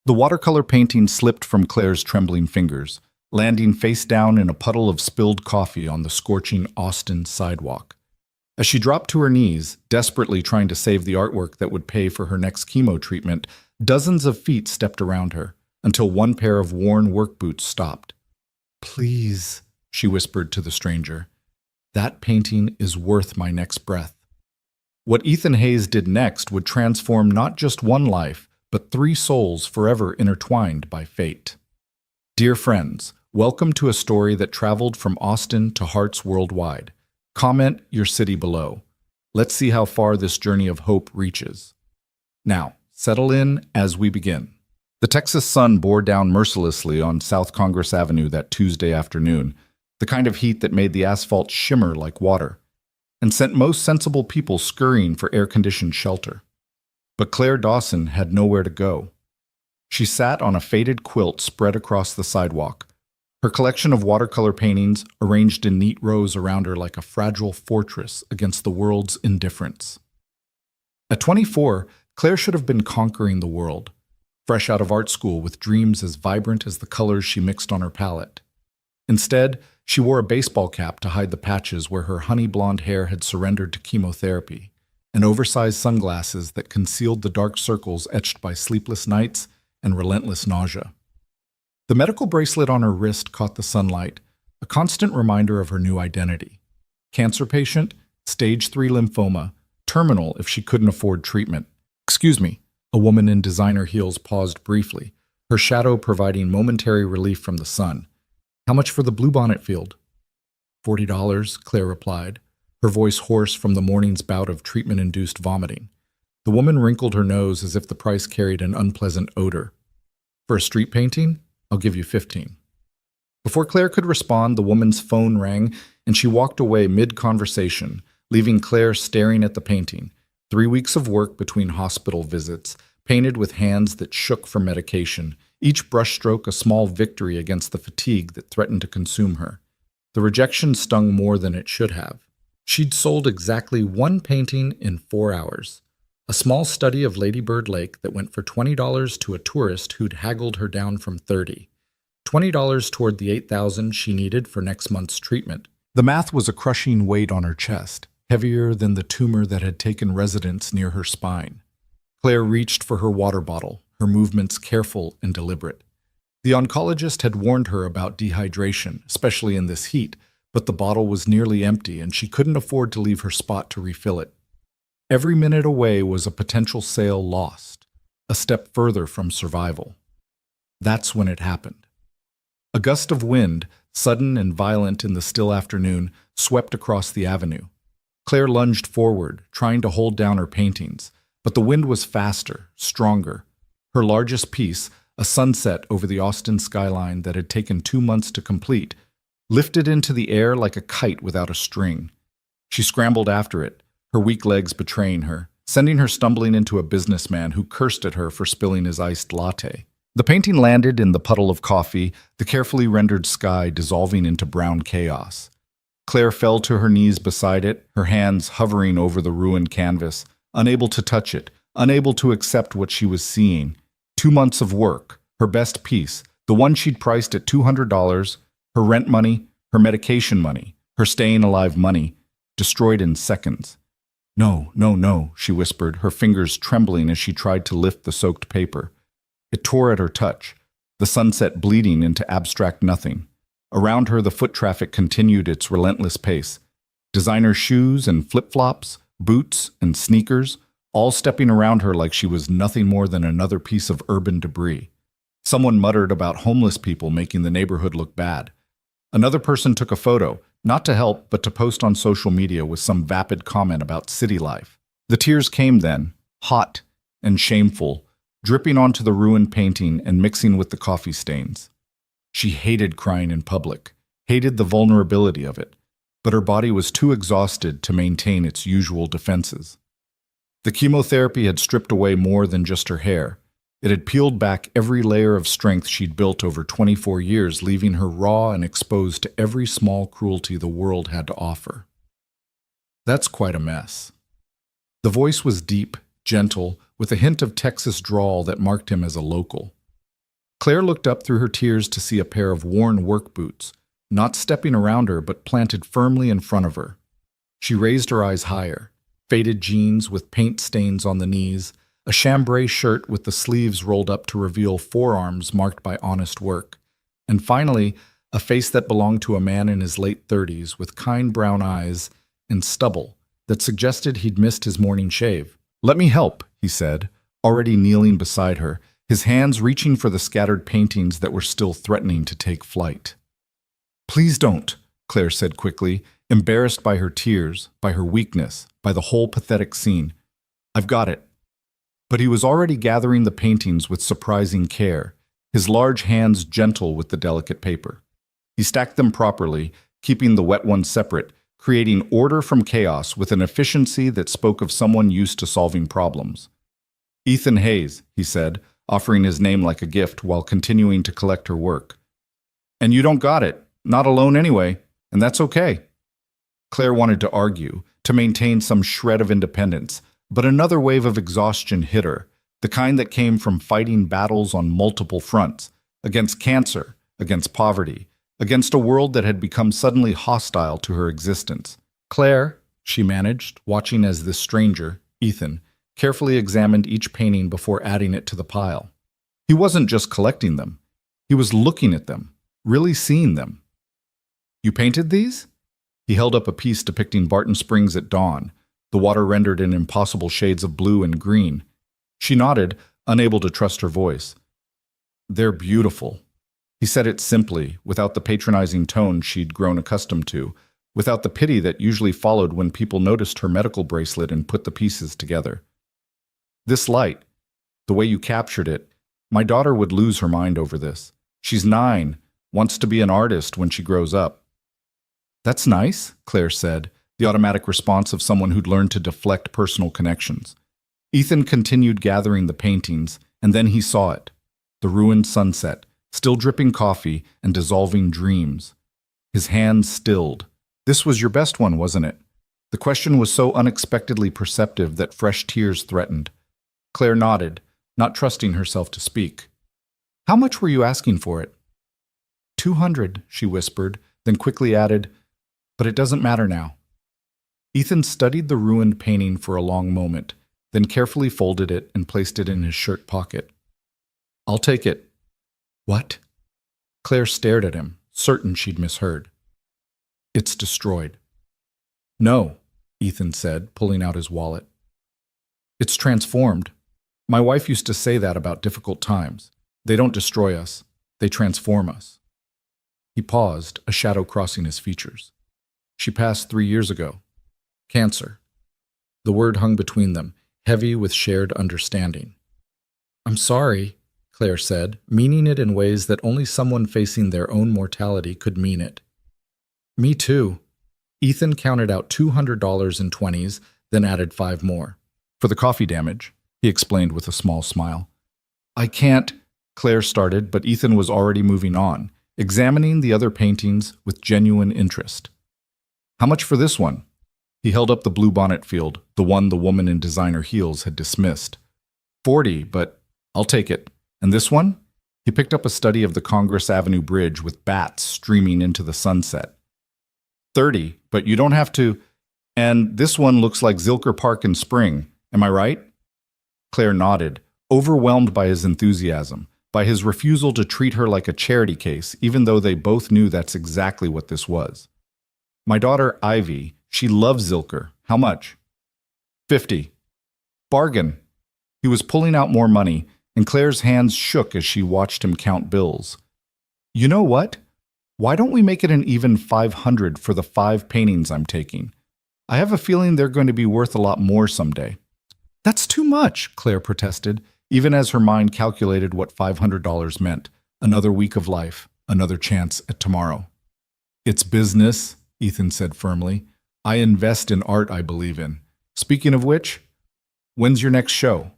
The watercolor painting slipped from Claire's trembling fingers, landing face down in a puddle of spilled coffee on the scorching Austin sidewalk. As she dropped to her knees, desperately trying to save the artwork that would pay for her next chemo treatment, dozens of feet stepped around her, until one pair of worn work boots stopped. "Please," she whispered to the stranger. "That painting is worth my next breath." What Ethan Hayes did next would transform not just one life, but 3 souls forever intertwined by fate. Dear friends, welcome to a story that traveled from Austin to hearts worldwide. Comment your city below. Let's see how far this journey of hope reaches. Now, settle in as we begin. The Texas sun bore down mercilessly on South Congress Avenue that Tuesday afternoon, the kind of heat that made the asphalt shimmer like water, and sent most sensible people scurrying for air-conditioned shelter. But Claire Dawson had nowhere to go. She sat on a faded quilt spread across the sidewalk, her collection of watercolor paintings arranged in neat rows around her like a fragile fortress against the world's indifference. At 24, Claire should have been conquering the world, fresh out of art school with dreams as vibrant as the colors she mixed on her palette. Instead, she wore a baseball cap to hide the patches where her honey blonde hair had surrendered to chemotherapy, and oversized sunglasses that concealed the dark circles etched by sleepless nights and relentless nausea. The medical bracelet on her wrist caught the sunlight, a constant reminder of her new identity. Cancer patient, stage 3 lymphoma, terminal if she couldn't afford treatment. "Excuse me," a woman in designer heels paused briefly, her shadow providing momentary relief from the sun. "How much for the bluebonnet field?" $40, Claire replied, her voice hoarse from the morning's bout of treatment-induced vomiting. The woman wrinkled her nose as if the price carried an unpleasant odor. "For a street painting? I'll give you 15. Before Claire could respond, the woman's phone rang, and she walked away mid-conversation, leaving Claire staring at the painting. 3 weeks of work between hospital visits, painted with hands that shook from medication, each brushstroke a small victory against the fatigue that threatened to consume her. The rejection stung more than it should have. She'd sold exactly 1 painting in 4 hours. A small study of Lady Bird Lake that went for $20 to a tourist who'd haggled her down from $30. $20 toward the $8,000 she needed for next month's treatment. The math was a crushing weight on her chest, heavier than the tumor that had taken residence near her spine. Claire reached for her water bottle, her movements careful and deliberate. The oncologist had warned her about dehydration, especially in this heat, but the bottle was nearly empty and she couldn't afford to leave her spot to refill it. Every minute away was a potential sale lost, a step further from survival. That's when it happened. A gust of wind, sudden and violent in the still afternoon, swept across the avenue. Claire lunged forward, trying to hold down her paintings, but the wind was faster, stronger. Her largest piece, a sunset over the Austin skyline that had taken 2 months to complete, lifted into the air like a kite without a string. She scrambled after it, her weak legs betraying her, sending her stumbling into a businessman who cursed at her for spilling his iced latte. The painting landed in the puddle of coffee, the carefully rendered sky dissolving into brown chaos. Claire fell to her knees beside it, her hands hovering over the ruined canvas, unable to touch it, unable to accept what she was seeing. 2 months of work, her best piece, the one she'd priced at $200, her rent money, her medication money, her staying alive money, destroyed in seconds. "No, no, no," she whispered, her fingers trembling as she tried to lift the soaked paper. It tore at her touch, the sunset bleeding into abstract nothing. Around her, the foot traffic continued its relentless pace. Designer shoes and flip-flops, boots and sneakers, all stepping around her like she was nothing more than another piece of urban debris. Someone muttered about homeless people making the neighborhood look bad. Another person took a photo, not to help, but to post on social media with some vapid comment about city life. The tears came then, hot and shameful, dripping onto the ruined painting and mixing with the coffee stains. She hated crying in public, hated the vulnerability of it, but her body was too exhausted to maintain its usual defenses. The chemotherapy had stripped away more than just her hair. It had peeled back every layer of strength she'd built over 24 years, leaving her raw and exposed to every small cruelty the world had to offer. "That's quite a mess." The voice was deep, gentle, with a hint of Texas drawl that marked him as a local. Claire looked up through her tears to see a pair of worn work boots, not stepping around her but planted firmly in front of her. She raised her eyes higher. Faded jeans with paint stains on the knees, a chambray shirt with the sleeves rolled up to reveal forearms marked by honest work, and finally, a face that belonged to a man in his late 30s with kind brown eyes and stubble that suggested he'd missed his morning shave. "Let me help," he said, already kneeling beside her, his hands reaching for the scattered paintings that were still threatening to take flight. "Please don't," Claire said quickly, embarrassed by her tears, by her weakness, by the whole pathetic scene. "I've got it." But he was already gathering the paintings with surprising care, his large hands gentle with the delicate paper. He stacked them properly, keeping the wet ones separate, creating order from chaos with an efficiency that spoke of someone used to solving problems. "Ethan Hayes," he said, offering his name like a gift while continuing to collect her work. "And you don't got it, not alone anyway, and that's okay." Claire wanted to argue, to maintain some shred of independence, but another wave of exhaustion hit her, the kind that came from fighting battles on multiple fronts, against cancer, against poverty, against a world that had become suddenly hostile to her existence. "Claire," she managed, watching as this stranger, Ethan, carefully examined each painting before adding it to the pile. He wasn't just collecting them. He was looking at them, really seeing them. "You painted these?" He held up a piece depicting Barton Springs at dawn, the water rendered in impossible shades of blue and green. She nodded, unable to trust her voice. "They're beautiful." He said it simply, without the patronizing tone she'd grown accustomed to, without the pity that usually followed when people noticed her medical bracelet and put the pieces together. "This light, the way you captured it, my daughter would lose her mind over this. She's 9, wants to be an artist when she grows up." "That's nice," Claire said, the automatic response of someone who'd learned to deflect personal connections. Ethan continued gathering the paintings, and then he saw it. The ruined sunset, still dripping coffee and dissolving dreams. His hands stilled. "This was your best one, wasn't it?" The question was so unexpectedly perceptive that fresh tears threatened. Claire nodded, not trusting herself to speak. "How much were you asking for it?" 200, she whispered, then quickly added, "But it doesn't matter now." Ethan studied the ruined painting for a long moment, then carefully folded it and placed it in his shirt pocket. "I'll take it." "What?" Claire stared at him, certain she'd misheard. "It's destroyed." "No," Ethan said, pulling out his wallet. "It's transformed. My wife used to say that about difficult times. They don't destroy us, they transform us." He paused, a shadow crossing his features. "She passed 3 years ago. Cancer." The word hung between them, heavy with shared understanding. "I'm sorry," Claire said, meaning it in ways that only someone facing their own mortality could mean it. "Me too." Ethan counted out $200 in 20s, then added 5 more. "For the coffee damage," he explained with a small smile. "I can't," Claire started, but Ethan was already moving on, examining the other paintings with genuine interest. "How much for this one?" He held up the blue bonnet field, the one the woman in designer heels had dismissed. 40, but I'll take it. And this one?" He picked up a study of the Congress Avenue Bridge with bats streaming into the sunset. 30, but you don't have to. And this one looks like Zilker Park in spring. Am I right? Claire nodded, overwhelmed by his enthusiasm, by his refusal to treat her like a charity case, even though they both knew that's exactly what this was. "My daughter, Ivy, she loves Zilker. How much?" 50. "Bargain." He was pulling out more money, and Claire's hands shook as she watched him count bills. "You know what? Why don't we make it an even 500 for the 5 paintings I'm taking? I have a feeling they're going to be worth a lot more someday." "That's too much," Claire protested, even as her mind calculated what $500 meant. Another week of life, another chance at tomorrow. "It's business," Ethan said firmly. "I invest in art I believe in. Speaking of which, when's your next show?"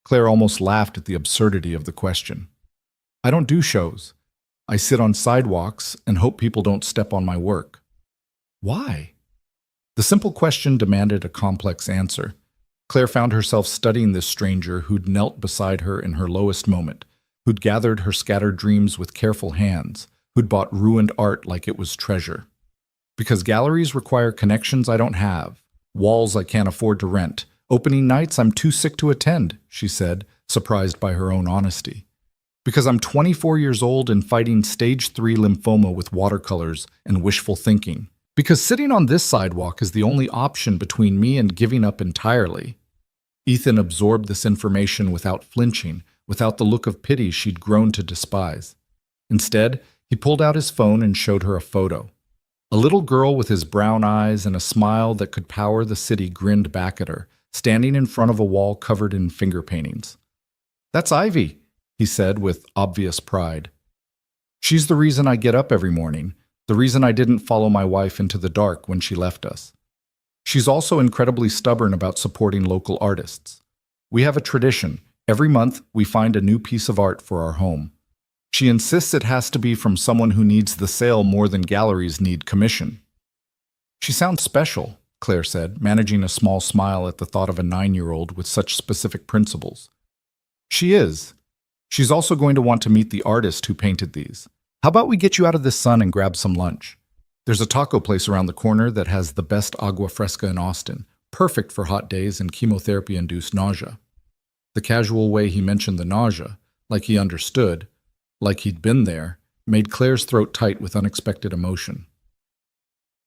Claire almost laughed at the absurdity of the question. "I don't do shows. I sit on sidewalks and hope people don't step on my work." "Why?" The simple question demanded a complex answer. Claire found herself studying this stranger who'd knelt beside her in her lowest moment, who'd gathered her scattered dreams with careful hands, who'd bought ruined art like it was treasure. Because galleries require connections I don't have, walls I can't afford to rent, opening nights I'm too sick to attend, she said, surprised by her own honesty. Because I'm 24 years old and fighting stage 3 lymphoma with watercolors and wishful thinking. Because sitting on this sidewalk is the only option between me and giving up entirely. Ethan absorbed this information without flinching, without the look of pity she'd grown to despise. Instead, he pulled out his phone and showed her a photo. A little girl with his brown eyes and a smile that could power the city grinned back at her, standing in front of a wall covered in finger paintings. "That's Ivy," he said with obvious pride. "She's the reason I get up every morning, the reason I didn't follow my wife into the dark when she left us. She's also incredibly stubborn about supporting local artists. We have a tradition. Every month, we find a new piece of art for our home. She insists it has to be from someone who needs the sale more than galleries need commission." "She sounds special," Claire said, managing a small smile at the thought of a 9-year-old with such specific principles. "She is. She's also going to want to meet the artist who painted these. How about we get you out of this sun and grab some lunch? There's a taco place around the corner that has the best agua fresca in Austin, perfect for hot days and chemotherapy-induced nausea." The casual way he mentioned the nausea, like he understood, like he'd been there, made Claire's throat tight with unexpected emotion.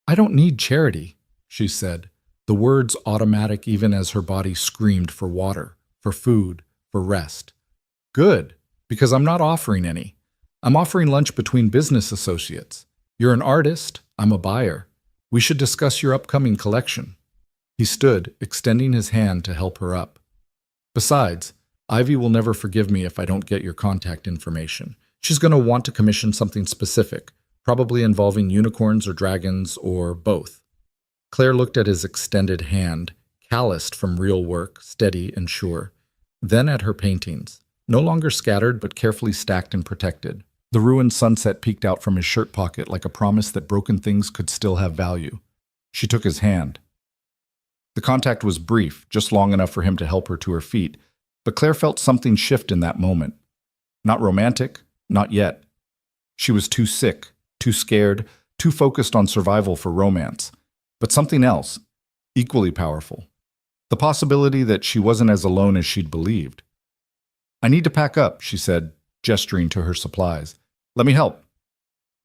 "I don't need charity," she said, the words automatic even as her body screamed for water, for food, for rest. "Good, because I'm not offering any. I'm offering lunch between business associates. You're an artist, I'm a buyer. We should discuss your upcoming collection." He stood, extending his hand to help her up. "Besides, Ivy will never forgive me if I don't get your contact information. She's going to want to commission something specific, probably involving unicorns or dragons or both." Claire looked at his extended hand, calloused from real work, steady and sure. Then at her paintings, no longer scattered but carefully stacked and protected. The ruined sunset peeked out from his shirt pocket like a promise that broken things could still have value. She took his hand. The contact was brief, just long enough for him to help her to her feet, but Claire felt something shift in that moment. Not romantic, not yet. She was too sick, too scared, too focused on survival for romance. But something else, equally powerful. The possibility that she wasn't as alone as she'd believed. "I need to pack up," she said, gesturing to her supplies. "Let me help."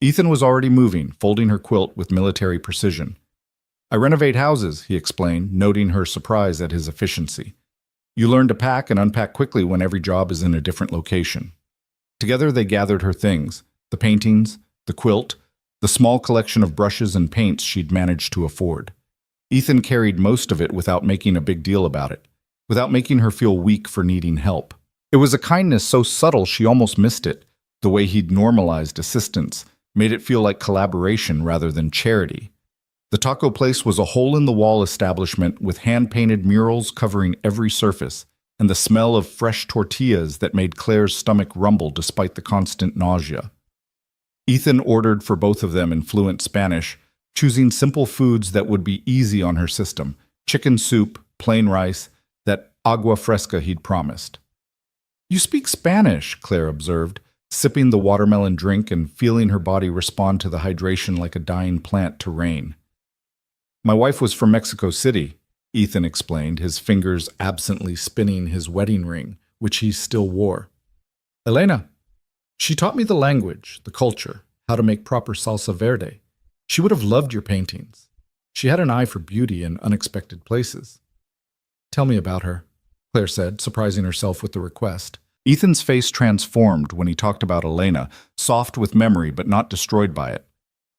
Ethan was already moving, folding her quilt with military precision. "I renovate houses," he explained, noting her surprise at his efficiency. "You learn to pack and unpack quickly when every job is in a different location." Together they gathered her things, the paintings, the quilt, the small collection of brushes and paints she'd managed to afford. Ethan carried most of it without making a big deal about it, without making her feel weak for needing help. It was a kindness so subtle she almost missed it, the way he'd normalized assistance, made it feel like collaboration rather than charity. The taco place was a hole-in-the-wall establishment with hand-painted murals covering every surface, and the smell of fresh tortillas that made Claire's stomach rumble despite the constant nausea. Ethan ordered for both of them in fluent Spanish, choosing simple foods that would be easy on her system: chicken soup, plain rice, that agua fresca he'd promised. "You speak Spanish," Claire observed, sipping the watermelon drink and feeling her body respond to the hydration like a dying plant to rain. "My wife was from Mexico City," Ethan explained, his fingers absently spinning his wedding ring, which he still wore. "Elena. She taught me the language, the culture, how to make proper salsa verde. She would have loved your paintings. She had an eye for beauty in unexpected places." "Tell me about her," Claire said, surprising herself with the request. Ethan's face transformed when he talked about Elena, soft with memory but not destroyed by it.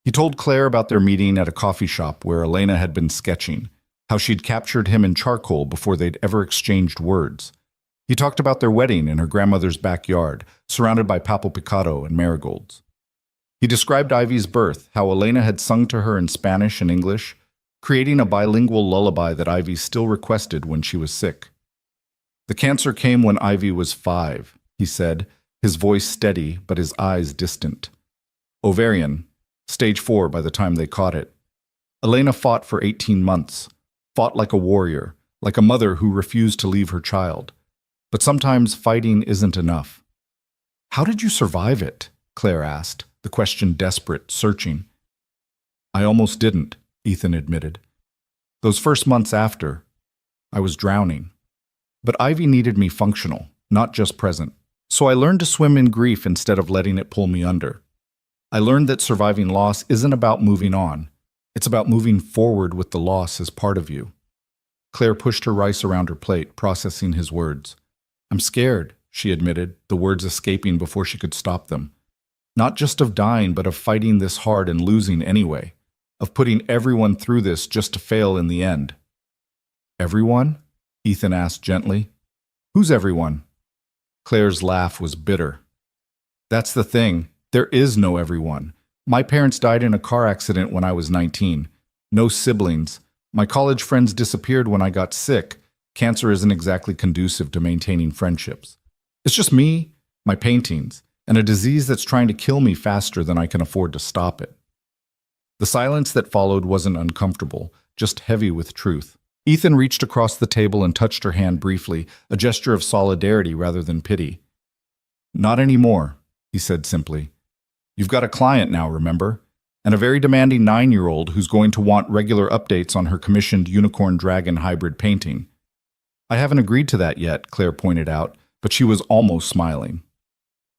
He told Claire about their meeting at a coffee shop where Elena had been sketching, how she'd captured him in charcoal before they'd ever exchanged words. He talked about their wedding in her grandmother's backyard, surrounded by papel picado and marigolds. He described Ivy's birth, how Elena had sung to her in Spanish and English, creating a bilingual lullaby that Ivy still requested when she was sick. "The cancer came when Ivy was 5, he said, his voice steady but his eyes distant. "Ovarian, stage 4 by the time they caught it. Elena fought for 18 months, fought like a warrior, like a mother who refused to leave her child. But sometimes fighting isn't enough. How did you survive it? Claire asked, the question desperate, searching. I almost didn't, Ethan admitted. Those first months after, I was drowning. But Ivy needed me functional, not just present. So I learned to swim in grief instead of letting it pull me under. I learned that surviving loss isn't about moving on. It's about moving forward with the loss as part of you. Claire pushed her rice around her plate, processing his words. I'm scared, she admitted, the words escaping before she could stop them. Not just of dying, but of fighting this hard and losing anyway. Of putting everyone through this just to fail in the end. Everyone? Ethan asked gently. Who's everyone? Claire's laugh was bitter. That's the thing. There is no everyone. My parents died in a car accident when I was 19. No siblings. My college friends disappeared when I got sick. Cancer isn't exactly conducive to maintaining friendships. It's just me, my paintings, and a disease that's trying to kill me faster than I can afford to stop it. The silence that followed wasn't uncomfortable, just heavy with truth. Ethan reached across the table and touched her hand briefly, a gesture of solidarity rather than pity. Not anymore, he said simply. You've got a client now, remember? And a very demanding 9-year-old who's going to want regular updates on her commissioned unicorn dragon hybrid painting. I haven't agreed to that yet, Claire pointed out, but she was almost smiling.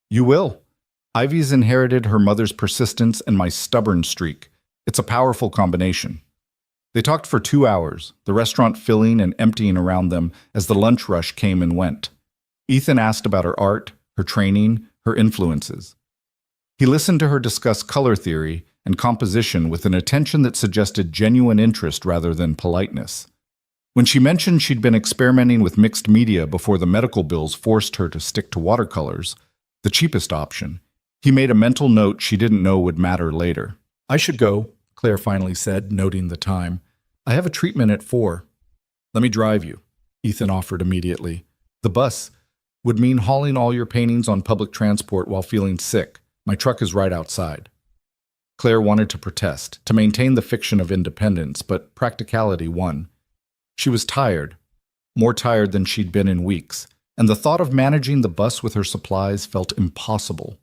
You will. Ivy's inherited her mother's persistence and my stubborn streak. It's a powerful combination. They talked for 2 hours, the restaurant filling and emptying around them as the lunch rush came and went. Ethan asked about her art, her training, her influences. He listened to her discuss color theory and composition with an attention that suggested genuine interest rather than politeness. When she mentioned she'd been experimenting with mixed media before the medical bills forced her to stick to watercolors, the cheapest option, he made a mental note she didn't know would matter later. I should go, Claire finally said, noting the time. I have a treatment at 4. Let me drive you, Ethan offered immediately. The bus would mean hauling all your paintings on public transport while feeling sick. My truck is right outside. Claire wanted to protest, to maintain the fiction of independence, but practicality won. She was tired, more tired than she'd been in weeks, and the thought of managing the bus with her supplies felt impossible.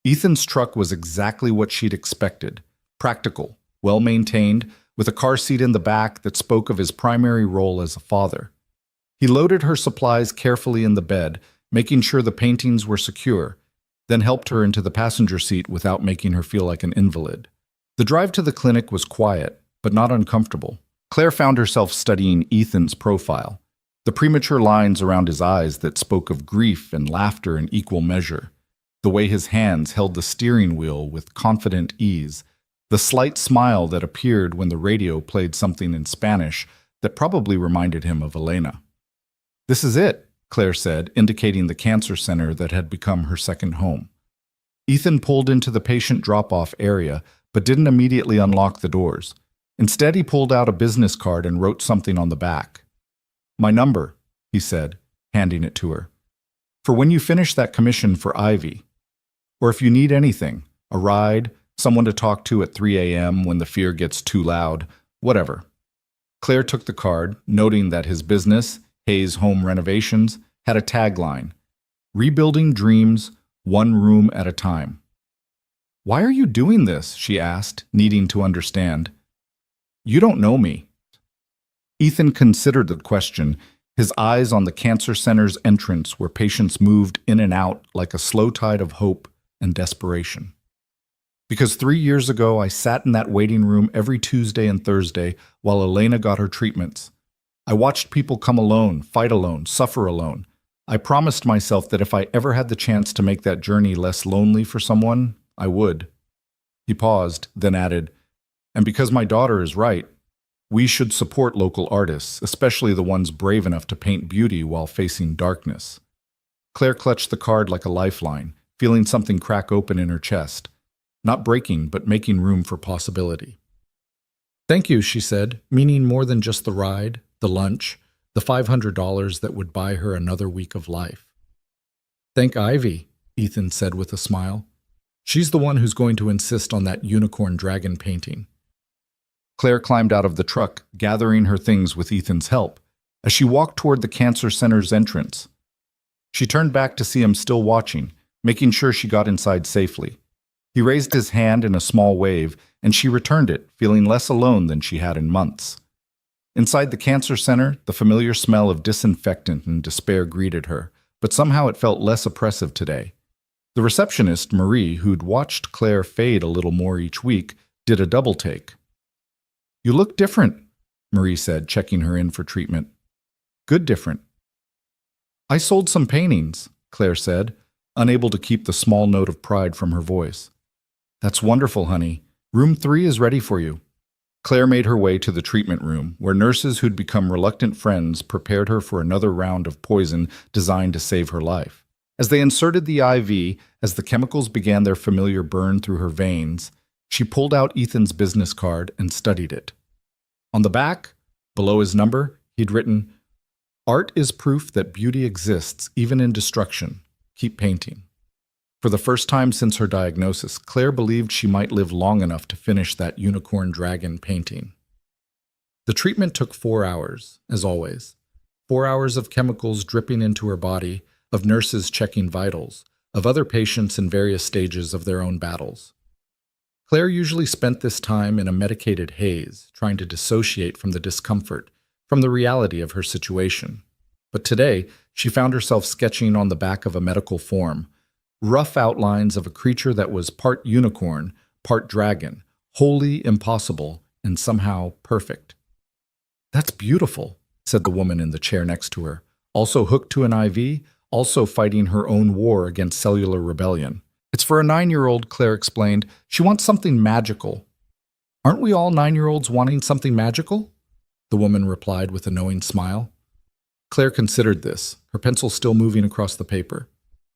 Ethan's truck was exactly what she'd expected. Practical, well-maintained, with a car seat in the back that spoke of his primary role as a father. He loaded her supplies carefully in the bed, making sure the paintings were secure, then helped her into the passenger seat without making her feel like an invalid. The drive to the clinic was quiet, but not uncomfortable. Claire found herself studying Ethan's profile, the premature lines around his eyes that spoke of grief and laughter in equal measure, the way his hands held the steering wheel with confident ease, the slight smile that appeared when the radio played something in Spanish that probably reminded him of Elena. This is it, Claire said, indicating the cancer center that had become her second home. Ethan pulled into the patient drop-off area, but didn't immediately unlock the doors. Instead, he pulled out a business card and wrote something on the back. My number, he said, handing it to her. For when you finish that commission for Ivy. Or if you need anything, a ride, someone to talk to at 3 a.m. when the fear gets too loud, whatever. Claire took the card, noting that his business, Hayes Home Renovations, had a tagline, Rebuilding Dreams, One Room at a Time. Why are you doing this? She asked, needing to understand. You don't know me. Ethan considered the question, his eyes on the cancer center's entrance where patients moved in and out like a slow tide of hope and desperation. Because 3 years ago, I sat in that waiting room every Tuesday and Thursday while Elena got her treatments. I watched people come alone, fight alone, suffer alone. I promised myself that if I ever had the chance to make that journey less lonely for someone, I would. He paused, then added, and because my daughter is right, we should support local artists, especially the ones brave enough to paint beauty while facing darkness. Claire clutched the card like a lifeline, feeling something crack open in her chest. Not breaking, but making room for possibility. Thank you, she said, meaning more than just the ride, the lunch, the $500 that would buy her another week of life. Thank Ivy, Ethan said with a smile. She's the one who's going to insist on that unicorn dragon painting. Claire climbed out of the truck, gathering her things with Ethan's help, as she walked toward the cancer center's entrance. She turned back to see him still watching, making sure she got inside safely. He raised his hand in a small wave, and she returned it, feeling less alone than she had in months. Inside the cancer center, the familiar smell of disinfectant and despair greeted her, but somehow it felt less oppressive today. The receptionist, Marie, who'd watched Claire fade a little more each week, did a double take. "You look different," Marie said, checking her in for treatment. "Good different." "I sold some paintings," Claire said, unable to keep the small note of pride from her voice. "That's wonderful, honey. Room 3 is ready for you." Claire made her way to the treatment room, where nurses who'd become reluctant friends prepared her for another round of poison designed to save her life. As they inserted the IV, as the chemicals began their familiar burn through her veins, she pulled out Ethan's business card and studied it. On the back, below his number, he'd written, "Art is proof that beauty exists, even in destruction. Keep painting." For the first time since her diagnosis, Claire believed she might live long enough to finish that unicorn dragon painting. The treatment took 4 hours, as always. 4 hours of chemicals dripping into her body, of nurses checking vitals, of other patients in various stages of their own battles. Claire usually spent this time in a medicated haze, trying to dissociate from the discomfort, from the reality of her situation. But today, she found herself sketching on the back of a medical form, rough outlines of a creature that was part unicorn, part dragon, wholly impossible, and somehow perfect. "That's beautiful," said the woman in the chair next to her, also hooked to an IV, also fighting her own war against cellular rebellion. "It's for a 9-year-old, Claire explained. She wants something magical." "Aren't we all 9-year-olds wanting something magical?" the woman replied with a knowing smile. Claire considered this, her pencil still moving across the paper.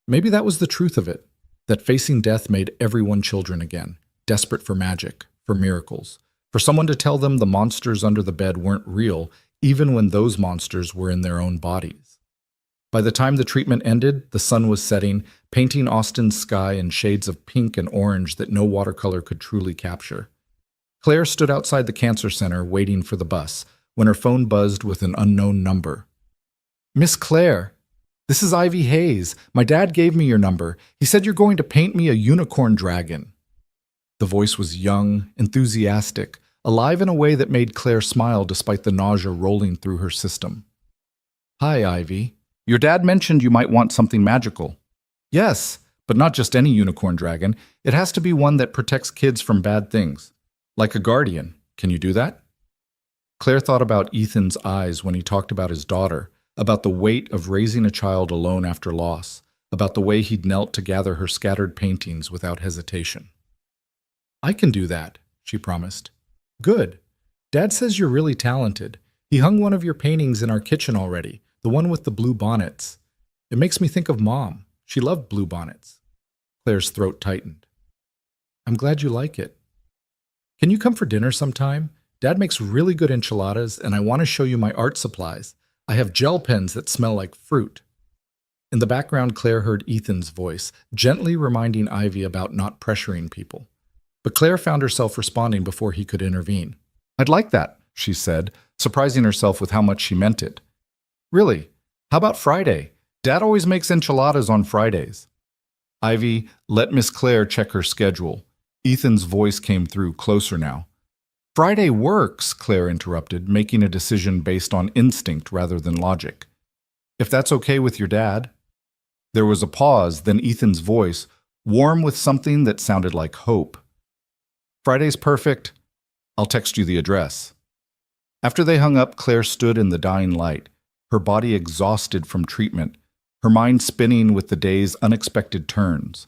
Maybe that was the truth of it, that facing death made everyone children again, desperate for magic, for miracles, for someone to tell them the monsters under the bed weren't real, even when those monsters were in their own bodies. By the time the treatment ended, the sun was setting, painting Austin's sky in shades of pink and orange that no watercolor could truly capture. Claire stood outside the cancer center waiting for the bus, when her phone buzzed with an unknown number. "Miss Claire, this is Ivy Hayes. My dad gave me your number. He said you're going to paint me a unicorn dragon." The voice was young, enthusiastic, alive in a way that made Claire smile despite the nausea rolling through her system. "Hi, Ivy. Your dad mentioned you might want something magical." "Yes, but not just any unicorn dragon. It has to be one that protects kids from bad things. Like a guardian. Can you do that?" Claire thought about Ethan's eyes when he talked about his daughter, about the weight of raising a child alone after loss, about the way he'd knelt to gather her scattered paintings without hesitation. "I can do that," she promised. "Good. Dad says you're really talented. He hung one of your paintings in our kitchen already, the one with the blue bonnets. It makes me think of Mom. She loved blue bonnets." Claire's throat tightened. "I'm glad you like it. Can you come for dinner sometime? Dad makes really good enchiladas, and I want to show you my art supplies. I have gel pens that smell like fruit." In the background, Claire heard Ethan's voice, gently reminding Ivy about not pressuring people. But Claire found herself responding before he could intervene. "I'd like that," she said, surprising herself with how much she meant it. "Really? How about Friday? Dad always makes enchiladas on Fridays." Ivy let Miss Claire check her schedule. Ethan's voice came through, closer now. "Friday works," Claire interrupted, making a decision based on instinct rather than logic. "If that's okay with your dad." There was a pause, then Ethan's voice, warm with something that sounded like hope. "Friday's perfect. I'll text you the address." After they hung up, Claire stood in the dying light, her body exhausted from treatment, her mind spinning with the day's unexpected turns.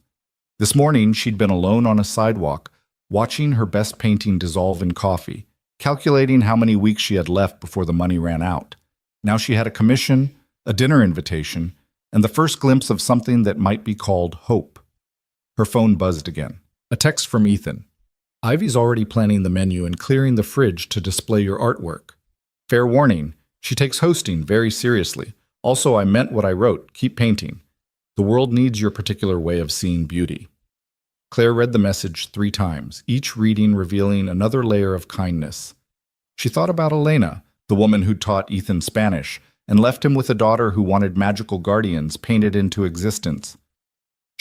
This morning, she'd been alone on a sidewalk, watching her best painting dissolve in coffee, calculating how many weeks she had left before the money ran out. Now she had a commission, a dinner invitation, and the first glimpse of something that might be called hope. Her phone buzzed again. A text from Ethan. "Ivy's already planning the menu and clearing the fridge to display your artwork. Fair warning, she takes hosting very seriously. Also, I meant what I wrote. Keep painting. The world needs your particular way of seeing beauty." Claire read the message 3 times, each reading revealing another layer of kindness. She thought about Elena, the woman who taught Ethan Spanish, and left him with a daughter who wanted magical guardians painted into existence.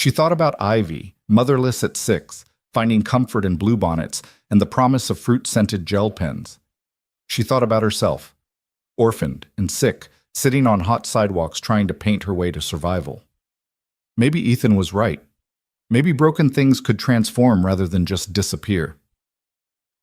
She thought about Ivy, motherless at 6, finding comfort in bluebonnets and the promise of fruit-scented gel pens. She thought about herself, orphaned and sick, sitting on hot sidewalks trying to paint her way to survival. Maybe Ethan was right. Maybe broken things could transform rather than just disappear.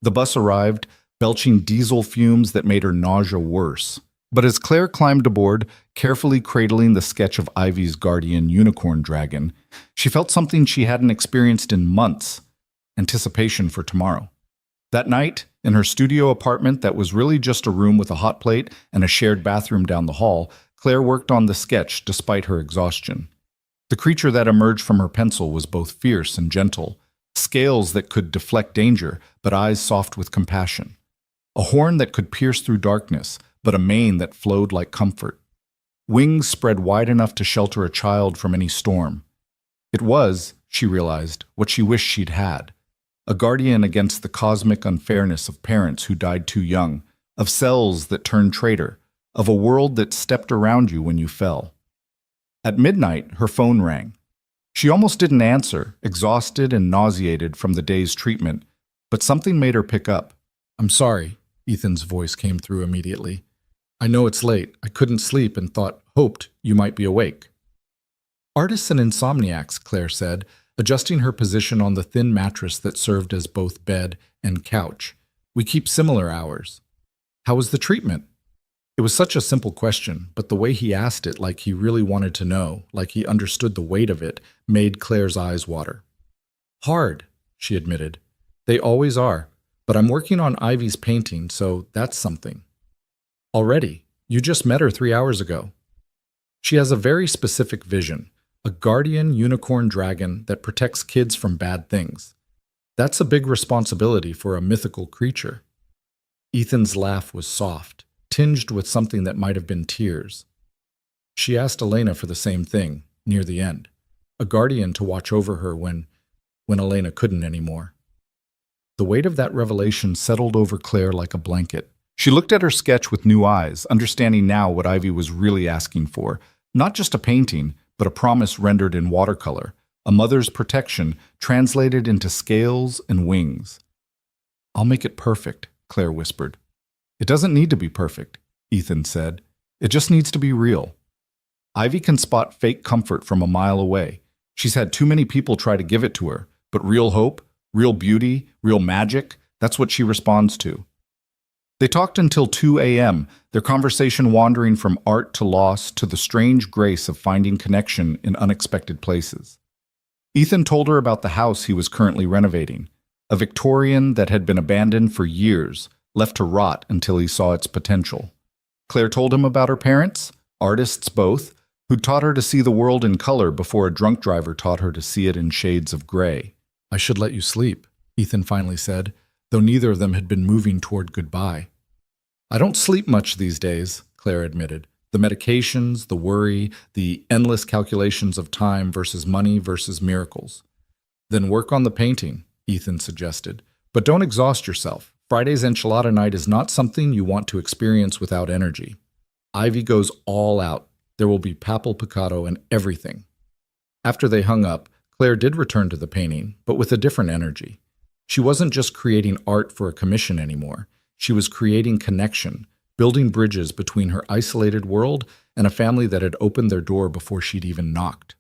The bus arrived, belching diesel fumes that made her nausea worse. But as Claire climbed aboard, carefully cradling the sketch of Ivy's guardian unicorn dragon, she felt something she hadn't experienced in months: anticipation for tomorrow. That night, in her studio apartment that was really just a room with a hot plate and a shared bathroom down the hall, Claire worked on the sketch despite her exhaustion. The creature that emerged from her pencil was both fierce and gentle, scales that could deflect danger, but eyes soft with compassion. A horn that could pierce through darkness, but a mane that flowed like comfort. Wings spread wide enough to shelter a child from any storm. It was, she realized, what she wished she'd had. A guardian against the cosmic unfairness of parents who died too young, of cells that turned traitor, of a world that stepped around you when you fell. At midnight, her phone rang. She almost didn't answer, exhausted and nauseated from the day's treatment, but something made her pick up. "I'm sorry," Ethan's voice came through immediately. "I know it's late. I couldn't sleep and hoped you might be awake." "Artists and insomniacs," Claire said, adjusting her position on the thin mattress that served as both bed and couch. "We keep similar hours." "How was the treatment?" It was such a simple question, but the way he asked it, like he really wanted to know, like he understood the weight of it, made Claire's eyes water. "Hard," she admitted. "They always are, but I'm working on Ivy's painting, so that's something." "Already? You just met her 3 hours ago." "She has a very specific vision, a guardian unicorn dragon that protects kids from bad things. That's a big responsibility for a mythical creature." Ethan's laugh was soft, tinged with something that might have been tears. She asked Elena for the same thing, near the end. A guardian to watch over her when Elena couldn't anymore. The weight of that revelation settled over Claire like a blanket. She looked at her sketch with new eyes, understanding now what Ivy was really asking for. Not just a painting, but a promise rendered in watercolor, a mother's protection translated into scales and wings. "I'll make it perfect," Claire whispered. "It doesn't need to be perfect," Ethan said. "It just needs to be real." Ivy can spot fake comfort from a mile away. She's had too many people try to give it to her, but real hope, real beauty, real magic, that's what she responds to. They talked until 2 a.m., their conversation wandering from art to loss to the strange grace of finding connection in unexpected places. Ethan told her about the house he was currently renovating, a Victorian that had been abandoned for years, left to rot until he saw its potential. Claire told him about her parents, artists both, who taught her to see the world in color before a drunk driver taught her to see it in shades of gray. "I should let you sleep," Ethan finally said, though neither of them had been moving toward goodbye. "I don't sleep much these days," Claire admitted. "The medications, the worry, the endless calculations of time versus money versus miracles." "Then work on the painting," Ethan suggested. "But don't exhaust yourself. Friday's enchilada night is not something you want to experience without energy. Ivy goes all out. There will be papal picado and everything." After they hung up, Claire did return to the painting, but with a different energy. She wasn't just creating art for a commission anymore. She was creating connection, building bridges between her isolated world and a family that had opened their door before she'd even knocked.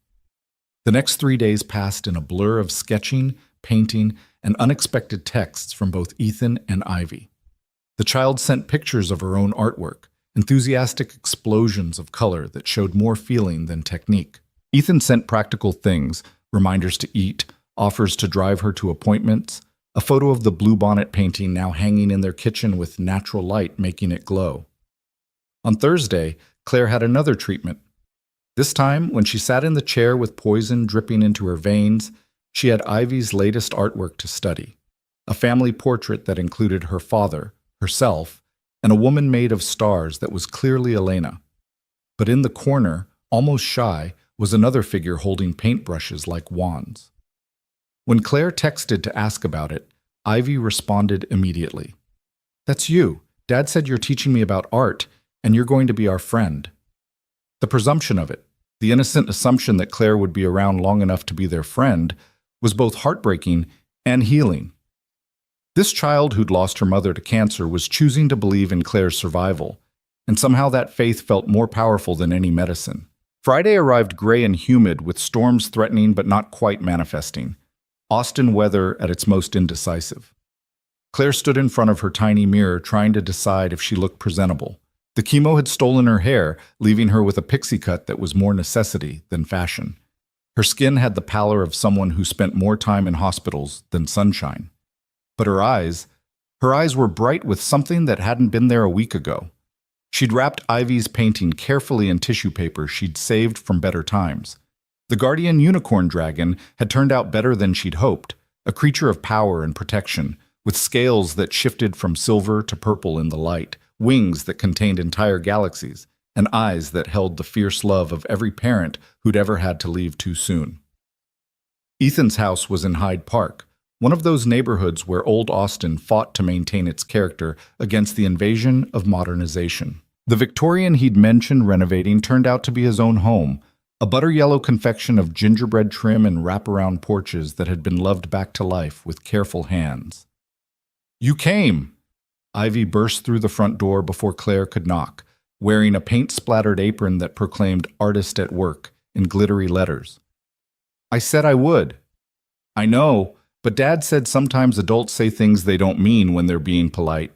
The next 3 days passed in a blur of sketching, painting, and unexpected texts from both Ethan and Ivy. The child sent pictures of her own artwork, enthusiastic explosions of color that showed more feeling than technique. Ethan sent practical things, reminders to eat, offers to drive her to appointments, a photo of the bluebonnet painting now hanging in their kitchen with natural light making it glow. On Thursday, Claire had another treatment. This time, when she sat in the chair with poison dripping into her veins, she had Ivy's latest artwork to study, a family portrait that included her father, herself, and a woman made of stars that was clearly Elena. But in the corner, almost shy, was another figure holding paintbrushes like wands. When Claire texted to ask about it, Ivy responded immediately. "That's you. Dad said you're teaching me about art, and you're going to be our friend." The presumption of it, The innocent assumption that Claire would be around long enough to be their friend was both heartbreaking and healing. This child who'd lost her mother to cancer was choosing to believe in Claire's survival, and somehow that faith felt more powerful than any medicine. Friday arrived gray and humid, with storms threatening but not quite manifesting. Austin weather at its most indecisive. Claire stood in front of her tiny mirror, trying to decide if she looked presentable. The chemo had stolen her hair, leaving her with a pixie cut that was more necessity than fashion. Her skin had the pallor of someone who spent more time in hospitals than sunshine. But her eyes were bright with something that hadn't been there a week ago. She'd wrapped Ivy's painting carefully in tissue paper she'd saved from better times. The guardian unicorn dragon had turned out better than she'd hoped, a creature of power and protection, with scales that shifted from silver to purple in the light, wings that contained entire galaxies, and eyes that held the fierce love of every parent who'd ever had to leave too soon. Ethan's house was in Hyde Park, one of those neighborhoods where old Austin fought to maintain its character against the invasion of modernization. The Victorian he'd mentioned renovating turned out to be his own home, a butter-yellow confection of gingerbread trim and wraparound porches that had been loved back to life with careful hands. "You came!" Ivy burst through the front door before Claire could knock, wearing a paint-splattered apron that proclaimed "Artist at Work" in glittery letters. "I said I would." "I know, but Dad said sometimes adults say things they don't mean when they're being polite.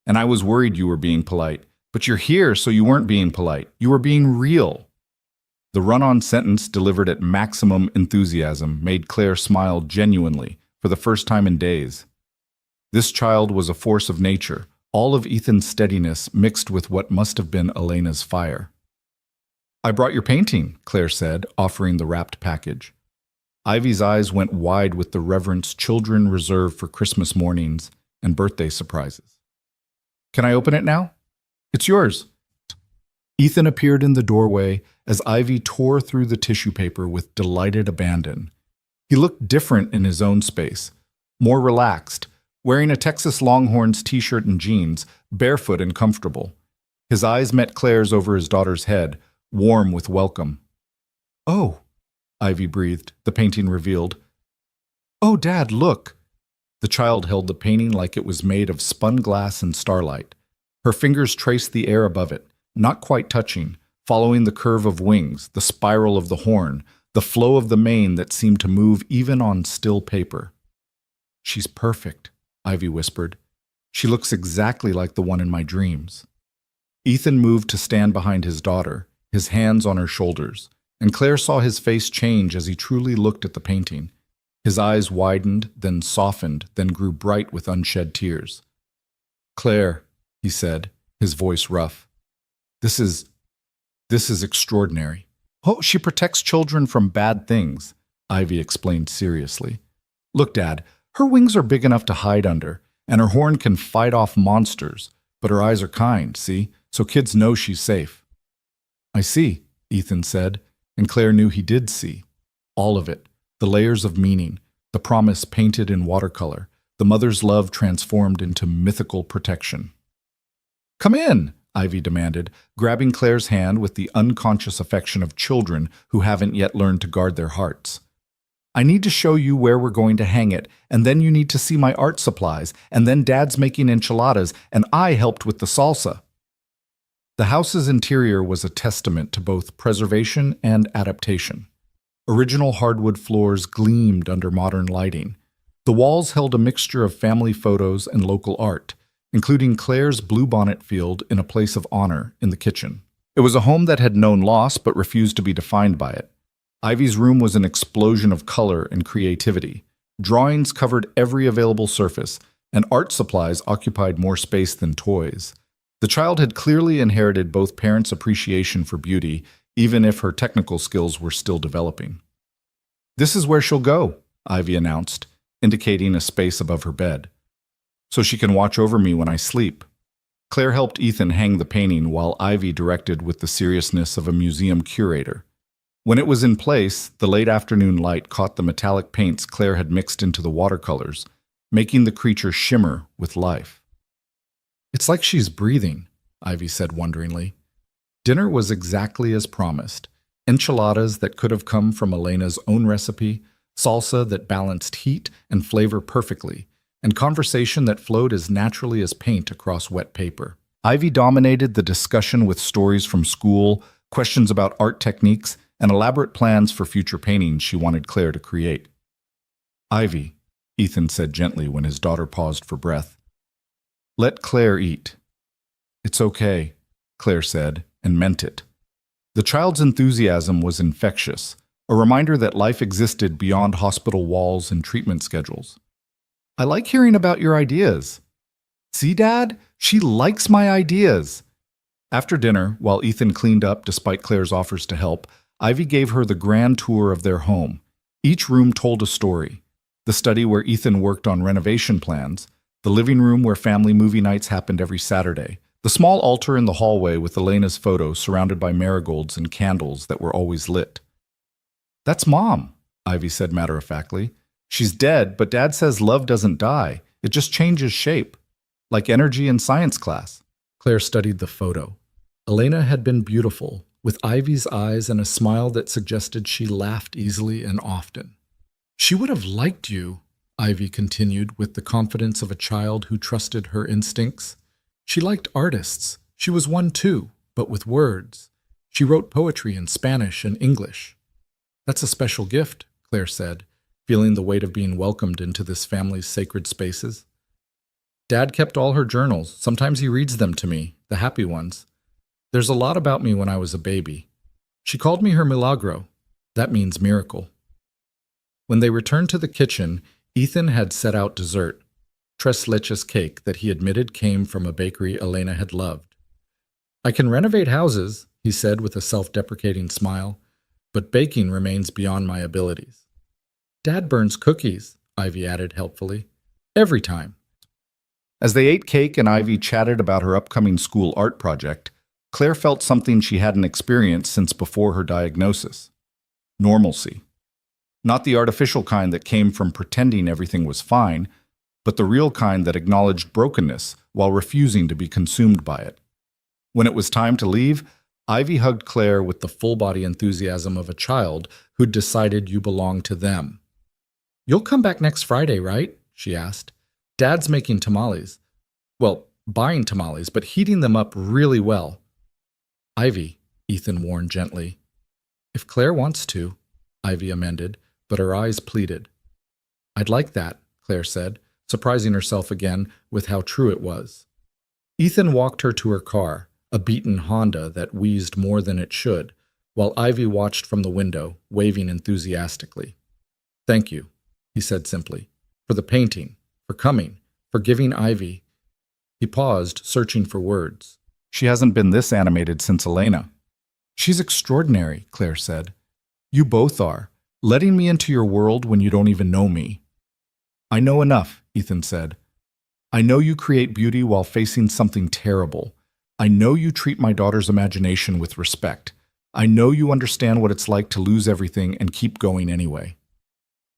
And I was worried you were being polite. But you're here, so you weren't being polite. You were being real." The run-on sentence, delivered at maximum enthusiasm, made Claire smile genuinely for the first time in days. This child was a force of nature, all of Ethan's steadiness mixed with what must have been Elena's fire. "I brought your painting," Claire said, offering the wrapped package. Ivy's eyes went wide with the reverence children reserve for Christmas mornings and birthday surprises. "Can I open it now?" "It's yours." Ethan appeared in the doorway as Ivy tore through the tissue paper with delighted abandon. He looked different in his own space, more relaxed, wearing a Texas Longhorns t-shirt and jeans, barefoot and comfortable. His eyes met Claire's over his daughter's head, warm with welcome. "Oh," Ivy breathed, the painting revealed. "Oh, Dad, look." The child held the painting like it was made of spun glass and starlight. Her fingers traced the air above it, not quite touching, following the curve of wings, the spiral of the horn, the flow of the mane that seemed to move even on still paper. "She's perfect," Ivy whispered. "She looks exactly like the one in my dreams." Ethan moved to stand behind his daughter, his hands on her shoulders, and Claire saw his face change as he truly looked at the painting. His eyes widened, then softened, then grew bright with unshed tears. "Claire," he said, his voice rough, This is extraordinary." "Oh, she protects children from bad things," Ivy explained seriously. "Look, Dad, her wings are big enough to hide under, and her horn can fight off monsters, but her eyes are kind, see? So kids know she's safe." "I see," Ethan said, and Claire knew he did see. All of it, the layers of meaning, the promise painted in watercolor, the mother's love transformed into mythical protection. "Come in," Ivy demanded, grabbing Claire's hand with the unconscious affection of children who haven't yet learned to guard their hearts. "I need to show you where we're going to hang it, and then you need to see my art supplies, and then Dad's making enchiladas, and I helped with the salsa." The house's interior was a testament to both preservation and adaptation. Original hardwood floors gleamed under modern lighting. The walls held a mixture of family photos and local art, including Claire's bluebonnet field in a place of honor in the kitchen. It was a home that had known loss but refused to be defined by it. Ivy's room was an explosion of color and creativity. Drawings covered every available surface, and art supplies occupied more space than toys. The child had clearly inherited both parents' appreciation for beauty, even if her technical skills were still developing. "This is where she'll go," Ivy announced, indicating a space above her bed. "So she can watch over me when I sleep." Claire helped Ethan hang the painting while Ivy directed with the seriousness of a museum curator. When it was in place, the late afternoon light caught the metallic paints Claire had mixed into the watercolors, making the creature shimmer with life. "It's like she's breathing," Ivy said wonderingly. Dinner was exactly as promised, enchiladas that could have come from Elena's own recipe, salsa that balanced heat and flavor perfectly, and conversation that flowed as naturally as paint across wet paper. Ivy dominated the discussion with stories from school, questions about art techniques, and elaborate plans for future paintings she wanted Claire to create. "Ivy," Ethan said gently when his daughter paused for breath, "let Claire eat." "It's okay," Claire said, and meant it. The child's enthusiasm was infectious, a reminder that life existed beyond hospital walls and treatment schedules. "I like hearing about your ideas." "See, Dad? She likes my ideas." After dinner, while Ethan cleaned up despite Claire's offers to help, Ivy gave her the grand tour of their home. Each room told a story. The study where Ethan worked on renovation plans, the living room where family movie nights happened every Saturday, the small altar in the hallway with Elena's photo surrounded by marigolds and candles that were always lit. "That's Mom," Ivy said matter-of-factly. "She's dead, but Dad says love doesn't die. It just changes shape. Like energy in science class." Claire studied the photo. Elena had been beautiful, with Ivy's eyes and a smile that suggested she laughed easily and often. "She would have liked you," Ivy continued with the confidence of a child who trusted her instincts. "She liked artists. She was one too, but with words. She wrote poetry in Spanish and English." "That's a special gift," Claire said, feeling the weight of being welcomed into this family's sacred spaces. "Dad kept all her journals. Sometimes he reads them to me, the happy ones. There's a lot about me when I was a baby. She called me her milagro. That means miracle." When they returned to the kitchen, Ethan had set out dessert, tres leches cake that he admitted came from a bakery Elena had loved. "I can renovate houses," he said with a self-deprecating smile, "but baking remains beyond my abilities." "Dad burns cookies," Ivy added helpfully. "Every time." As they ate cake and Ivy chatted about her upcoming school art project, Claire felt something she hadn't experienced since before her diagnosis. Normalcy. Not the artificial kind that came from pretending everything was fine, but the real kind that acknowledged brokenness while refusing to be consumed by it. When it was time to leave, Ivy hugged Claire with the full-body enthusiasm of a child who'd decided you belonged to them. "You'll come back next Friday, right?" she asked. "Dad's making tamales. Well, buying tamales, but heating them up really well." "Ivy," Ethan warned gently. "If Claire wants to," Ivy amended, but her eyes pleaded. "I'd like that," Claire said, surprising herself again with how true it was. Ethan walked her to her car, a beaten Honda that wheezed more than it should, while Ivy watched from the window, waving enthusiastically. "Thank you," he said simply, "for the painting, for coming, for giving Ivy." He paused, searching for words. "She hasn't been this animated since Elena." "She's extraordinary," Claire said. "You both are, letting me into your world when you don't even know me." "I know enough," Ethan said. "I know you create beauty while facing something terrible. I know you treat my daughter's imagination with respect. I know you understand what it's like to lose everything and keep going anyway."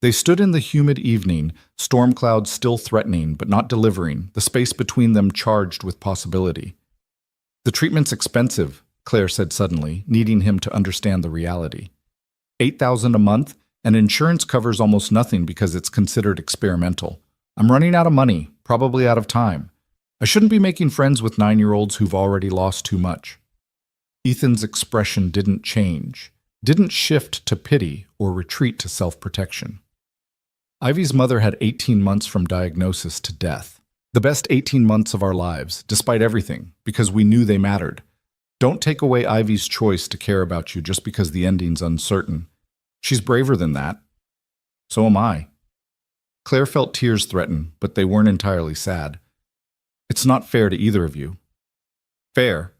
They stood in the humid evening, storm clouds still threatening but not delivering, the space between them charged with possibility. "The treatment's expensive," Claire said suddenly, needing him to understand the reality. $8,000 a month, and insurance covers almost nothing because it's considered experimental. I'm running out of money, probably out of time. I shouldn't be making friends with 9-year-olds who've already lost too much." Ethan's expression didn't change, didn't shift to pity or retreat to self-protection. Ivy's mother had 18 months from diagnosis to death. The best 18 months of our lives, despite everything, because we knew they mattered. Don't take away Ivy's choice to care about you just because the ending's uncertain. She's braver than that. So am I. Claire felt tears threaten, but they weren't entirely sad. "It's not fair to either of you." "Fair,"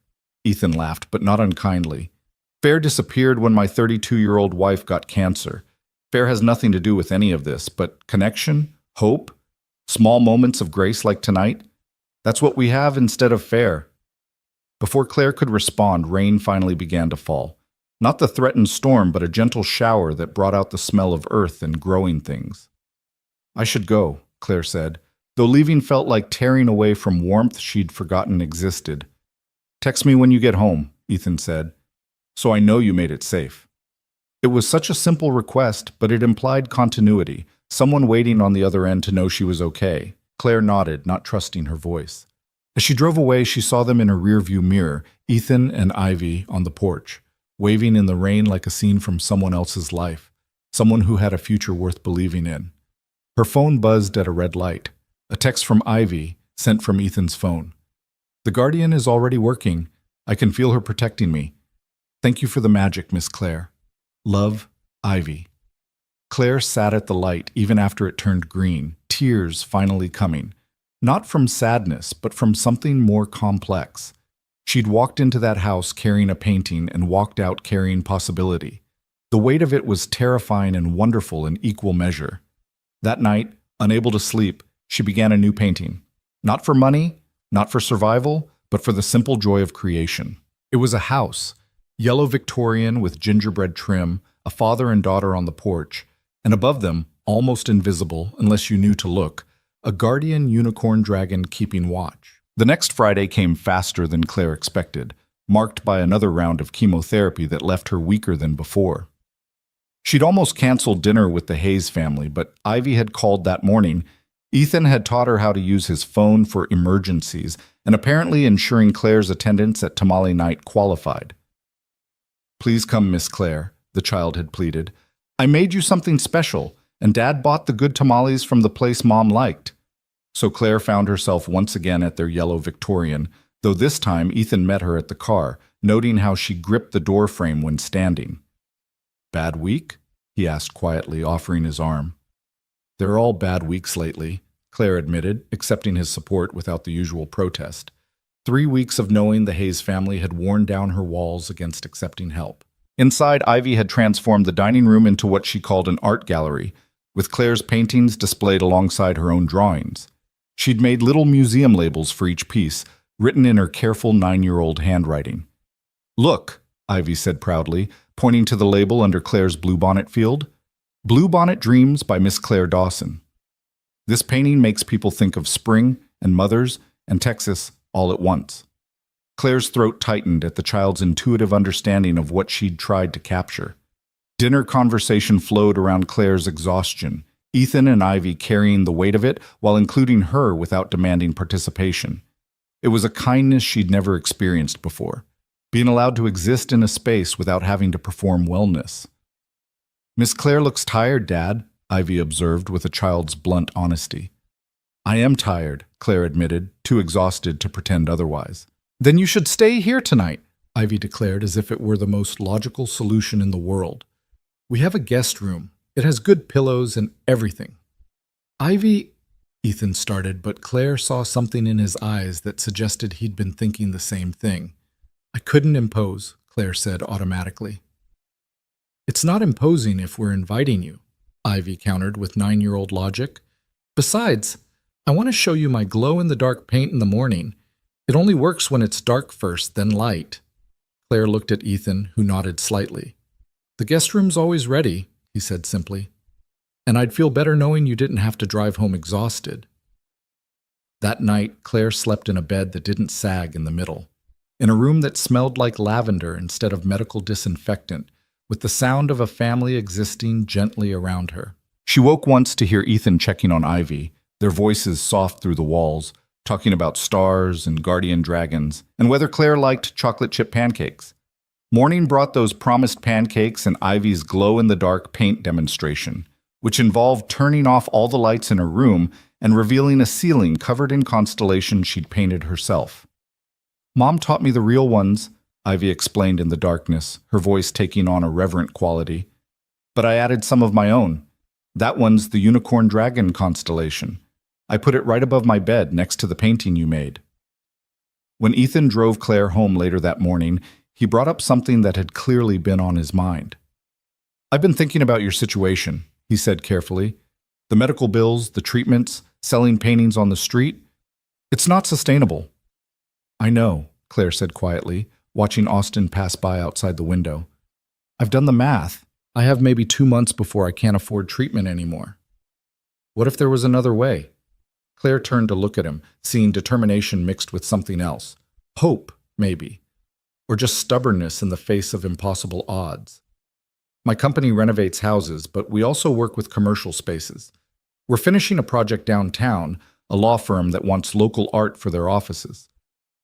Ethan laughed, but not unkindly. "Fair disappeared when my 32-year-old wife got cancer. Fair has nothing to do with any of this, but connection, hope, small moments of grace like tonight, that's what we have instead of fair." Before Claire could respond, rain finally began to fall. Not the threatened storm, but a gentle shower that brought out the smell of earth and growing things. "I should go," Claire said, though leaving felt like tearing away from warmth she'd forgotten existed. "Text me when you get home," Ethan said, "so I know you made it safe." It was such a simple request, but it implied continuity, someone waiting on the other end to know she was okay. Claire nodded, not trusting her voice. As she drove away, she saw them in a rearview mirror, Ethan and Ivy on the porch, waving in the rain like a scene from someone else's life, someone who had a future worth believing in. Her phone buzzed at a red light, a text from Ivy sent from Ethan's phone. "The Guardian is already working. I can feel her protecting me. Thank you for the magic, Miss Claire. Love, Ivy." Claire sat at the light even after it turned green, tears finally coming. Not from sadness, but from something more complex. She'd walked into that house carrying a painting and walked out carrying possibility. The weight of it was terrifying and wonderful in equal measure. That night, unable to sleep, she began a new painting. Not for money, not for survival, but for the simple joy of creation. It was a house, yellow Victorian with gingerbread trim, a father and daughter on the porch, and above them, almost invisible unless you knew to look, a guardian unicorn dragon keeping watch. The next Friday came faster than Claire expected, marked by another round of chemotherapy that left her weaker than before. She'd almost canceled dinner with the Hayes family, but Ivy had called that morning. Ethan had taught her how to use his phone for emergencies, and apparently ensuring Claire's attendance at tamale night qualified. "Please come, Miss Claire," the child had pleaded. "I made you something special, and Dad bought the good tamales from the place Mom liked." So Claire found herself once again at their yellow Victorian, though this time Ethan met her at the car, noting how she gripped the door frame when standing. "Bad week?" he asked quietly, offering his arm. "They're all bad weeks lately," Claire admitted, accepting his support without the usual protest. 3 weeks of knowing the Hayes family had worn down her walls against accepting help. Inside, Ivy had transformed the dining room into what she called an art gallery, with Claire's paintings displayed alongside her own drawings. She'd made little museum labels for each piece, written in her careful 9-year-old handwriting. "Look," Ivy said proudly, pointing to the label under Claire's bluebonnet field. "Bluebonnet Dreams by Miss Claire Dawson. This painting makes people think of spring and mothers and Texas all at once." Claire's throat tightened at the child's intuitive understanding of what she'd tried to capture. Dinner conversation flowed around Claire's exhaustion, Ethan and Ivy carrying the weight of it while including her without demanding participation. It was a kindness she'd never experienced before, being allowed to exist in a space without having to perform wellness. "Miss Claire looks tired, Dad," Ivy observed with a child's blunt honesty. "I am tired," Claire admitted, too exhausted to pretend otherwise. "Then you should stay here tonight," Ivy declared as if it were the most logical solution in the world. "We have a guest room. It has good pillows and everything." "Ivy," Ethan started, but Claire saw something in his eyes that suggested he'd been thinking the same thing. "I couldn't impose," Claire said automatically. "It's not imposing if we're inviting you," Ivy countered with 9-year-old logic. "Besides, I want to show you my glow-in-the-dark paint in the morning. It only works when it's dark first, then light." Claire looked at Ethan, who nodded slightly. "The guest room's always ready," he said simply. "And I'd feel better knowing you didn't have to drive home exhausted." That night, Claire slept in a bed that didn't sag in the middle, in a room that smelled like lavender instead of medical disinfectant, with the sound of a family existing gently around her. She woke once to hear Ethan checking on Ivy, their voices soft through the walls, talking about stars and guardian dragons, and whether Claire liked chocolate chip pancakes. Morning brought those promised pancakes and Ivy's glow-in-the-dark paint demonstration, which involved turning off all the lights in her room and revealing a ceiling covered in constellations she'd painted herself. "Mom taught me the real ones," Ivy explained in the darkness, her voice taking on a reverent quality. "But I added some of my own. That one's the unicorn dragon constellation. I put it right above my bed next to the painting you made." When Ethan drove Claire home later that morning, he brought up something that had clearly been on his mind. "I've been thinking about your situation," he said carefully. "The medical bills, the treatments, selling paintings on the street. It's not sustainable." "I know," Claire said quietly, watching Austin pass by outside the window. "I've done the math. I have maybe 2 months before I can't afford treatment anymore." "What if there was another way?" Claire turned to look at him, seeing determination mixed with something else. Hope, maybe. Or just stubbornness in the face of impossible odds. My company renovates houses, but we also work with commercial spaces. We're finishing a project downtown, a law firm that wants local art for their offices.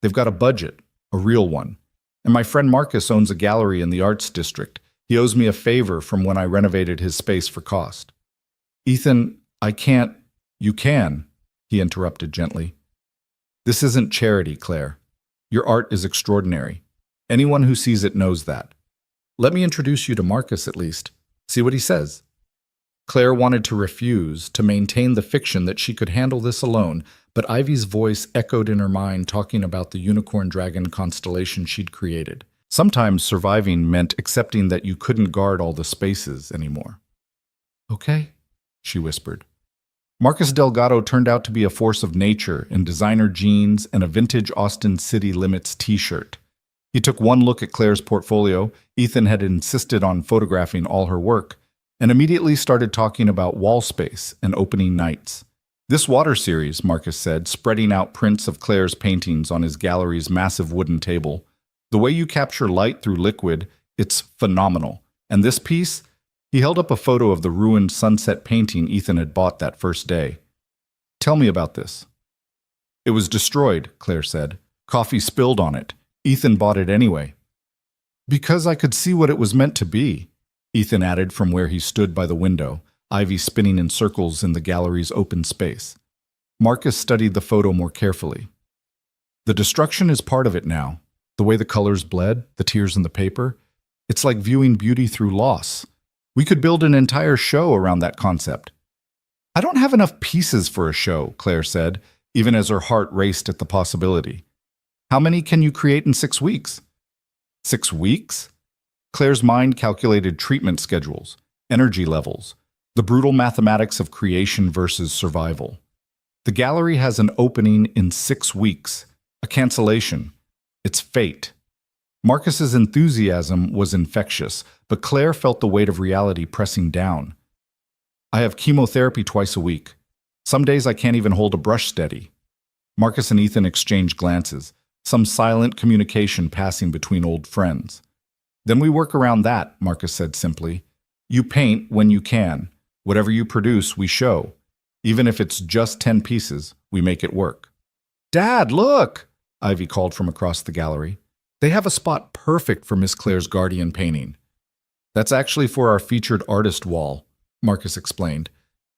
They've got a budget, a real one. And my friend Marcus owns a gallery in the arts district. He owes me a favor from when I renovated his space for cost. Ethan, I can't. You can, he interrupted gently. This isn't charity, Claire. Your art is extraordinary. Anyone who sees it knows that. Let me introduce you to Marcus at least. See what he says. Claire wanted to refuse, to maintain the fiction that she could handle this alone, but Ivy's voice echoed in her mind talking about the unicorn dragon constellation she'd created. Sometimes surviving meant accepting that you couldn't guard all the spaces anymore. Okay, she whispered. Marcus Delgado turned out to be a force of nature in designer jeans and a vintage Austin City Limits t-shirt. He took one look at Claire's portfolio. Ethan had insisted on photographing all her work, and immediately started talking about wall space and opening nights. This water series, Marcus said, spreading out prints of Claire's paintings on his gallery's massive wooden table. The way you capture light through liquid, it's phenomenal. And this piece? He held up a photo of the ruined sunset painting Ethan had bought that first day. Tell me about this. It was destroyed, Claire said. Coffee spilled on it. Ethan bought it anyway. Because I could see what it was meant to be, Ethan added from where he stood by the window, Ivy spinning in circles in the gallery's open space. Marcus studied the photo more carefully. The destruction is part of it now. The way the colors bled, the tears in the paper. It's like viewing beauty through loss. We could build an entire show around that concept. I don't have enough pieces for a show, Claire said, even as her heart raced at the possibility. How many can you create in 6 weeks? 6 weeks? Claire's mind calculated treatment schedules, energy levels, the brutal mathematics of creation versus survival. The gallery has an opening in 6 weeks, a cancellation. It's fate. Marcus's enthusiasm was infectious, but Claire felt the weight of reality pressing down. I have chemotherapy twice a week. Some days I can't even hold a brush steady. Marcus and Ethan exchanged glances, some silent communication passing between old friends. Then we work around that, Marcus said simply. You paint when you can. Whatever you produce, we show. Even if it's just 10 pieces, we make it work. Dad, look! Ivy called from across the gallery. They have a spot perfect for Miss Claire's guardian painting. That's actually for our featured artist wall, Marcus explained,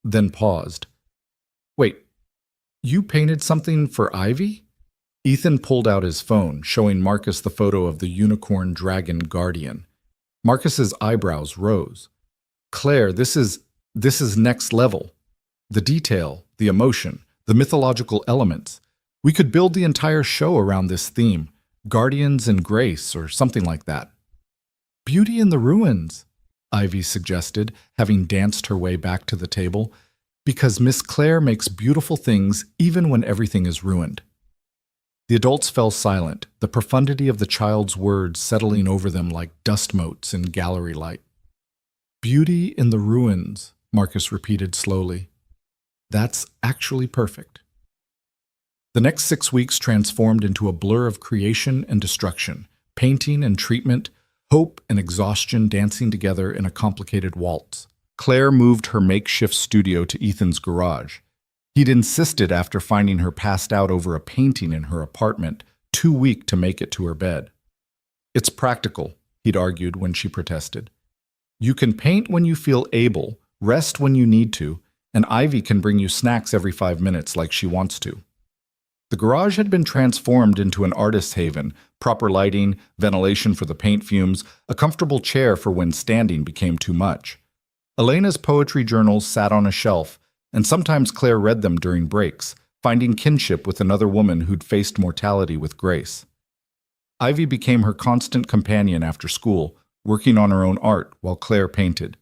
then paused. Wait, you painted something for Ivy? Ethan pulled out his phone, showing Marcus the photo of the unicorn dragon guardian. Marcus's eyebrows rose. Claire, this is next level. The detail, the emotion, the mythological elements. We could build the entire show around this theme. Guardians and Grace, or something like that. Beauty in the ruins, Ivy suggested, having danced her way back to the table, because Miss Claire makes beautiful things even when everything is ruined. The adults fell silent, the profundity of the child's words settling over them like dust motes in gallery light. Beauty in the ruins, Marcus repeated slowly. That's actually perfect. The next 6 weeks transformed into a blur of creation and destruction, painting and treatment, hope and exhaustion dancing together in a complicated waltz. Claire moved her makeshift studio to Ethan's garage. He'd insisted after finding her passed out over a painting in her apartment, too weak to make it to her bed. It's practical, he'd argued when she protested. You can paint when you feel able, rest when you need to, and Ivy can bring you snacks every 5 minutes like she wants to. The garage had been transformed into an artist's haven, proper lighting, ventilation for the paint fumes, a comfortable chair for when standing became too much. Elena's poetry journals sat on a shelf, and sometimes Claire read them during breaks, finding kinship with another woman who'd faced mortality with grace. Ivy became her constant companion after school, working on her own art while Claire painted.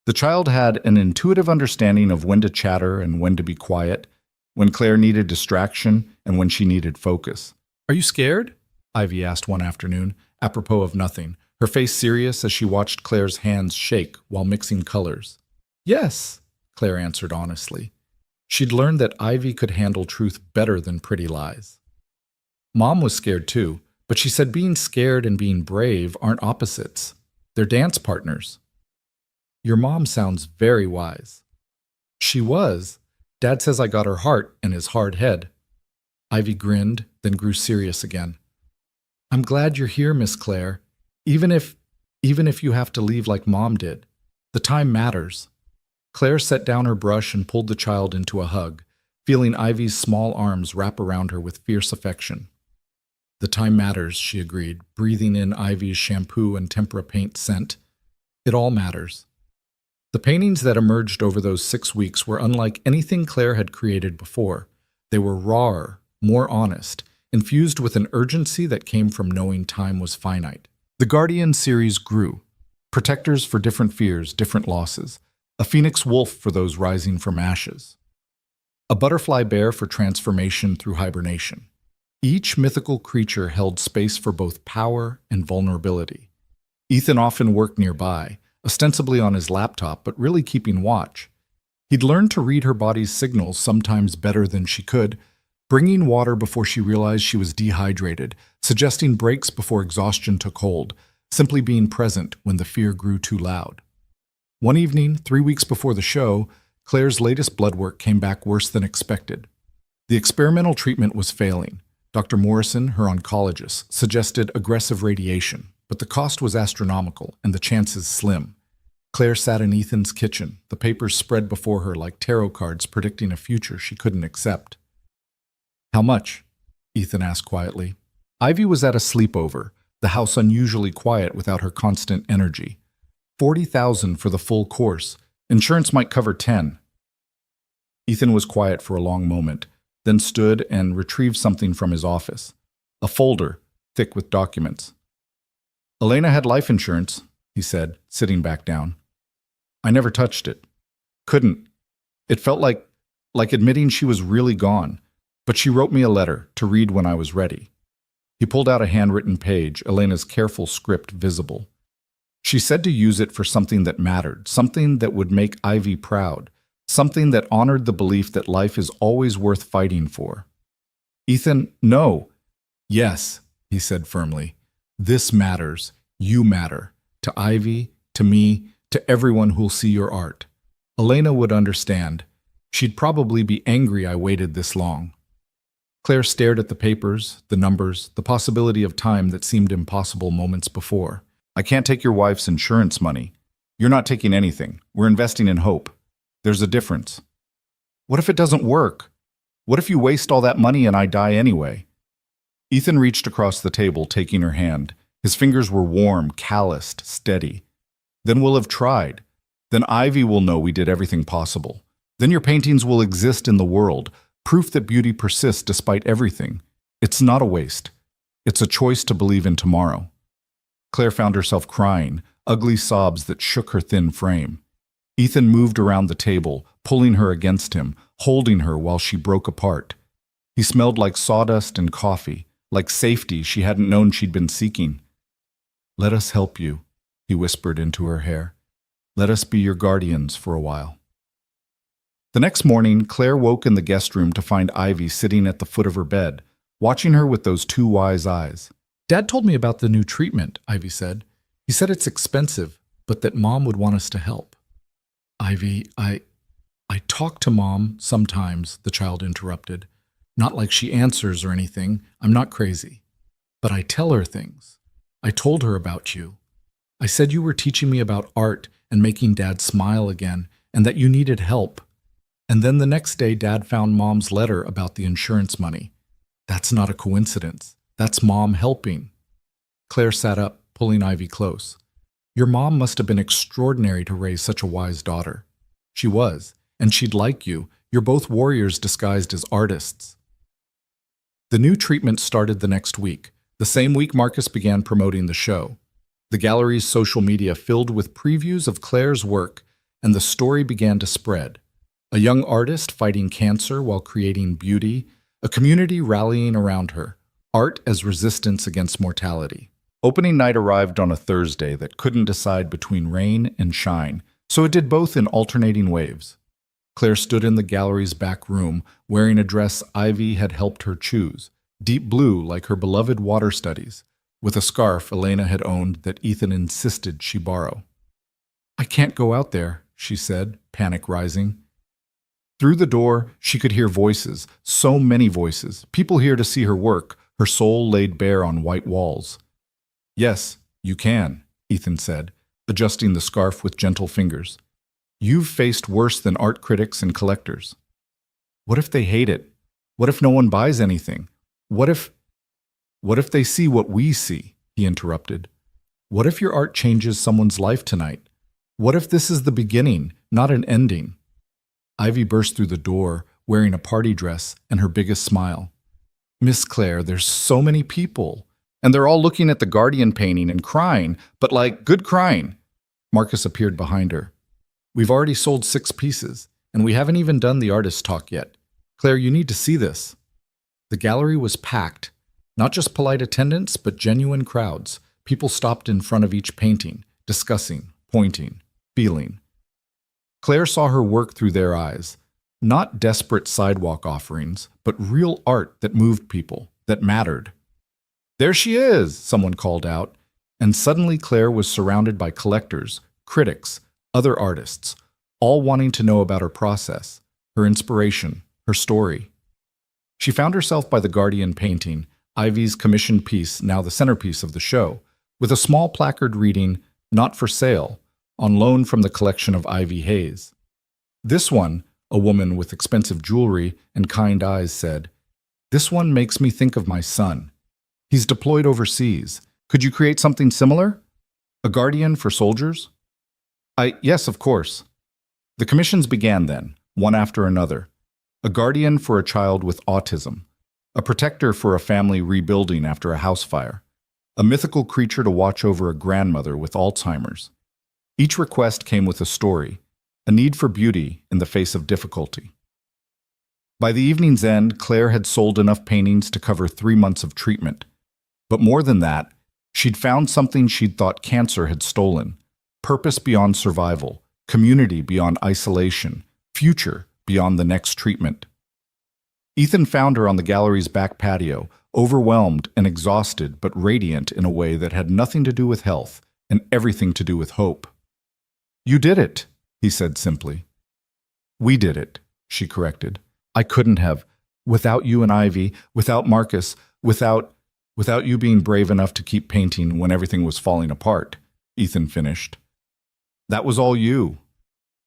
The child had an intuitive understanding of when to chatter and when to be quiet, when Claire needed distraction and when she needed focus. Are you scared? Ivy asked one afternoon, apropos of nothing, her face serious as she watched Claire's hands shake while mixing colors. Yes, Claire answered honestly. She'd learned that Ivy could handle truth better than pretty lies. Mom was scared too, but she said being scared and being brave aren't opposites. They're dance partners. Your mom sounds very wise. She was. Dad says I got her heart and his hard head. Ivy grinned, then grew serious again. I'm glad you're here, Miss Claire. Even if you have to leave like Mom did. The time matters. Claire set down her brush and pulled the child into a hug, feeling Ivy's small arms wrap around her with fierce affection. The time matters, she agreed, breathing in Ivy's shampoo and tempera paint scent. It all matters. The paintings that emerged over those 6 weeks were unlike anything Claire had created before. They were rawer, more honest, infused with an urgency that came from knowing time was finite. The Guardian series grew. Protectors for different fears, different losses. A phoenix wolf for those rising from ashes. A butterfly bear for transformation through hibernation. Each mythical creature held space for both power and vulnerability. Ethan often worked nearby, ostensibly on his laptop, but really keeping watch. He'd learned to read her body's signals sometimes better than she could, bringing water before she realized she was dehydrated, suggesting breaks before exhaustion took hold, simply being present when the fear grew too loud. One evening, 3 weeks before the show, Claire's latest blood work came back worse than expected. The experimental treatment was failing. Dr. Morrison, her oncologist, suggested aggressive radiation, but the cost was astronomical and the chances slim. Claire sat in Ethan's kitchen, the papers spread before her like tarot cards predicting a future she couldn't accept. How much? Ethan asked quietly. Ivy was at a sleepover, the house unusually quiet without her constant energy. $40,000 for the full course. Insurance might cover 10. Ethan was quiet for a long moment, then stood and retrieved something from his office. A folder, thick with documents. Elena had life insurance, he said, sitting back down. I never touched it. Couldn't. It felt like admitting she was really gone, but she wrote me a letter to read when I was ready. He pulled out a handwritten page, Elena's careful script visible. She said to use it for something that mattered, something that would make Ivy proud, something that honored the belief that life is always worth fighting for. Ethan, no. Yes, he said firmly. This matters. You matter. To Ivy, to me, to everyone who'll see your art. Elena would understand. She'd probably be angry I waited this long. Claire stared at the papers, the numbers, the possibility of time that seemed impossible moments before. I can't take your wife's insurance money. You're not taking anything. We're investing in hope. There's a difference. What if it doesn't work? What if you waste all that money and I die anyway? Ethan reached across the table, taking her hand. His fingers were warm, calloused, steady. Then we'll have tried. Then Ivy will know we did everything possible. Then your paintings will exist in the world, proof that beauty persists despite everything. It's not a waste. It's a choice to believe in tomorrow. Claire found herself crying, ugly sobs that shook her thin frame. Ethan moved around the table, pulling her against him, holding her while she broke apart. He smelled like sawdust and coffee, like safety she hadn't known she'd been seeking. Let us help you, he whispered into her hair. Let us be your guardians for a while. The next morning, Claire woke in the guest room to find Ivy sitting at the foot of her bed, watching her with those two wise eyes. Dad told me about the new treatment, Ivy said. He said it's expensive, but that Mom would want us to help. Ivy, I talk to Mom sometimes, the child interrupted. Not like she answers or anything. I'm not crazy. But I tell her things. I told her about you. I said you were teaching me about art and making Dad smile again, and that you needed help. And then the next day, Dad found Mom's letter about the insurance money. That's not a coincidence. That's Mom helping. Claire sat up, pulling Ivy close. Your mom must have been extraordinary to raise such a wise daughter. She was, and she'd like you. You're both warriors disguised as artists. The new treatment started the next week. The same week Marcus began promoting the show. The gallery's social media filled with previews of Claire's work, and the story began to spread. A young artist fighting cancer while creating beauty, a community rallying around her, art as resistance against mortality. Opening night arrived on a Thursday that couldn't decide between rain and shine, so it did both in alternating waves. Claire stood in the gallery's back room, wearing a dress Ivy had helped her choose, deep blue like her beloved water studies, with a scarf Elena had owned that Ethan insisted she borrow. I can't go out there, she said, panic rising. Through the door, she could hear voices, so many voices, people here to see her work, her soul laid bare on white walls. Yes, you can, Ethan said, adjusting the scarf with gentle fingers. You've faced worse than art critics and collectors. What if they hate it? What if no one buys anything? What if they see what we see? He interrupted. What if your art changes someone's life tonight? What if this is the beginning, not an ending? Ivy burst through the door, wearing a party dress and her biggest smile. Miss Claire, there's so many people. And they're all looking at the Guardian painting and crying, but like, good crying. Marcus appeared behind her. We've already sold 6 pieces, and we haven't even done the artist talk yet. Claire, you need to see this. The gallery was packed. Not just polite attendants, but genuine crowds. People stopped in front of each painting, discussing, pointing, feeling. Claire saw her work through their eyes. Not desperate sidewalk offerings, but real art that moved people, that mattered. There she is, someone called out, and suddenly Claire was surrounded by collectors, critics, other artists, all wanting to know about her process, her inspiration, her story. She found herself by the Guardian painting, Ivy's commissioned piece, now the centerpiece of the show, with a small placard reading, "Not for sale," on loan from the collection of Ivy Hayes. This one, a woman with expensive jewelry and kind eyes said, "This one makes me think of my son. He's deployed overseas. Could you create something similar? A guardian for soldiers?" Yes, of course. The commissions began then, one after another. A guardian for a child with autism. A protector for a family rebuilding after a house fire. A mythical creature to watch over a grandmother with Alzheimer's. Each request came with a story, a need for beauty in the face of difficulty. By the evening's end, Claire had sold enough paintings to cover 3 months of treatment. But more than that, she'd found something she'd thought cancer had stolen. Purpose beyond survival, community beyond isolation, future beyond the next treatment. Ethan found her on the gallery's back patio, overwhelmed and exhausted but radiant in a way that had nothing to do with health and everything to do with hope. "You did it," he said simply. "We did it," she corrected. "I couldn't have. Without you and Ivy, without Marcus, without you being brave enough to keep painting when everything was falling apart," Ethan finished. "That was all you."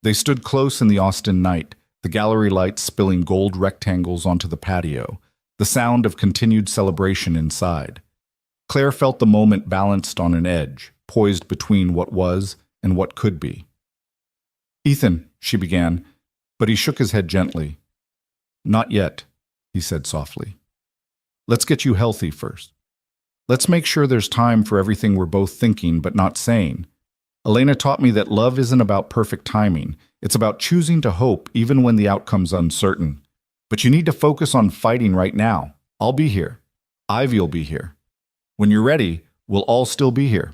They stood close in the Austin night, the gallery lights spilling gold rectangles onto the patio, the sound of continued celebration inside. Claire felt the moment balanced on an edge, poised between what was and what could be. "Ethan," she began, but he shook his head gently. "Not yet," he said softly. "Let's get you healthy first. Let's make sure there's time for everything we're both thinking but not saying. Elena taught me that love isn't about perfect timing. It's about choosing to hope even when the outcome's uncertain. But you need to focus on fighting right now. I'll be here. Ivy'll be here. When you're ready, we'll all still be here."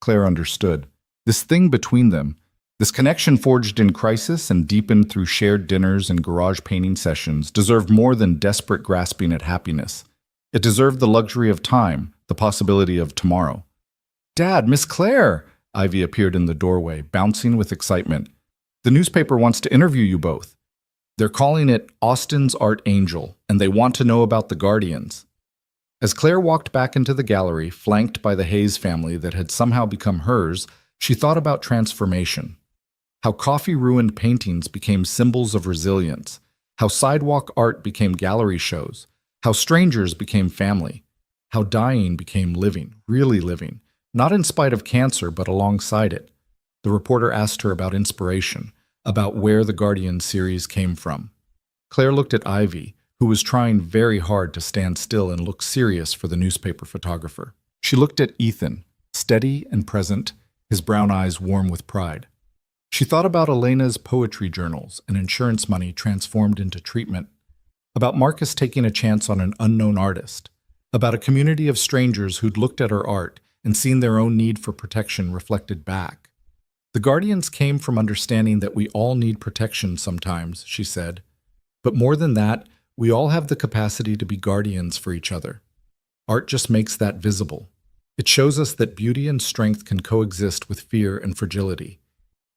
Claire understood. This thing between them, this connection forged in crisis and deepened through shared dinners and garage painting sessions, deserved more than desperate grasping at happiness. It deserved the luxury of time, the possibility of tomorrow. "Dad, Miss Claire!" Ivy appeared in the doorway, bouncing with excitement. "The newspaper wants to interview you both. They're calling it Austin's Art Angel, and they want to know about the Guardians." As Claire walked back into the gallery, flanked by the Hayes family that had somehow become hers, she thought about transformation. How coffee-ruined paintings became symbols of resilience. How sidewalk art became gallery shows. How strangers became family. How dying became living, really living. Not in spite of cancer, but alongside it. The reporter asked her about inspiration, about where the Guardian series came from. Claire looked at Ivy, who was trying very hard to stand still and look serious for the newspaper photographer. She looked at Ethan, steady and present, his brown eyes warm with pride. She thought about Elena's poetry journals and insurance money transformed into treatment, about Marcus taking a chance on an unknown artist, about a community of strangers who'd looked at her art and seen their own need for protection reflected back. The Guardians came from understanding that we all need protection sometimes, she said. But more than that, we all have the capacity to be guardians for each other. Art just makes that visible. It shows us that beauty and strength can coexist with fear and fragility,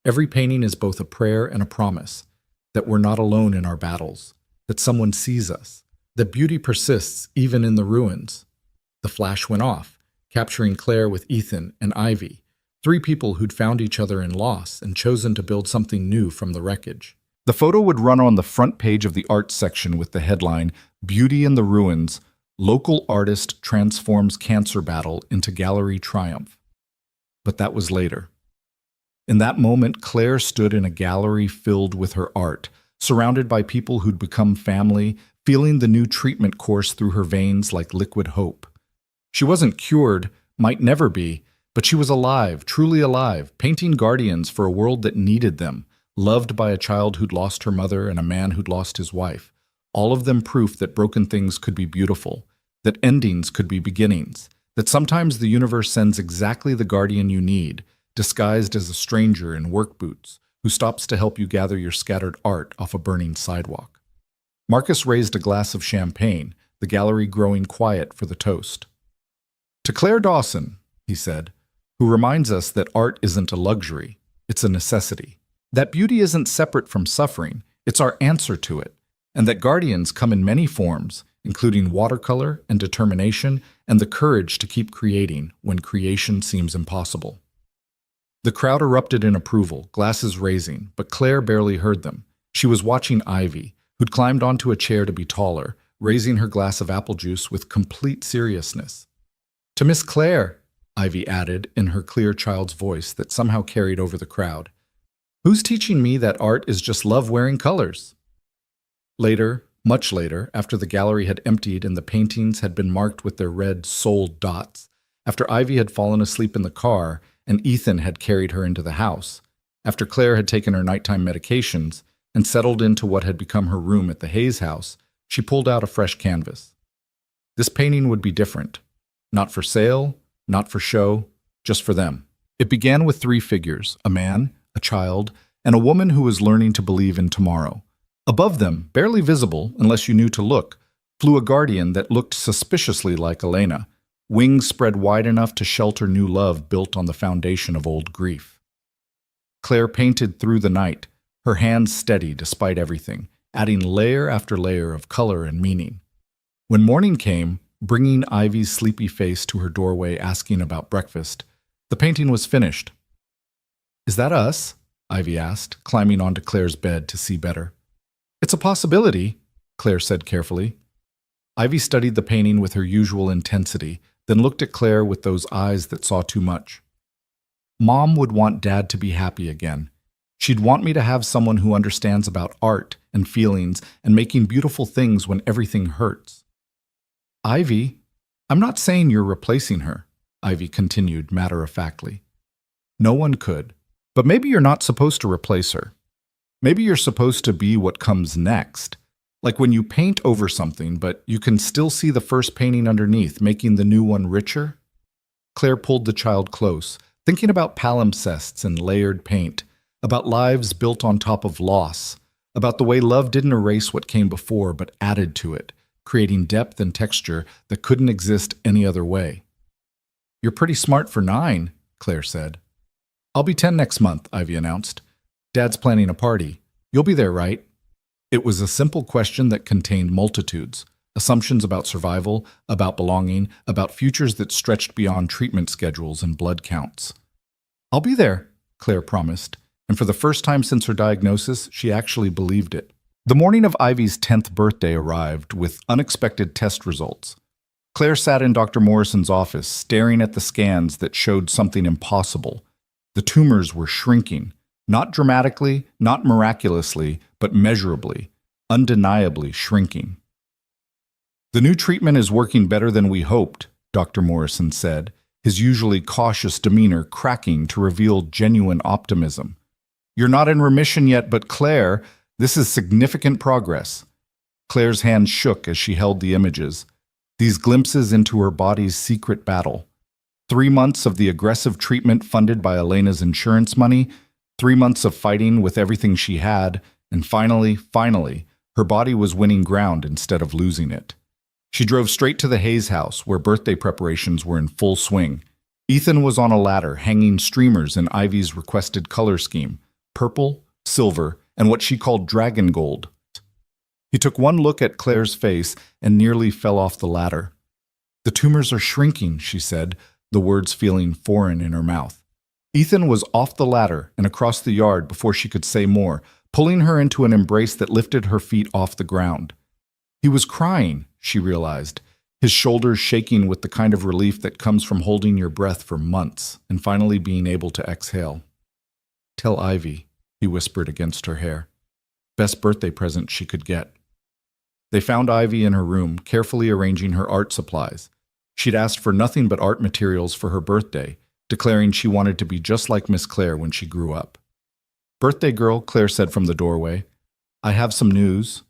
Every painting is both a prayer and a promise that we're not alone in our battles, that someone sees us, that beauty persists even in the ruins. The flash went off, capturing Claire with Ethan and Ivy, three people who'd found each other in loss and chosen to build something new from the wreckage. The photo would run on the front page of the arts section with the headline, "Beauty in the Ruins, Local Artist Transforms Cancer Battle into Gallery Triumph." But that was later. In that moment, Claire stood in a gallery filled with her art, surrounded by people who'd become family, feeling the new treatment course through her veins like liquid hope. She wasn't cured, might never be, but she was alive, truly alive, painting guardians for a world that needed them, loved by a child who'd lost her mother and a man who'd lost his wife. All of them proof that broken things could be beautiful, that endings could be beginnings, that sometimes the universe sends exactly the guardian you need, disguised as a stranger in work boots, who stops to help you gather your scattered art off a burning sidewalk. Marcus raised a glass of champagne, the gallery growing quiet for the toast. "To Claire Dawson," he said, "who reminds us that art isn't a luxury, it's a necessity. That beauty isn't separate from suffering, it's our answer to it, and that guardians come in many forms, including watercolor and determination and the courage to keep creating when creation seems impossible." The crowd erupted in approval, glasses raising, but Claire barely heard them. She was watching Ivy, who'd climbed onto a chair to be taller, raising her glass of apple juice with complete seriousness. "To Miss Claire," Ivy added in her clear child's voice that somehow carried over the crowd. "Who's teaching me that art is just love wearing colors?" Later, much later, after the gallery had emptied and the paintings had been marked with their red sold dots, after Ivy had fallen asleep in the car and Ethan had carried her into the house, after Claire had taken her nighttime medications and settled into what had become her room at the Hayes house, she pulled out a fresh canvas. This painting would be different. Not for sale, not for show, just for them. It began with three figures, a man, a child, and a woman who was learning to believe in tomorrow. Above them, barely visible unless you knew to look, flew a guardian that looked suspiciously like Elena, wings spread wide enough to shelter new love built on the foundation of old grief. Claire painted through the night, her hands steady despite everything, adding layer after layer of color and meaning. When morning came, bringing Ivy's sleepy face to her doorway asking about breakfast, the painting was finished. "Is that us?" Ivy asked, climbing onto Claire's bed to see better. "It's a possibility," Claire said carefully. Ivy studied the painting with her usual intensity, then looked at Claire with those eyes that saw too much. "Mom would want Dad to be happy again. She'd want me to have someone who understands about art and feelings and making beautiful things when everything hurts." "Ivy, I'm not saying you're replacing her," Ivy continued matter-of-factly. "No one could. But maybe you're not supposed to replace her. Maybe you're supposed to be what comes next. Like when you paint over something, but you can still see the first painting underneath, making the new one richer." Claire pulled the child close, thinking about palimpsests and layered paint, about lives built on top of loss, about the way love didn't erase what came before but added to it, creating depth and texture that couldn't exist any other way. "You're pretty smart for 9, Claire said. "I'll be 10 next month," Ivy announced. "Dad's planning a party. You'll be there, right?" It was a simple question that contained multitudes, assumptions about survival, about belonging, about futures that stretched beyond treatment schedules and blood counts. "I'll be there," Claire promised, and for the first time since her diagnosis, she actually believed it. The morning of Ivy's 10th birthday arrived with unexpected test results. Claire sat in Dr. Morrison's office, staring at the scans that showed something impossible. The tumors were shrinking, not dramatically, not miraculously, but measurably, undeniably shrinking. "The new treatment is working better than we hoped," Dr. Morrison said, his usually cautious demeanor cracking to reveal genuine optimism. "You're not in remission yet, but Claire, this is significant progress." Claire's hand shook as she held the images, these glimpses into her body's secret battle. 3 months of the aggressive treatment funded by Elena's insurance money, 3 months of fighting with everything she had, and finally, her body was winning ground instead of losing it. She drove straight to the Hayes house, where birthday preparations were in full swing. Ethan was on a ladder, hanging streamers in Ivy's requested color scheme, purple, silver, and what she called dragon gold. He took one look at Claire's face and nearly fell off the ladder. "The tumors are shrinking," she said, the words feeling foreign in her mouth. Ethan was off the ladder and across the yard before she could say more, pulling her into an embrace that lifted her feet off the ground. He was crying, she realized, his shoulders shaking with the kind of relief that comes from holding your breath for months and finally being able to exhale. "Tell Ivy," he whispered against her hair. Best birthday present she could get. They found Ivy in her room, carefully arranging her art supplies. She'd asked for nothing but art materials for her birthday, declaring she wanted to be just like Miss Claire when she grew up. "Birthday girl," Claire said from the doorway. "I have some news."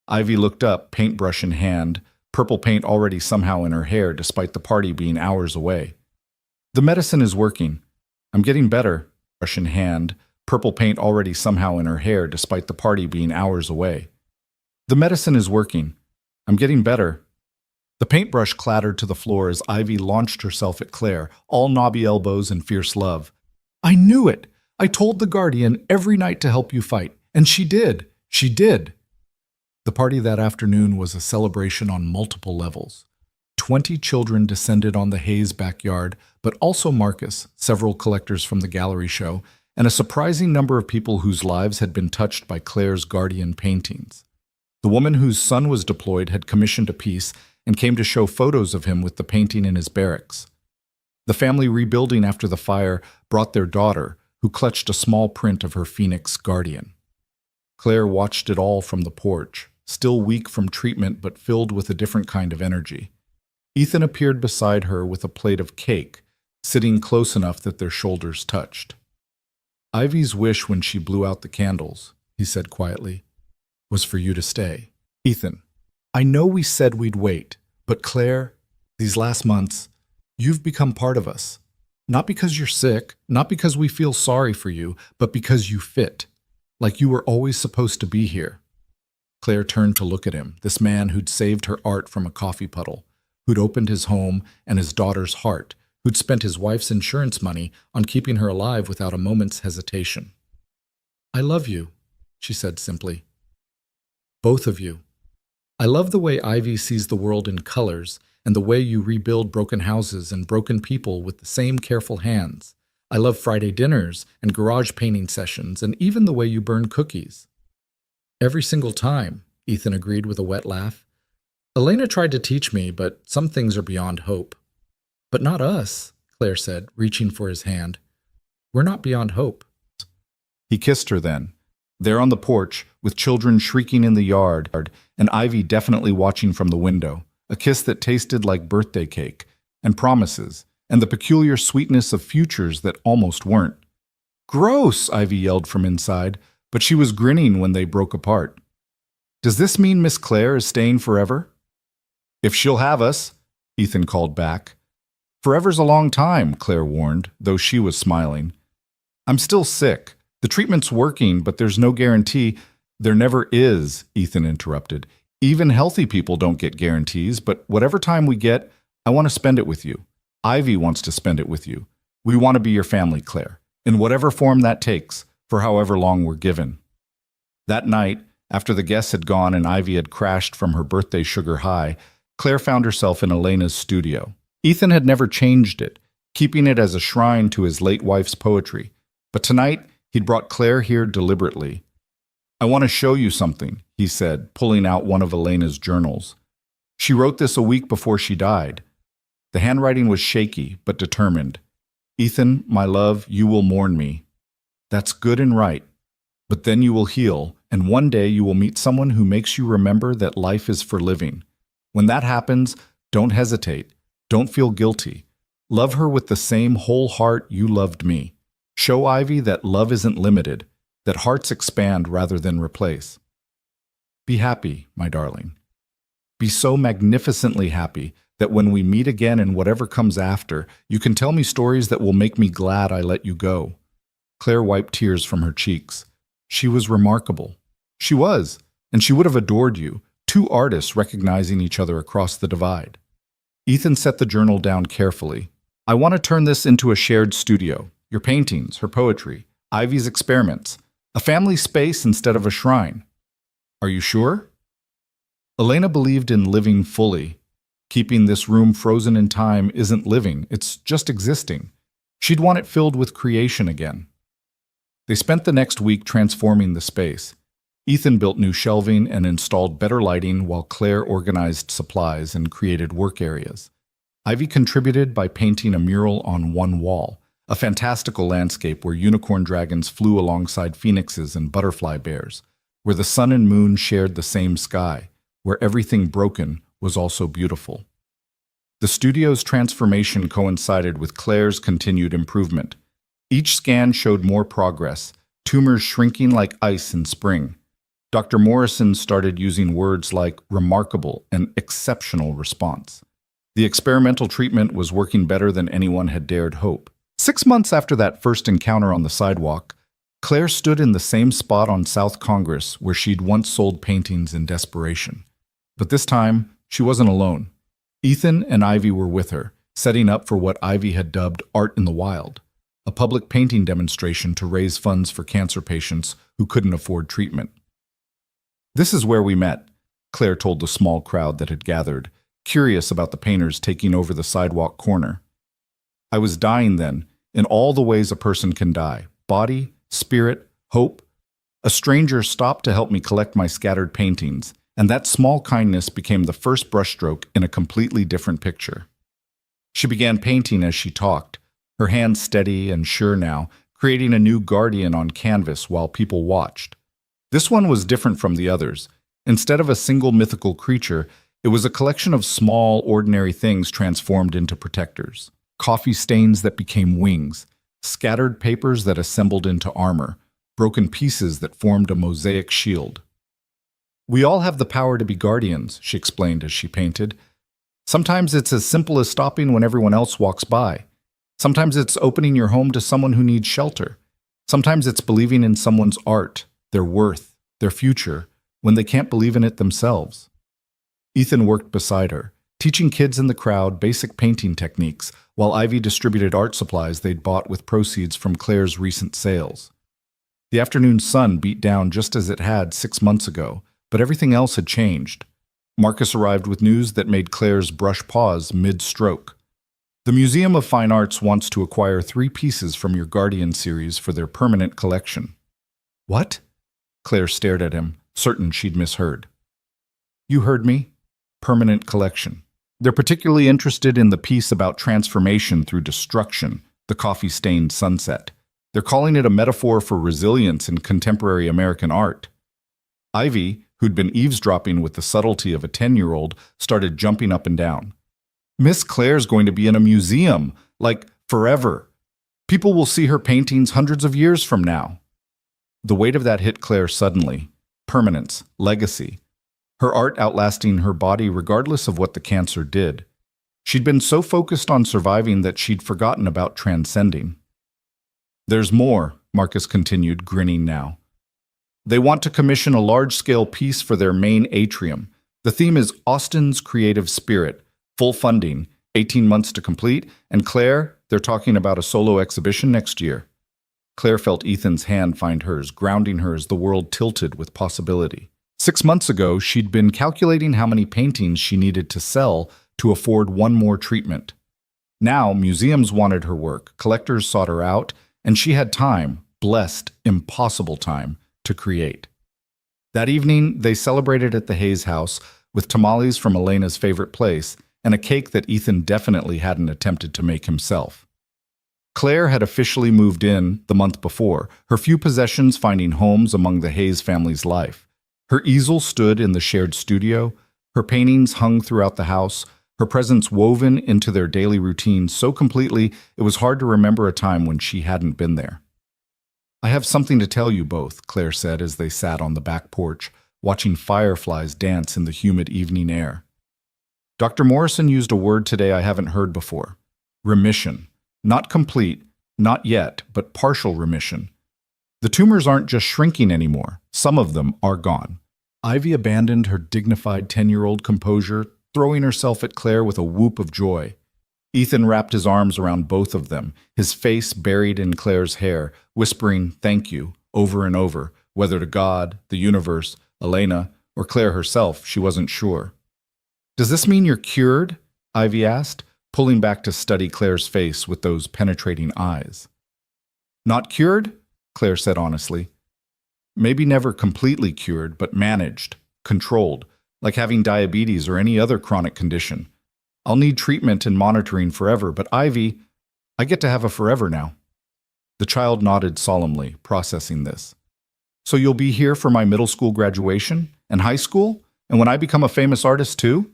Ivy looked up, paintbrush in hand, purple paint already somehow in her hair despite the party being hours away. "The medicine is working. I'm getting better," brush in hand, purple paint already somehow in her hair despite the party being hours away. "The medicine is working. I'm getting better." The paintbrush clattered to the floor as Ivy launched herself at Claire, all knobby elbows and fierce love. "I knew it! I told the Guardian every night to help you fight, and she did. She did." The party that afternoon was a celebration on multiple levels. 20 children descended on the Hayes backyard, but also Marcus, several collectors from the gallery show, and a surprising number of people whose lives had been touched by Claire's Guardian paintings. The woman whose son was deployed had commissioned a piece and came to show photos of him with the painting in his barracks. The family rebuilding after the fire brought their daughter, who clutched a small print of her Phoenix Guardian. Claire watched it all from the porch, still weak from treatment but filled with a different kind of energy. Ethan appeared beside her with a plate of cake, sitting close enough that their shoulders touched. "Ivy's wish when she blew out the candles," he said quietly, "was for you to stay." "Ethan, I know we said we'd wait, but Claire, these last months, you've become part of us. Not because you're sick, not because we feel sorry for you, but because you fit, like you were always supposed to be here." Claire turned to look at him, this man who'd saved her art from a coffee puddle, who'd opened his home and his daughter's heart, who'd spent his wife's insurance money on keeping her alive without a moment's hesitation. "I love you," she said simply. "Both of you. I love the way Ivy sees the world in colors and the way you rebuild broken houses and broken people with the same careful hands. I love Friday dinners and garage painting sessions and even the way you burn cookies." "Every single time," Ethan agreed with a wet laugh. "Elena tried to teach me, but some things are beyond hope." "But not us," Claire said, reaching for his hand. "We're not beyond hope." He kissed her then, there on the porch, with children shrieking in the yard, and Ivy definitely watching from the window, a kiss that tasted like birthday cake, and promises, and the peculiar sweetness of futures that almost weren't. "Gross!" Ivy yelled from inside, but she was grinning when they broke apart. "Does this mean Miss Claire is staying forever?" "If she'll have us," Ethan called back. "Forever's a long time," Claire warned, though she was smiling. "I'm still sick. The treatment's working, but there's no guarantee." "There never is," Ethan interrupted. "Even healthy people don't get guarantees, but whatever time we get, I want to spend it with you. Ivy wants to spend it with you. We want to be your family, Claire, in whatever form that takes, for however long we're given." That night, after the guests had gone and Ivy had crashed from her birthday sugar high, Claire found herself in Elena's studio. Ethan had never changed it, keeping it as a shrine to his late wife's poetry. But tonight, he'd brought Claire here deliberately. "I want to show you something," he said, pulling out one of Elena's journals. "She wrote this a week before she died." The handwriting was shaky, but determined. "Ethan, my love, you will mourn me. That's good and right. But then you will heal, and one day you will meet someone who makes you remember that life is for living. When that happens, don't hesitate. Don't feel guilty. Love her with the same whole heart you loved me. Show Ivy that love isn't limited, that hearts expand rather than replace. Be happy, my darling. Be so magnificently happy that when we meet again and whatever comes after, you can tell me stories that will make me glad I let you go." Claire wiped tears from her cheeks. She was remarkable. She was, and she would have adored you, two artists recognizing each other across the divide. Ethan set the journal down carefully. "I want to turn this into a shared studio. Your paintings, her poetry. Ivy's experiments. A family space instead of a shrine. Are you sure? Elena believed in living fully. Keeping this room frozen in time isn't living, it's just existing. She'd want it filled with creation again. They spent the next week transforming the space. Ethan built new shelving and installed better lighting while Claire organized supplies and created work areas. Ivy contributed by painting a mural on one wall, a fantastical landscape where unicorn dragons flew alongside phoenixes and butterfly bears, where the sun and moon shared the same sky, where everything broken was also beautiful. The studio's transformation coincided with Claire's continued improvement. Each scan showed more progress, tumors shrinking like ice in spring. Dr. Morrison started using words like remarkable and exceptional response. The experimental treatment was working better than anyone had dared hope. 6 months after that first encounter on the sidewalk, Claire stood in the same spot on South Congress where she'd once sold paintings in desperation. But this time, she wasn't alone. Ethan and Ivy were with her, setting up for what Ivy had dubbed Art in the Wild, a public painting demonstration to raise funds for cancer patients who couldn't afford treatment. "This is where we met," Claire told the small crowd that had gathered, curious about the painters taking over the sidewalk corner. "I was dying then, in all the ways a person can die: body, spirit, hope. A stranger stopped to help me collect my scattered paintings, and that small kindness became the first brushstroke in a completely different picture." She began painting as she talked, her hands steady and sure now, creating a new guardian on canvas while people watched. This one was different from the others. Instead of a single mythical creature, it was a collection of small, ordinary things transformed into protectors. Coffee stains that became wings, scattered papers that assembled into armor, broken pieces that formed a mosaic shield. "We all have the power to be guardians," she explained as she painted. "Sometimes it's as simple as stopping when everyone else walks by. Sometimes it's opening your home to someone who needs shelter. Sometimes it's believing in someone's art, their worth, their future, when they can't believe in it themselves." Ethan worked beside her, teaching kids in the crowd basic painting techniques, while Ivy distributed art supplies they'd bought with proceeds from Claire's recent sales. The afternoon sun beat down just as it had 6 months ago, but everything else had changed. Marcus arrived with news that made Claire's brush pause mid-stroke. "The Museum of Fine Arts wants to acquire 3 pieces from your Guardian series for their permanent collection." "What?" Claire stared at him, certain she'd misheard. "You heard me. Permanent collection. They're particularly interested in the piece about transformation through destruction, the coffee-stained sunset. They're calling it a metaphor for resilience in contemporary American art." Ivy, who'd been eavesdropping with the subtlety of a 10-year-old, started jumping up and down. "Miss Claire's going to be in a museum, like forever. People will see her paintings hundreds of years from now." The weight of that hit Claire suddenly. Permanence, legacy. Her art outlasting her body regardless of what the cancer did. She'd been so focused on surviving that she'd forgotten about transcending. "There's more," Marcus continued, grinning now. "They want to commission a large-scale piece for their main atrium. The theme is Austin's creative spirit, full funding, 18 months to complete, and Claire, they're talking about a solo exhibition next year." Claire felt Ethan's hand find hers, grounding her as the world tilted with possibility. 6 months ago, she'd been calculating how many paintings she needed to sell to afford one more treatment. Now, museums wanted her work, collectors sought her out, and she had time, blessed, impossible time, to create. That evening, they celebrated at the Hayes house with tamales from Elena's favorite place and a cake that Ethan definitely hadn't attempted to make himself. Claire had officially moved in the month before, her few possessions finding homes among the Hayes family's life. Her easel stood in the shared studio, her paintings hung throughout the house, her presence woven into their daily routine so completely it was hard to remember a time when she hadn't been there. "I have something to tell you both," Claire said as they sat on the back porch, watching fireflies dance in the humid evening air. "Dr. Morrison used a word today I haven't heard before. Remission. Not complete, not yet, but partial remission. The tumors aren't just shrinking anymore. Some of them are gone." Ivy abandoned her dignified 10-year-old composure, throwing herself at Claire with a whoop of joy. Ethan wrapped his arms around both of them, his face buried in Claire's hair, whispering thank you over and over, whether to God, the universe, Elena, or Claire herself, she wasn't sure. Does this mean you're cured? Ivy asked, pulling back to study Claire's face with those penetrating eyes. Not cured? Claire said honestly. Maybe never completely cured, but managed, controlled, like having diabetes or any other chronic condition. I'll need treatment and monitoring forever, but Ivy, I get to have a forever now. The child nodded solemnly, processing this. So you'll be here for my middle school graduation? And high school? And when I become a famous artist too?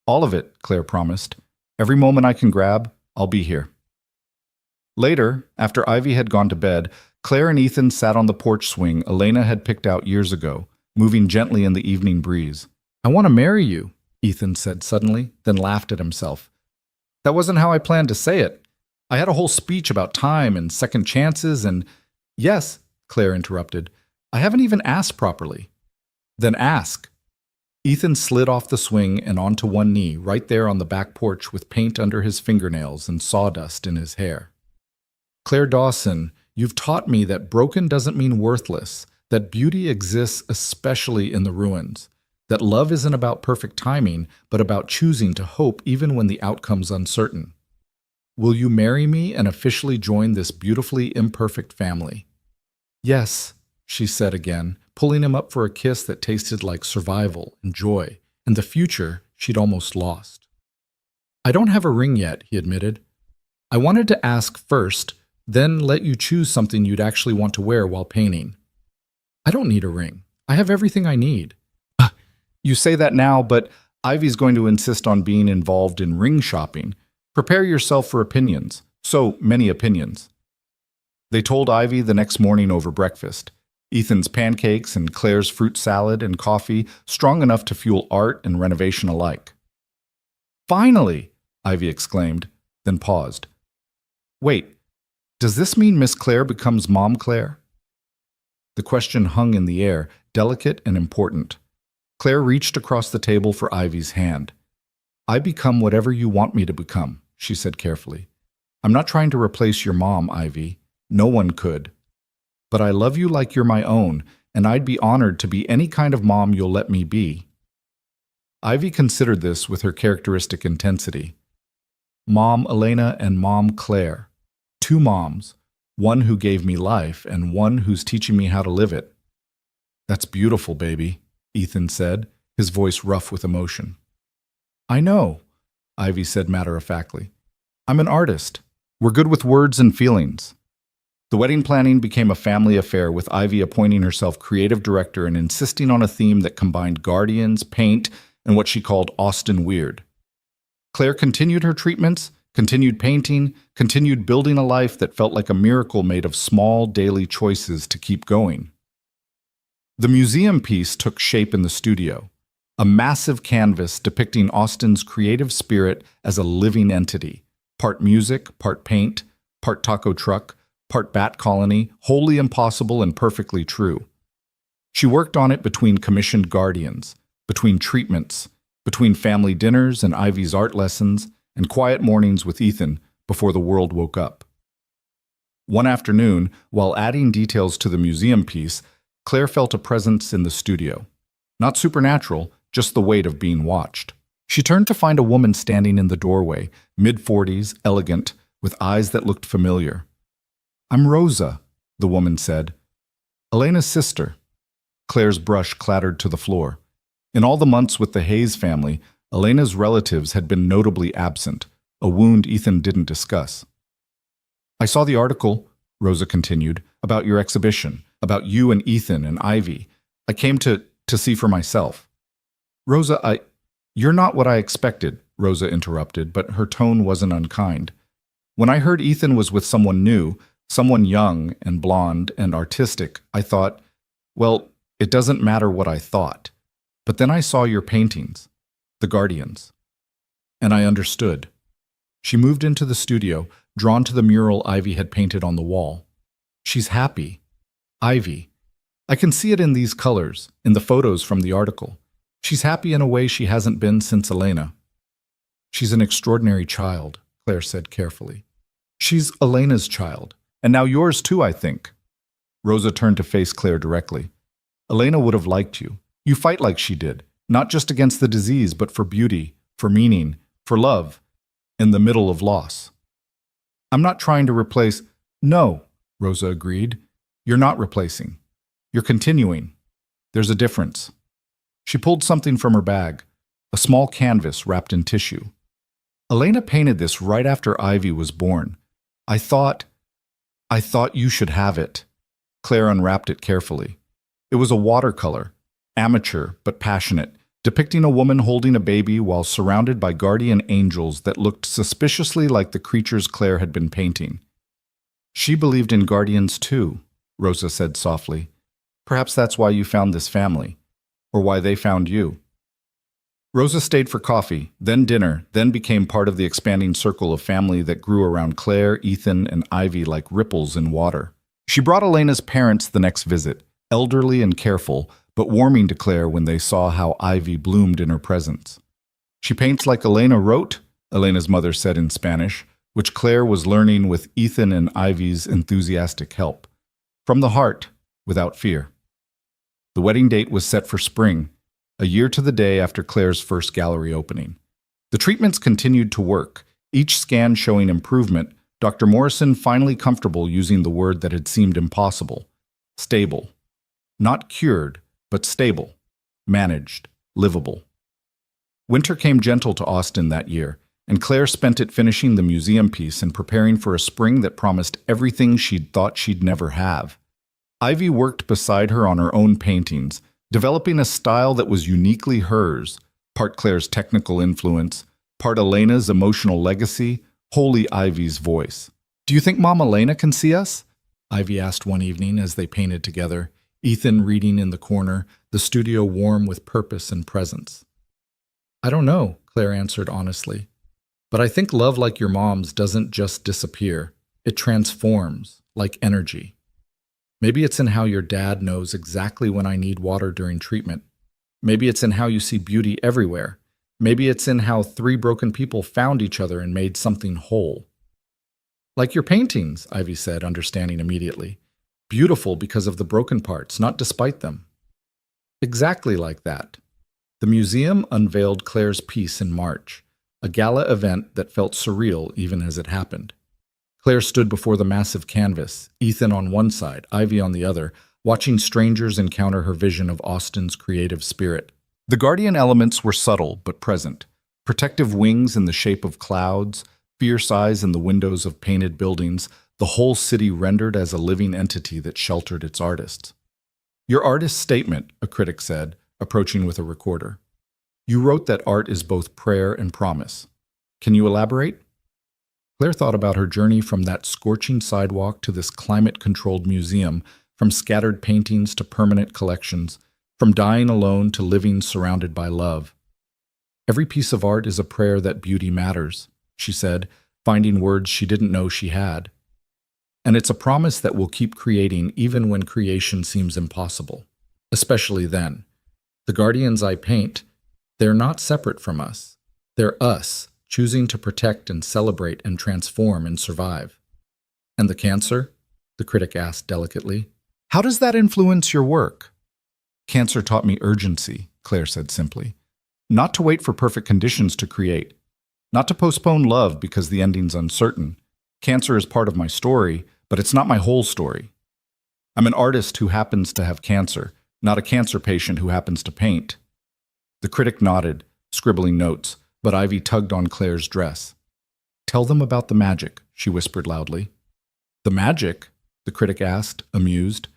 All of it, Claire promised. Every moment I can grab, I'll be here. Later, after Ivy had gone to bed, Claire and Ethan sat on the porch swing Elena had picked out years ago, moving gently in the evening breeze. I want to marry you, Ethan said suddenly, then laughed at himself. That wasn't how I planned to say it. I had a whole speech about time and second chances and… Yes, Claire interrupted. I haven't even asked properly. Then ask. Ethan slid off the swing and onto one knee right there on the back porch with paint under his fingernails and sawdust in his hair. Claire Dawson, you've taught me that broken doesn't mean worthless, that beauty exists especially in the ruins, that love isn't about perfect timing, but about choosing to hope even when the outcome's uncertain. Will you marry me and officially join this beautifully imperfect family? Yes, she said again, pulling him up for a kiss that tasted like survival and joy, and the future she'd almost lost. I don't have a ring yet, he admitted. I wanted to ask first, then let you choose something you'd actually want to wear while painting. I don't need a ring. I have everything I need. You say that now, but Ivy's going to insist on being involved in ring shopping. Prepare yourself for opinions. So many opinions. They told Ivy the next morning over breakfast. Ethan's pancakes and Claire's fruit salad and coffee, strong enough to fuel art and renovation alike. Finally, Ivy exclaimed, then paused. Wait, does this mean Miss Claire becomes Mom Claire? The question hung in the air, delicate and important. Claire reached across the table for Ivy's hand. I become whatever you want me to become, she said carefully. I'm not trying to replace your mom, Ivy. No one could. But I love you like you're my own, and I'd be honored to be any kind of mom you'll let me be. Ivy considered this with her characteristic intensity. Mom Elena and Mom Claire. Two moms, one who gave me life and one who's teaching me how to live it. That's beautiful, baby, Ethan said, his voice rough with emotion. I know, Ivy said matter-of-factly. I'm an artist. We're good with words and feelings. The wedding planning became a family affair with Ivy appointing herself creative director and insisting on a theme that combined guardians, paint, and what she called Austin Weird. Claire continued her treatments, continued painting, continued building a life that felt like a miracle made of small daily choices to keep going. The museum piece took shape in the studio, a massive canvas depicting Austin's creative spirit as a living entity, part music, part paint, part taco truck, part bat colony, wholly impossible and perfectly true. She worked on it between commissioned guardians, between treatments, between family dinners and Ivy's art lessons, and quiet mornings with Ethan before the world woke up. One afternoon, while adding details to the museum piece, Claire felt a presence in the studio. Not supernatural, just the weight of being watched. She turned to find a woman standing in the doorway, mid-40s, elegant, with eyes that looked familiar. I'm Rosa, the woman said. Elena's sister. Claire's brush clattered to the floor. In all the months with the Hayes family, Elena's relatives had been notably absent, a wound Ethan didn't discuss. I saw the article, Rosa continued, about your exhibition, about you and Ethan and Ivy. I came to see for myself. Rosa, You're not what I expected, Rosa interrupted, but her tone wasn't unkind. When I heard Ethan was with someone new, someone young and blonde and artistic, I thought, well, it doesn't matter what I thought. But then I saw your paintings, the Guardians, and I understood. She moved into the studio, drawn to the mural Ivy had painted on the wall. She's happy. Ivy. I can see it in these colors, in the photos from the article. She's happy in a way she hasn't been since Elena. She's an extraordinary child, Claire said carefully. She's Elena's child, and now yours too, I think. Rosa turned to face Claire directly. Elena would have liked you. You fight like she did, not just against the disease, but for beauty, for meaning, for love, in the middle of loss. I'm not trying to replace... No, Rosa agreed. You're not replacing. You're continuing. There's a difference. She pulled something from her bag, a small canvas wrapped in tissue. Elena painted this right after Ivy was born. I thought you should have it. Claire unwrapped it carefully. It was a watercolor, amateur but passionate, depicting a woman holding a baby while surrounded by guardian angels that looked suspiciously like the creatures Claire had been painting. She believed in guardians too, Rosa said softly. Perhaps that's why you found this family, or why they found you. Rosa stayed for coffee, then dinner, then became part of the expanding circle of family that grew around Claire, Ethan, and Ivy like ripples in water. She brought Elena's parents the next visit, elderly and careful, but warming to Claire when they saw how Ivy bloomed in her presence. She paints like Elena wrote, Elena's mother said in Spanish, which Claire was learning with Ethan and Ivy's enthusiastic help. From the heart, without fear. The wedding date was set for spring, a year to the day after Claire's first gallery opening. The treatments continued to work, each scan showing improvement, Dr. Morrison finally comfortable using the word that had seemed impossible. Stable. Not cured, but stable. Managed. Livable. Winter came gentle to Austin that year, and Claire spent it finishing the museum piece and preparing for a spring that promised everything she'd thought she'd never have. Ivy worked beside her on her own paintings, developing a style that was uniquely hers, part Claire's technical influence, part Elena's emotional legacy, wholly Ivy's voice. Do you think Mom Elena can see us? Ivy asked one evening as they painted together, Ethan reading in the corner, the studio warm with purpose and presence. I don't know, Claire answered honestly. But I think love like your mom's doesn't just disappear. It transforms, like energy. Maybe it's in how your dad knows exactly when I need water during treatment. Maybe it's in how you see beauty everywhere. Maybe it's in how 3 broken people found each other and made something whole. Like your paintings, Ivy said, understanding immediately. Beautiful because of the broken parts, not despite them. Exactly like that. The museum unveiled Claire's piece in March, a gala event that felt surreal even as it happened. Claire stood before the massive canvas, Ethan on one side, Ivy on the other, watching strangers encounter her vision of Austin's creative spirit. The guardian elements were subtle but present. Protective wings in the shape of clouds, fierce eyes in the windows of painted buildings, the whole city rendered as a living entity that sheltered its artists. Your artist's statement, a critic said, approaching with a recorder. You wrote that art is both prayer and promise. Can you elaborate? Claire thought about her journey from that scorching sidewalk to this climate-controlled museum, from scattered paintings to permanent collections, from dying alone to living surrounded by love. Every piece of art is a prayer that beauty matters, she said, finding words she didn't know she had. And it's a promise that we'll keep creating even when creation seems impossible, especially then. The guardians I paint, they're not separate from us. They're us, choosing to protect and celebrate and transform and survive. And the cancer? The critic asked delicately. How does that influence your work? Cancer taught me urgency, Claire said simply. Not to wait for perfect conditions to create. Not to postpone love because the ending's uncertain. Cancer is part of my story, but it's not my whole story. I'm an artist who happens to have cancer, not a cancer patient who happens to paint. The critic nodded, scribbling notes, but Ivy tugged on Claire's dress. Tell them about the magic, she whispered loudly. The magic? The critic asked, amused.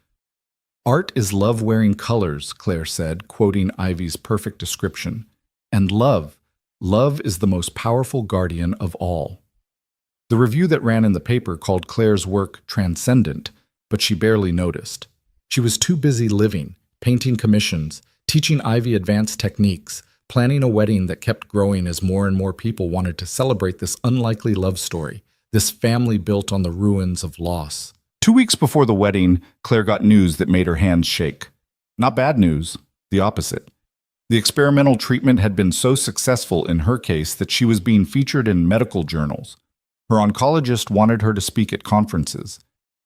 Art is love wearing colors, Claire said, quoting Ivy's perfect description. And love. Love is the most powerful guardian of all. The review that ran in the paper called Claire's work transcendent, but she barely noticed. She was too busy living, painting commissions, teaching Ivy advanced techniques, planning a wedding that kept growing as more and more people wanted to celebrate this unlikely love story, this family built on the ruins of loss. 2 weeks before the wedding, Claire got news that made her hands shake. Not bad news, the opposite. The experimental treatment had been so successful in her case that she was being featured in medical journals. Her oncologist wanted her to speak at conferences.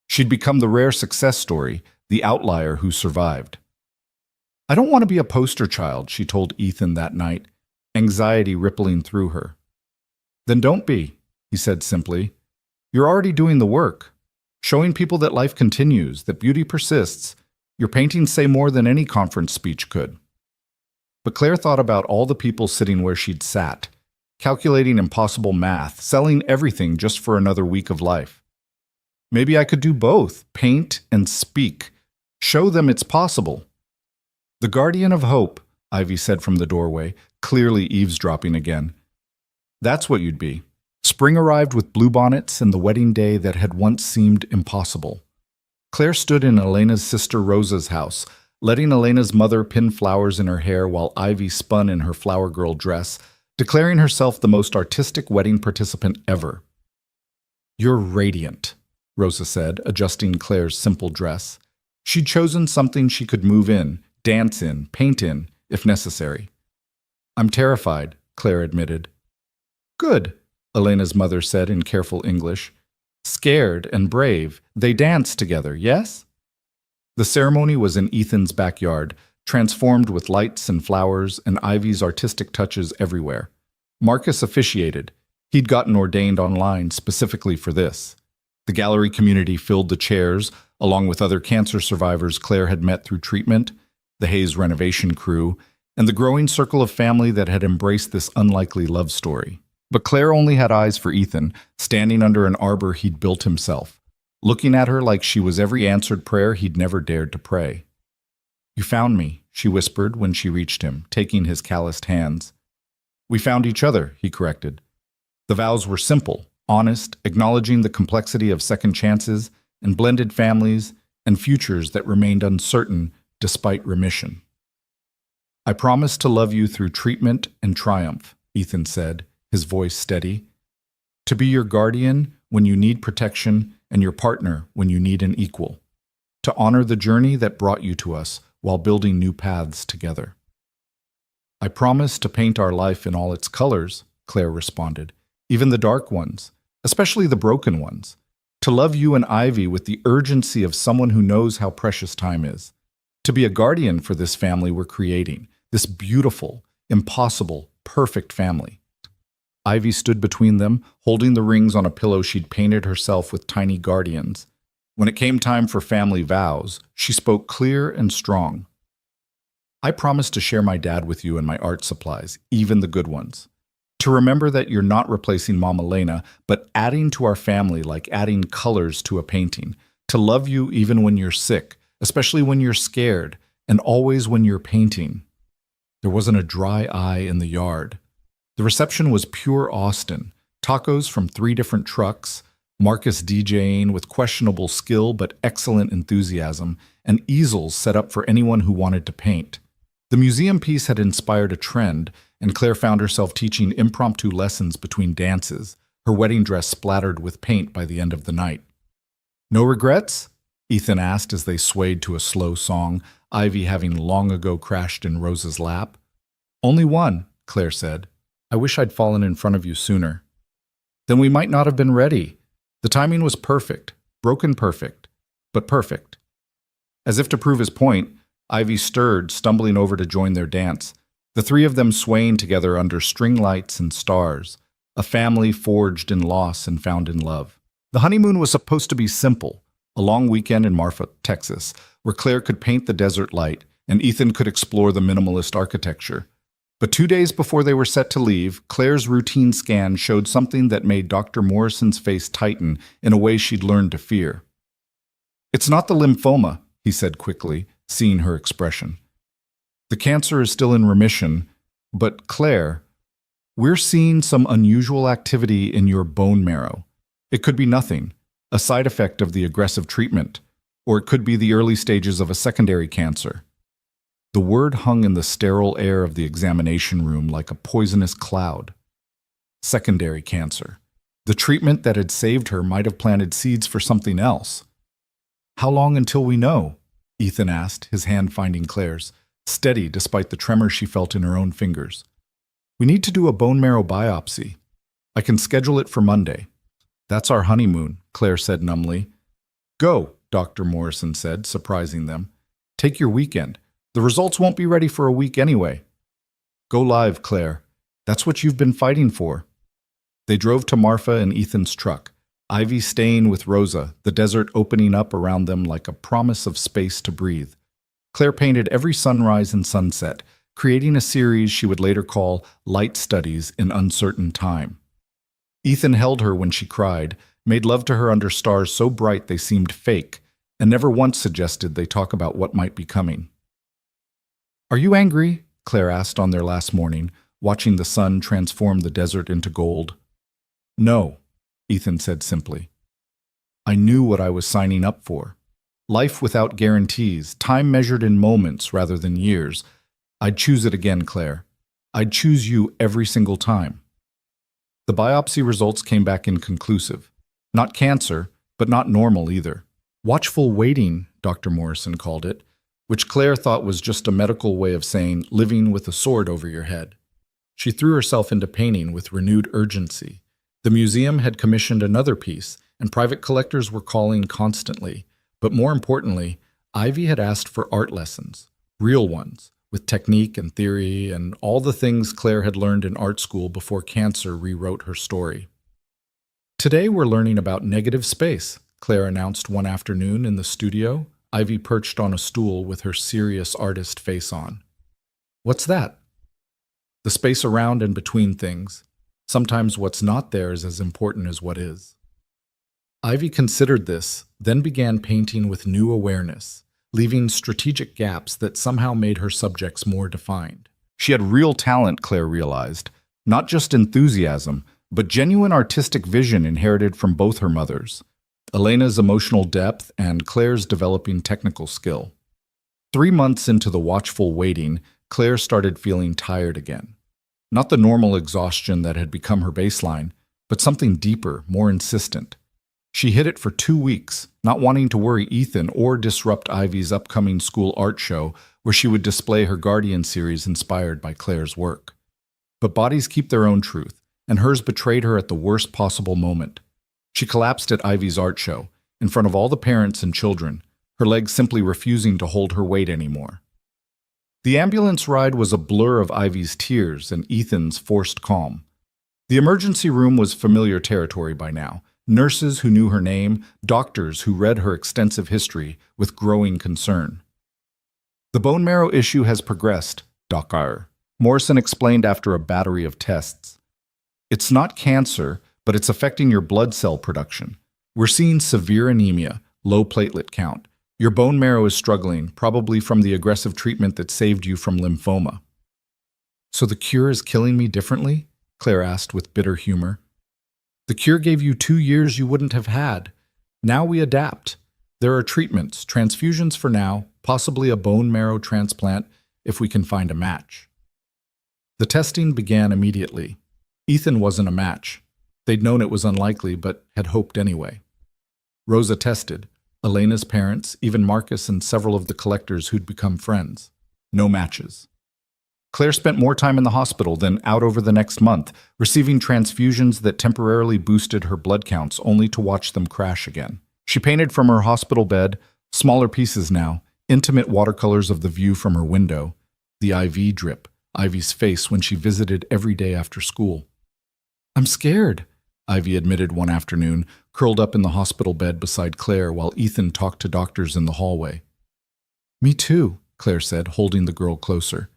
She'd become the rare success story, the outlier who survived. "I don't want to be a poster child," she told Ethan that night, anxiety rippling through her. "Then don't be," he said simply. "You're already doing the work, showing people that life continues, that beauty persists. Your paintings say more than any conference speech could." But Claire thought about all the people sitting where she'd sat, calculating impossible math, selling everything just for another week of life. Maybe I could do both, paint and speak, show them it's possible. "The guardian of hope," Ivy said from the doorway, clearly eavesdropping again. "That's what you'd be." Spring arrived with bluebonnets and the wedding day that had once seemed impossible. Claire stood in Elena's sister Rosa's house, letting Elena's mother pin flowers in her hair while Ivy spun in her flower girl dress, declaring herself the most artistic wedding participant ever. "You're radiant," Rosa said, adjusting Claire's simple dress. She'd chosen something she could move in, dance in, paint in, if necessary. "I'm terrified," Claire admitted. "Good," Elena's mother said in careful English. "Scared and brave, they danced together, yes?" The ceremony was in Ethan's backyard, transformed with lights and flowers and Ivy's artistic touches everywhere. Marcus officiated. He'd gotten ordained online specifically for this. The gallery community filled the chairs, along with other cancer survivors Claire had met through treatment, the Hayes renovation crew, and the growing circle of family that had embraced this unlikely love story. But Claire only had eyes for Ethan, standing under an arbor he'd built himself, looking at her like she was every answered prayer he'd never dared to pray. "You found me," she whispered when she reached him, taking his calloused hands. "We found each other," he corrected. The vows were simple, honest, acknowledging the complexity of second chances and blended families and futures that remained uncertain despite remission. "I promise to love you through treatment and triumph," Ethan said, his voice steady. "To be your guardian when you need protection and your partner when you need an equal. To honor the journey that brought you to us while building new paths together." "I promise to paint our life in all its colors," Claire responded, "even the dark ones, especially the broken ones. To love you and Ivy with the urgency of someone who knows how precious time is. To be a guardian for this family we're creating, this beautiful, impossible, perfect family." Ivy stood between them, holding the rings on a pillow she'd painted herself with tiny guardians. When it came time for family vows, she spoke clear and strong. "I promise to share my dad with you and my art supplies, even the good ones. To remember that you're not replacing Mom Elena, but adding to our family like adding colors to a painting. To love you even when you're sick, especially when you're scared, and always when you're painting." There wasn't a dry eye in the yard. The reception was pure Austin. Tacos from 3 different trucks, Marcus DJing with questionable skill but excellent enthusiasm, and easels set up for anyone who wanted to paint. The museum piece had inspired a trend, and Claire found herself teaching impromptu lessons between dances, her wedding dress splattered with paint by the end of the night. "No regrets?" Ethan asked as they swayed to a slow song, Ivy having long ago crashed in Rosa's lap. "Only one," Claire said. "I wish I'd fallen in front of you sooner." "Then we might not have been ready. The timing was perfect, broken perfect, but perfect." As if to prove his point, Ivy stirred, stumbling over to join their dance, the 3 of them swaying together under string lights and stars, a family forged in loss and found in love. The honeymoon was supposed to be simple, a long weekend in Marfa, Texas, where Claire could paint the desert light and Ethan could explore the minimalist architecture. But 2 days before they were set to leave, Claire's routine scan showed something that made Dr. Morrison's face tighten in a way she'd learned to fear. "It's not the lymphoma," he said quickly, seeing her expression. "The cancer is still in remission, but Claire, we're seeing some unusual activity in your bone marrow. It could be nothing, a side effect of the aggressive treatment, or it could be the early stages of a secondary cancer." The word hung in the sterile air of the examination room like a poisonous cloud. Secondary cancer. The treatment that had saved her might have planted seeds for something else. "How long until we know?" Ethan asked, his hand finding Claire's, steady despite the tremor she felt in her own fingers. "We need to do a bone marrow biopsy. I can schedule it for Monday." That's our honeymoon, Claire said numbly. Go, Dr. Morrison said, surprising them. Take your weekend. The results won't be ready for a week anyway. Go live, Claire. That's what you've been fighting for. They drove to Marfa and Ethan's truck, Ivy staying with Rosa, the desert opening up around them like a promise of space to breathe. Claire painted every sunrise and sunset, creating a series she would later call Light Studies in Uncertain Time. Ethan held her when she cried, made love to her under stars so bright they seemed fake, and never once suggested they talk about what might be coming. Are you angry? Claire asked on their last morning, watching the sun transform the desert into gold. No, Ethan said simply. I knew what I was signing up for. Life without guarantees, time measured in moments rather than years. I'd choose it again, Claire. I'd choose you every single time. The biopsy results came back inconclusive. Not cancer, but not normal either. Watchful waiting, Dr. Morrison called it, which Claire thought was just a medical way of saying living with a sword over your head. She threw herself into painting with renewed urgency. The museum had commissioned another piece, and private collectors were calling constantly. But more importantly, Ivy had asked for art lessons, real ones, with technique and theory and all the things Claire had learned in art school before cancer rewrote her story. Today we're learning about negative space, Claire announced one afternoon in the studio, Ivy perched on a stool with her serious artist face on. What's that? The space around and between things. Sometimes what's not there is as important as what is. Ivy considered this, then began painting with new awareness, leaving strategic gaps that somehow made her subjects more defined. She had real talent, Claire realized, not just enthusiasm, but genuine artistic vision inherited from both her mothers. Elena's emotional depth and Claire's developing technical skill. 3 months into the watchful waiting, Claire started feeling tired again. Not the normal exhaustion that had become her baseline, but something deeper, more insistent. She hid it for 2 weeks, not wanting to worry Ethan or disrupt Ivy's upcoming school art show where she would display her Guardian series inspired by Claire's work. But bodies keep their own truth, and hers betrayed her at the worst possible moment. She collapsed at Ivy's art show, in front of all the parents and children, her legs simply refusing to hold her weight anymore. The ambulance ride was a blur of Ivy's tears and Ethan's forced calm. The emergency room was familiar territory by now, nurses who knew her name, doctors who read her extensive history with growing concern. The bone marrow issue has progressed, Dr. Morrison explained after a battery of tests. It's not cancer, but it's affecting your blood cell production. We're seeing severe anemia, low platelet count. Your bone marrow is struggling, probably from the aggressive treatment that saved you from lymphoma. So the cure is killing me differently? Claire asked with bitter humor. The cure gave you 2 years you wouldn't have had. Now we adapt. There are treatments, transfusions for now, possibly a bone marrow transplant if we can find a match. The testing began immediately. Ethan wasn't a match. They'd known it was unlikely, but had hoped anyway. Rosa tested, Elena's parents, even Marcus and several of the collectors who'd become friends. No matches. Claire spent more time in the hospital than out over the next month, receiving transfusions that temporarily boosted her blood counts only to watch them crash again. She painted from her hospital bed, smaller pieces now, intimate watercolors of the view from her window, the IV drip, Ivy's face when she visited every day after school. I'm scared, Ivy admitted one afternoon, curled up in the hospital bed beside Claire while Ethan talked to doctors in the hallway. Me too, Claire said, holding the girl closer.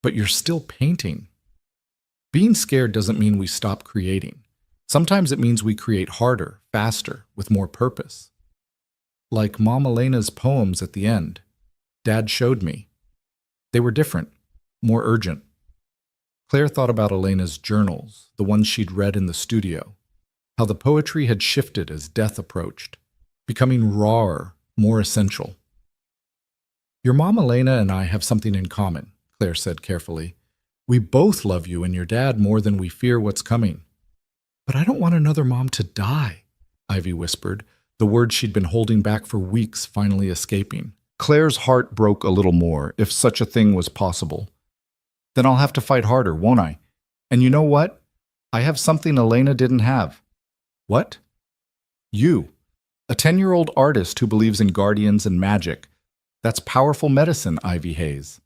But you're still painting. Being scared doesn't mean we stop creating. Sometimes it means we create harder, faster, with more purpose. Like Mom Elena's poems at the end. Dad showed me. They were different, more urgent. Claire thought about Elena's journals, the ones she'd read in the studio, how the poetry had shifted as death approached, becoming rawer, more essential. Your mom Elena and I have something in common, Claire said carefully. We both love you and your dad more than we fear what's coming. But I don't want another mom to die, Ivy whispered, the words she'd been holding back for weeks finally escaping. Claire's heart broke a little more, if such a thing was possible. Then I'll have to fight harder, won't I? And you know what? I have something Elena didn't have. What? You, a 10-year-old artist who believes in guardians and magic. That's powerful medicine, Ivy Hayes.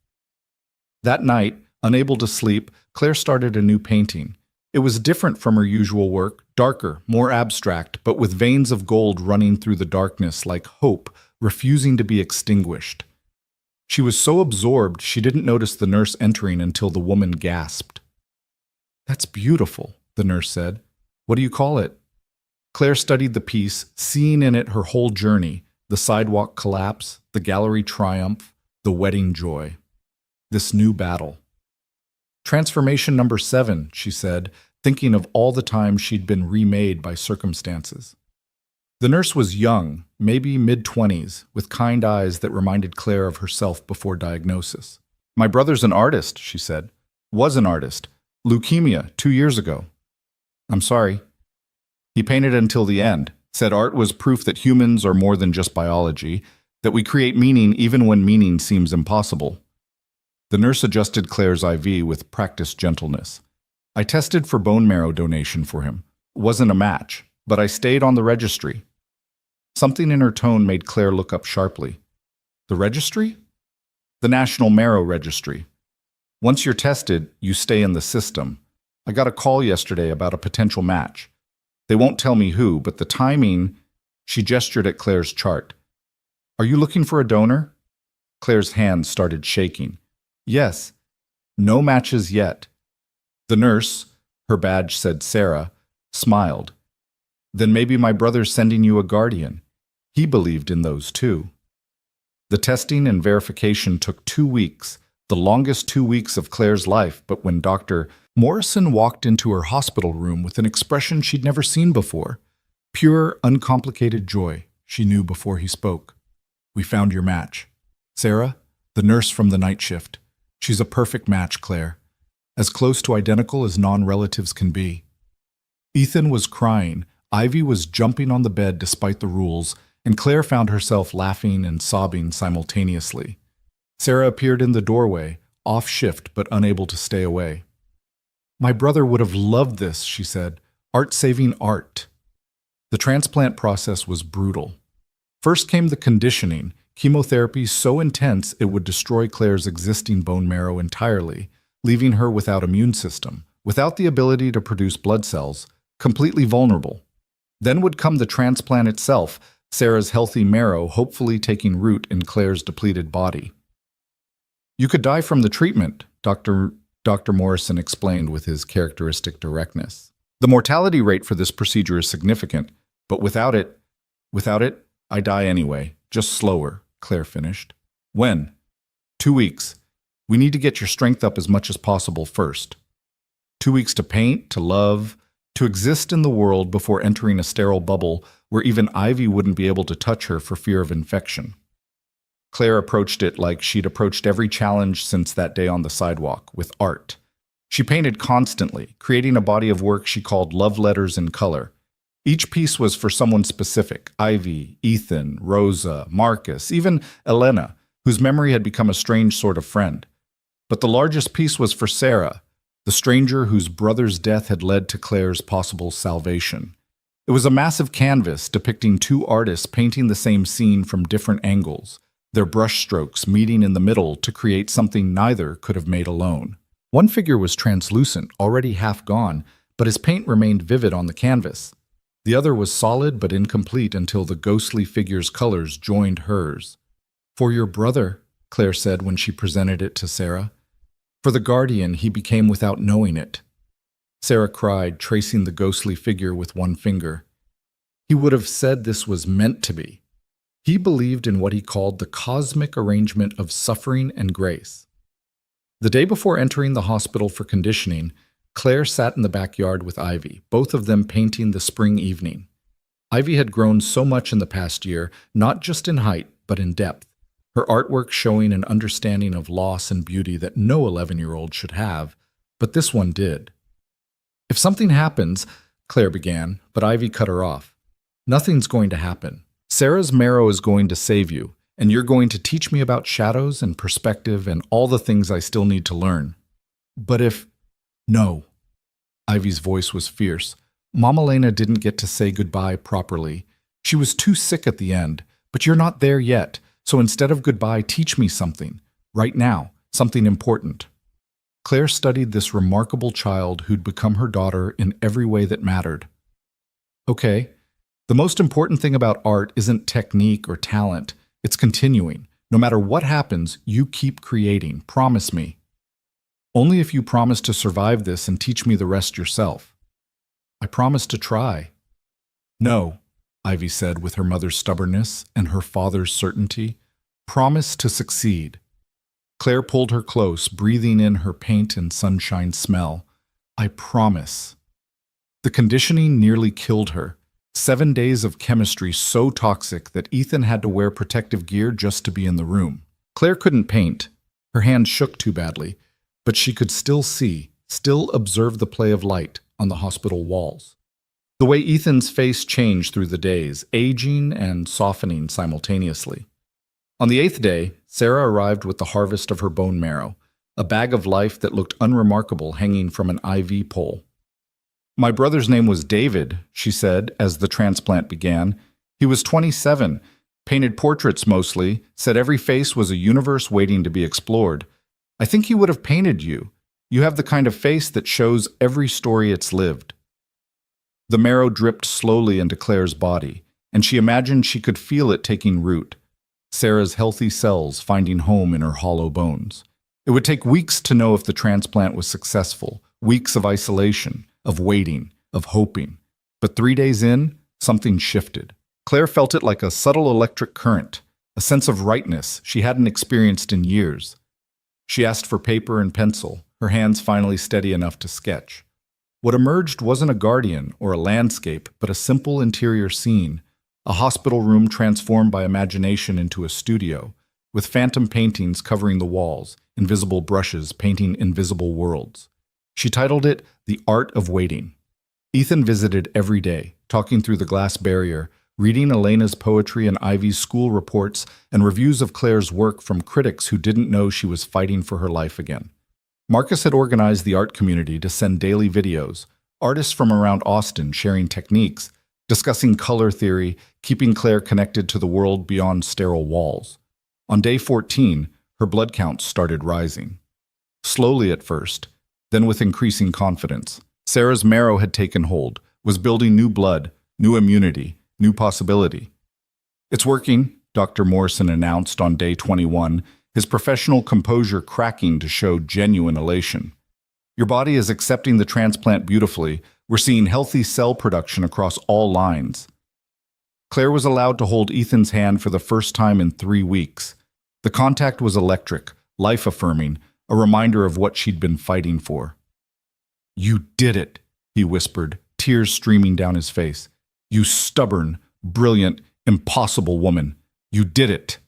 That night, unable to sleep, Claire started a new painting. It was different from her usual work, darker, more abstract, but with veins of gold running through the darkness like hope, refusing to be extinguished. She was so absorbed she didn't notice the nurse entering until the woman gasped. "That's beautiful," the nurse said. "What do you call it?" Claire studied the piece, seeing in it her whole journey, the sidewalk collapse, the gallery triumph, the wedding joy. This new battle. "Transformation number 7, she said, thinking of all the times she'd been remade by circumstances. The nurse was young, maybe mid-20s, with kind eyes that reminded Claire of herself before diagnosis. "My brother's an artist," she said. "Was an artist. Leukemia 2 years ago." "I'm sorry." "He painted until the end, said art was proof that humans are more than just biology, that we create meaning even when meaning seems impossible." The nurse adjusted Claire's IV with practiced gentleness. "I tested for bone marrow donation for him. Wasn't a match, but I stayed on the registry." Something in her tone made Claire look up sharply. "The registry?" "The National Marrow Registry. Once you're tested, you stay in the system. I got a call yesterday about a potential match. They won't tell me who, but the timing—" She gestured at Claire's chart. "Are you looking for a donor?" Claire's hand started shaking. "Yes. No matches yet." The nurse, her badge said Sarah, smiled. "Then maybe my brother's sending you a guardian. He believed in those too." The testing and verification took 2 weeks, the longest 2 weeks of Claire's life, but when Dr. Morrison walked into her hospital room with an expression she'd never seen before, pure, uncomplicated joy, she knew before he spoke. "We found your match. Sarah, the nurse from the night shift. She's a perfect match, Claire. As close to identical as non-relatives can be." Ethan was crying, Ivy was jumping on the bed despite the rules, and Claire found herself laughing and sobbing simultaneously. Sarah appeared in the doorway, off shift but unable to stay away. "My brother would have loved this," she said. "Art-saving art." The transplant process was brutal. First came the conditioning, chemotherapy so intense it would destroy Claire's existing bone marrow entirely, leaving her without immune system, without the ability to produce blood cells, completely vulnerable. Then would come the transplant itself, Sarah's healthy marrow hopefully taking root in Claire's depleted body. "You could die from the treatment," Dr. Morrison explained with his characteristic directness. "The mortality rate for this procedure is significant, but without it, I die anyway, just slower," Claire finished. "When?" 2 weeks. We need to get your strength up as much as possible first. 2 weeks to paint, to love, to exist in the world before entering a sterile bubble where even Ivy wouldn't be able to touch her for fear of infection." Claire approached it like she'd approached every challenge since that day on the sidewalk, with art. She painted constantly, creating a body of work she called love letters in color. Each piece was for someone specific: Ivy, Ethan, Rosa, Marcus, even Elena, whose memory had become a strange sort of friend. But the largest piece was for Sarah, the stranger whose brother's death had led to Claire's possible salvation. It was a massive canvas depicting 2 artists painting the same scene from different angles, their brushstrokes meeting in the middle to create something neither could have made alone. One figure was translucent, already half gone, but his paint remained vivid on the canvas. The other was solid but incomplete until the ghostly figure's colors joined hers. "For your brother," Claire said when she presented it to Sarah. "For the guardian he became without knowing it." Sarah cried, tracing the ghostly figure with one finger. "He would have said this was meant to be." He believed in what he called the cosmic arrangement of suffering and grace. The day before entering the hospital for conditioning, Claire sat in the backyard with Ivy, both of them painting the spring evening. Ivy had grown so much in the past year, not just in height, but in depth, her artwork showing an understanding of loss and beauty that no 11-year-old should have, but this one did. "If something happens," Claire began, but Ivy cut her off. "Nothing's going to happen. Sarah's marrow is going to save you, and you're going to teach me about shadows and perspective and all the things I still need to learn. But if—" "No." Ivy's voice was fierce. "Mama Lena didn't get to say goodbye properly. She was too sick at the end, but you're not there yet, so instead of goodbye, teach me something. Right now, something important. Claire studied this remarkable child who'd become her daughter in every way that mattered. Okay, the most important thing about art isn't technique or talent, it's continuing. No matter what happens, you keep creating, promise me. Only if you promise to survive this and teach me the rest yourself. I promise to try. No, Ivy said with her mother's stubbornness and her father's certainty. Promise to succeed. Claire pulled her close, breathing in her paint and sunshine smell. I promise. The conditioning nearly killed her. 7 days of chemistry so toxic that Ethan had to wear protective gear just to be in the room. Claire couldn't paint. Her hands shook too badly, but she could still see, still observe the play of light on the hospital walls. The way Ethan's face changed through the days, aging and softening simultaneously. On the 8th day, Sarah arrived with the harvest of her bone marrow, a bag of life that looked unremarkable hanging from an IV pole. My brother's name was David, she said as the transplant began. He was 27, painted portraits mostly, said every face was a universe waiting to be explored. I think he would have painted you. You have the kind of face that shows every story it's lived. The marrow dripped slowly into Claire's body, and she imagined she could feel it taking root, Sarah's healthy cells finding home in her hollow bones. It would take weeks to know if the transplant was successful, weeks of isolation, of waiting, of hoping. But 3 days in, something shifted. Claire felt it like a subtle electric current, a sense of rightness she hadn't experienced in years. She asked for paper and pencil, her hands finally steady enough to sketch. What emerged wasn't a guardian or a landscape, but a simple interior scene, a hospital room transformed by imagination into a studio, with phantom paintings covering the walls, invisible brushes painting invisible worlds. She titled it The Art of Waiting. Ethan visited every day, talking through the glass barrier, reading Elena's poetry and Ivy's school reports and reviews of Claire's work from critics who didn't know she was fighting for her life again. Marcus had organized the art community to send daily videos, artists from around Austin sharing techniques, discussing color theory, keeping Claire connected to the world beyond sterile walls. On day 14, her blood counts started rising. Slowly at first, then with increasing confidence. Sarah's marrow had taken hold, was building new blood, new immunity, new possibility. It's working, Dr. Morrison announced on day 21, his professional composure cracking to show genuine elation. Your body is accepting the transplant beautifully. We're seeing healthy cell production across all lines. Claire was allowed to hold Ethan's hand for the first time in 3 weeks. The contact was electric, life-affirming, a reminder of what she'd been fighting for. You did it, he whispered, tears streaming down his face. You stubborn, brilliant, impossible woman. You did it.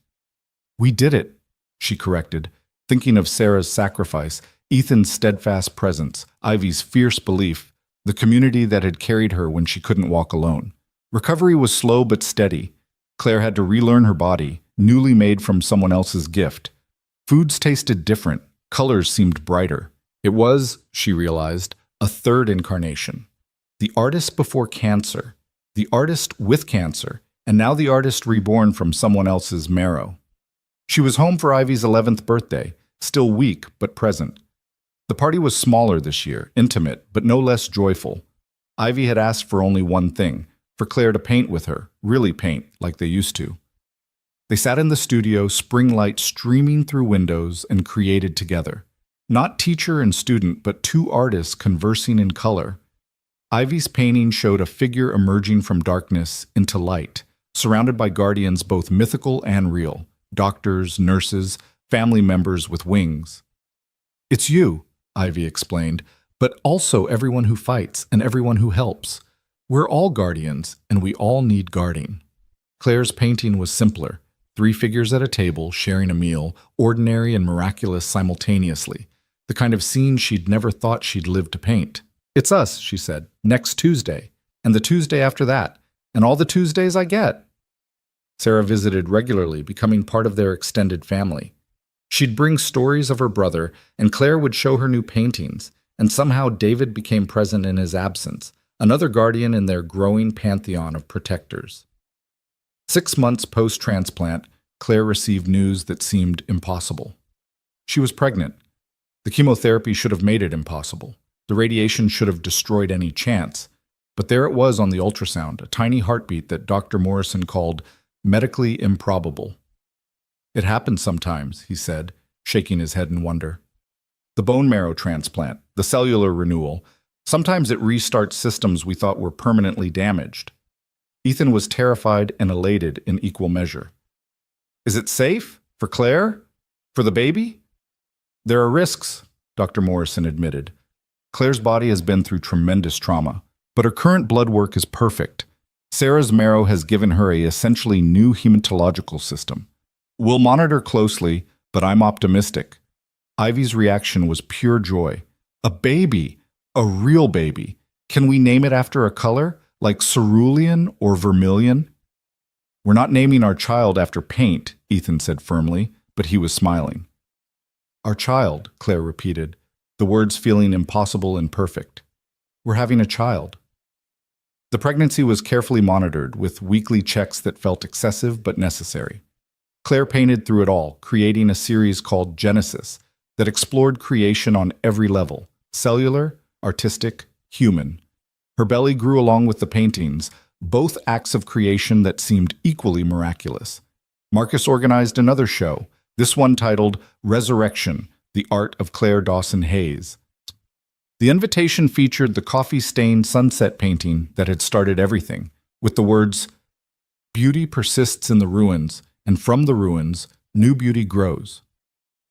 We did it, she corrected, thinking of Sarah's sacrifice, Ethan's steadfast presence, Ivy's fierce belief, the community that had carried her when she couldn't walk alone. Recovery was slow but steady. Claire had to relearn her body, newly made from someone else's gift. Foods tasted different. Colors seemed brighter. It was, she realized, a third incarnation. The artist before cancer, the artist with cancer, and now the artist reborn from someone else's marrow. She was home for Ivy's 11th birthday, still weak but present. The party was smaller this year, intimate, but no less joyful. Ivy had asked for only one thing, for Claire to paint with her, really paint, like they used to. They sat in the studio, spring light streaming through windows, and created together. Not teacher and student, but 2 artists conversing in color. Ivy's painting showed a figure emerging from darkness into light, surrounded by guardians both mythical and real, doctors, nurses, family members with wings. It's you, Ivy explained, but also everyone who fights and everyone who helps. We're all guardians, and we all need guarding. Claire's painting was simpler. 3 figures at a table, sharing a meal, ordinary and miraculous simultaneously, the kind of scene she'd never thought she'd live to paint. It's us, she said, next Tuesday, and the Tuesday after that, and all the Tuesdays I get. Sarah visited regularly, becoming part of their extended family. She'd bring stories of her brother, and Claire would show her new paintings, and somehow David became present in his absence, another guardian in their growing pantheon of protectors. 6 months post-transplant, Claire received news that seemed impossible. She was pregnant. The chemotherapy should have made it impossible. The radiation should have destroyed any chance. But there it was on the ultrasound, a tiny heartbeat that Dr. Morrison called medically improbable. It happens sometimes, he said, shaking his head in wonder. The bone marrow transplant, the cellular renewal, sometimes it restarts systems we thought were permanently damaged. Ethan was terrified and elated in equal measure. Is it safe? For Claire? For the baby? There are risks, Dr. Morrison admitted. Claire's body has been through tremendous trauma, but her current blood work is perfect. Sarah's marrow has given her a essentially new hematological system. We'll monitor closely, but I'm optimistic. Ivy's reaction was pure joy. A baby! A real baby! Can we name it after a color, like cerulean or vermilion? We're not naming our child after paint, Ethan said firmly, but he was smiling. Our child, Claire repeated, the words feeling impossible and perfect. We're having a child. The pregnancy was carefully monitored, with weekly checks that felt excessive but necessary. Claire painted through it all, creating a series called Genesis that explored creation on every level, cellular, artistic, human. Her belly grew along with the paintings, both acts of creation that seemed equally miraculous. Marcus organized another show, this one titled Resurrection, the Art of Claire Dawson Hayes. The invitation featured the coffee-stained sunset painting that had started everything, with the words, "Beauty persists in the ruins, and from the ruins, new beauty grows."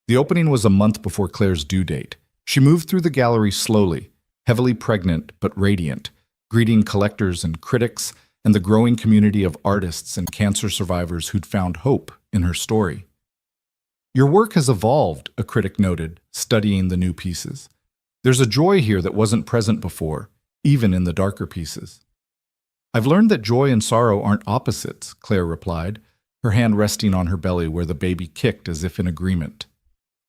The opening was a month before Claire's due date. She moved through the gallery slowly, heavily pregnant but radiant, greeting collectors and critics and the growing community of artists and cancer survivors who'd found hope in her story. Your work has evolved, a critic noted, studying the new pieces. There's a joy here that wasn't present before, even in the darker pieces. I've learned that joy and sorrow aren't opposites, Claire replied, her hand resting on her belly where the baby kicked as if in agreement.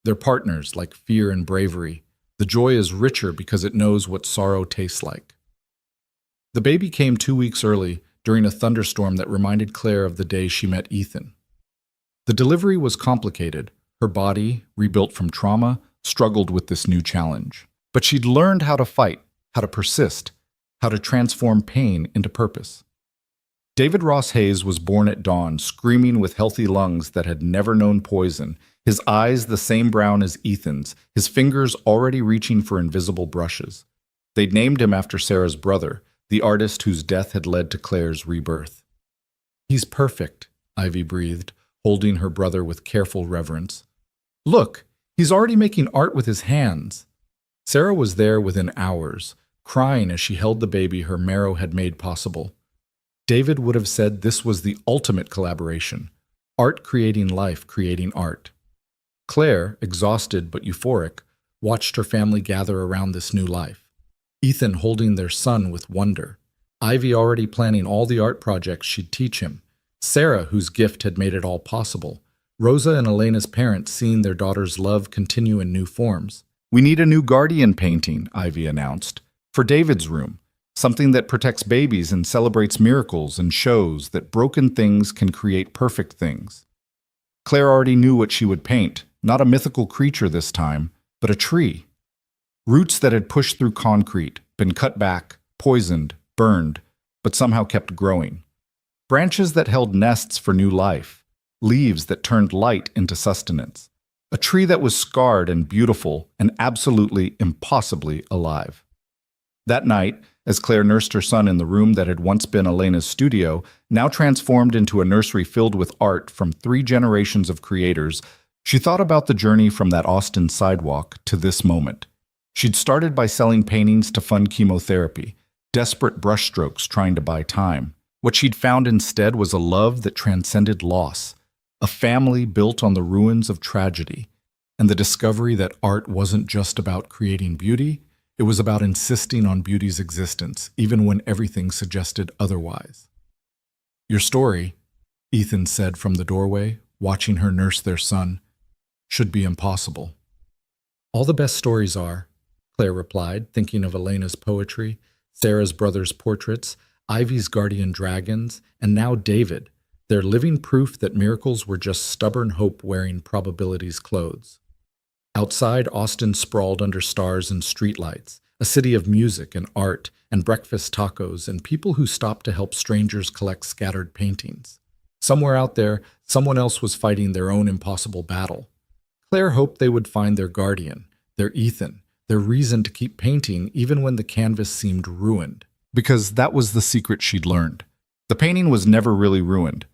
They're partners, like fear and bravery. The joy is richer because it knows what sorrow tastes like. The baby came 2 weeks early, during a thunderstorm that reminded Claire of the day she met Ethan. The delivery was complicated. Her body, rebuilt from trauma, struggled with this new challenge. But she'd learned how to fight, how to persist, how to transform pain into purpose. David Ross Hayes was born at dawn, screaming with healthy lungs that had never known poison, his eyes the same brown as Ethan's, his fingers already reaching for invisible brushes. They'd named him after Sarah's brother, the artist whose death had led to Claire's rebirth. He's perfect, Ivy breathed, holding her brother with careful reverence. Look, he's already making art with his hands. Sarah was there within hours, crying as she held the baby her marrow had made possible. David would have said this was the ultimate collaboration, art creating life, creating art. Claire, exhausted but euphoric, watched her family gather around this new life. Ethan holding their son with wonder. Ivy already planning all the art projects she'd teach him. Sarah, whose gift had made it all possible. Rosa and Elena's parents seeing their daughter's love continue in new forms. We need a new guardian painting, Ivy announced, for David's room. Something that protects babies and celebrates miracles and shows that broken things can create perfect things. Claire already knew what she would paint, not a mythical creature this time, but a tree. Roots that had pushed through concrete, been cut back, poisoned, burned, but somehow kept growing. Branches that held nests for new life, leaves that turned light into sustenance. A tree that was scarred and beautiful and absolutely, impossibly alive. That night, as Claire nursed her son in the room that had once been Elena's studio, now transformed into a nursery filled with art from 3 generations of creators, she thought about the journey from that Austin sidewalk to this moment. She'd started by selling paintings to fund chemotherapy, desperate brushstrokes trying to buy time. What she'd found instead was a love that transcended loss, a family built on the ruins of tragedy, and the discovery that art wasn't just about creating beauty, it was about insisting on beauty's existence, even when everything suggested otherwise. Your story, Ethan said from the doorway, watching her nurse their son, should be impossible. All the best stories are, Claire replied, thinking of Elena's poetry, Sarah's brother's portraits, Ivy's guardian dragons, and now David, They're living proof that miracles were just stubborn hope wearing probability's clothes. Outside, Austin sprawled under stars and streetlights, a city of music and art and breakfast tacos and people who stopped to help strangers collect scattered paintings. Somewhere out there, someone else was fighting their own impossible battle. Claire hoped they would find their guardian, their Ethan, their reason to keep painting even when the canvas seemed ruined. Because that was the secret she'd learned. The painting was never really ruined.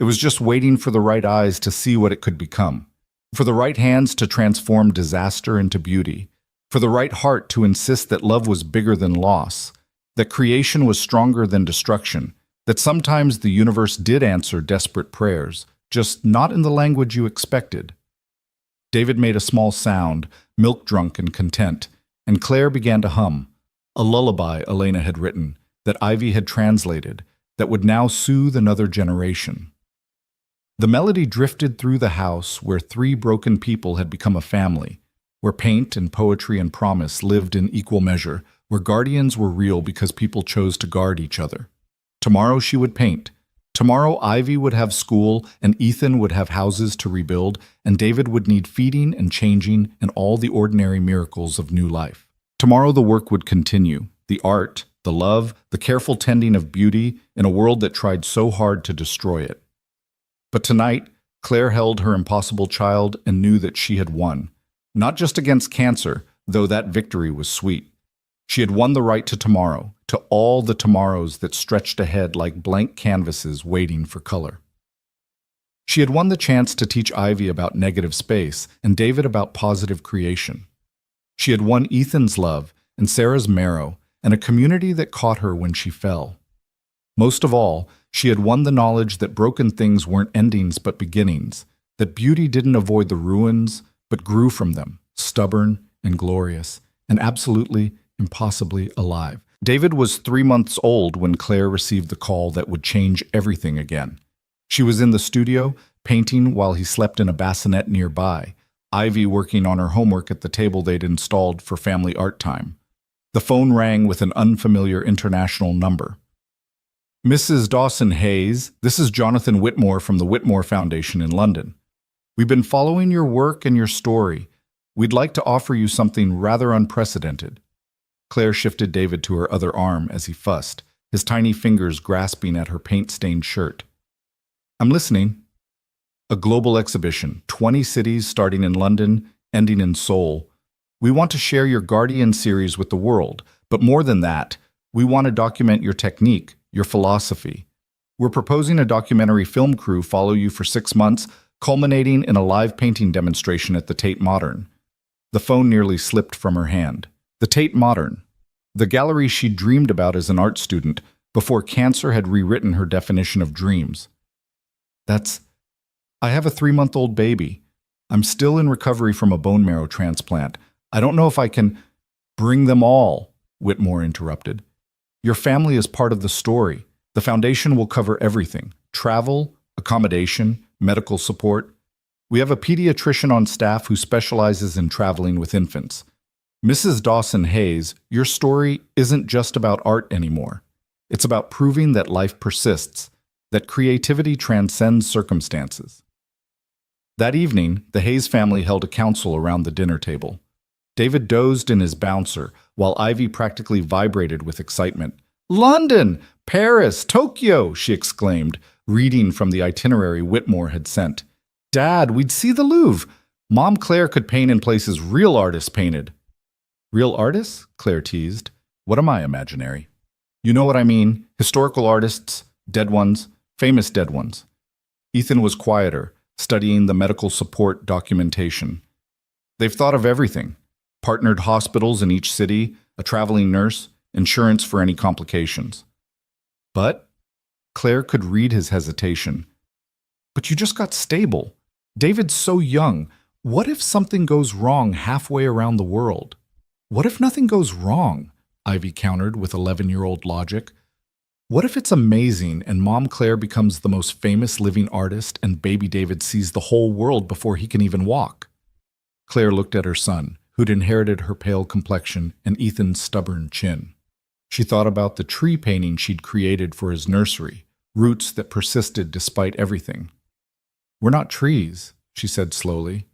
It was just waiting for the right eyes to see what it could become, for the right hands to transform disaster into beauty, for the right heart to insist that love was bigger than loss, that creation was stronger than destruction, that sometimes the universe did answer desperate prayers, just not in the language you expected. David made a small sound, milk-drunk and content, and Claire began to hum, a lullaby Elena had written, that Ivy had translated, that would now soothe another generation. The melody drifted through the house where three broken people had become a family, where paint and poetry and promise lived in equal measure, where guardians were real because people chose to guard each other. Tomorrow she would paint. Tomorrow Ivy would have school, and Ethan would have houses to rebuild, and David would need feeding and changing and all the ordinary miracles of new life. Tomorrow the work would continue, the art, the love, the careful tending of beauty in a world that tried so hard to destroy it. But tonight, Claire held her impossible child and knew that she had won. Not just against cancer, though that victory was sweet. She had won the right to tomorrow, to all the tomorrows that stretched ahead like blank canvases waiting for color. She had won the chance to teach Ivy about negative space and David about positive creation. She had won Ethan's love and Sarah's marrow and a community that caught her when she fell. Most of all, she had won the knowledge that broken things weren't endings but beginnings, that beauty didn't avoid the ruins but grew from them, stubborn and glorious, and absolutely, impossibly alive. David was 3 months old when Claire received the call that would change everything again. She was in the studio, painting while he slept in a bassinet nearby, Ivy working on her homework at the table they'd installed for family art time. The phone rang with an unfamiliar international number. Mrs. Dawson Hayes, this is Jonathan Whitmore from the Whitmore Foundation in London. We've been following your work and your story. We'd like to offer you something rather unprecedented. Claire shifted David to her other arm as he fussed, his tiny fingers grasping at her paint-stained shirt. I'm listening. A global exhibition, 20 cities starting in London, ending in Seoul. We want to share your Guardian series with the world, but more than that, we want to document your technique, your philosophy. We're proposing a documentary film crew follow you for 6 months, culminating in a live painting demonstration at the Tate Modern. The phone nearly slipped from her hand. The Tate Modern, the gallery she'd dreamed about as an art student before cancer had rewritten her definition of dreams. I have a 3-month-old baby. I'm still in recovery from a bone marrow transplant. I don't know if I can bring them all, Whitmore interrupted. Your family is part of the story. The foundation will cover everything: travel, accommodation, medical support. We have a pediatrician on staff who specializes in traveling with infants. Mrs. Dawson Hayes, your story isn't just about art anymore. It's about proving that life persists, that creativity transcends circumstances. That evening, the Hayes family held a council around the dinner table. David dozed in his bouncer, while Ivy practically vibrated with excitement. London! Paris! Tokyo! She exclaimed, reading from the itinerary Whitmore had sent. Dad, we'd see the Louvre! Mom Claire could paint in places real artists painted. Real artists? Claire teased. What am I, imaginary? You know what I mean. Historical artists, dead ones, famous dead ones. Ethan was quieter, studying the medical support documentation. They've thought of everything. Partnered hospitals in each city, a traveling nurse, insurance for any complications. But Claire could read his hesitation. But you just got stable. David's so young. What if something goes wrong halfway around the world? What if nothing goes wrong? Ivy countered with 11-year-old logic. What if it's amazing and Mom Claire becomes the most famous living artist and baby David sees the whole world before he can even walk? Claire looked at her son, who'd inherited her pale complexion and Ethan's stubborn chin. She thought about the tree painting she'd created for his nursery, roots that persisted despite everything. "We're not trees," she said slowly.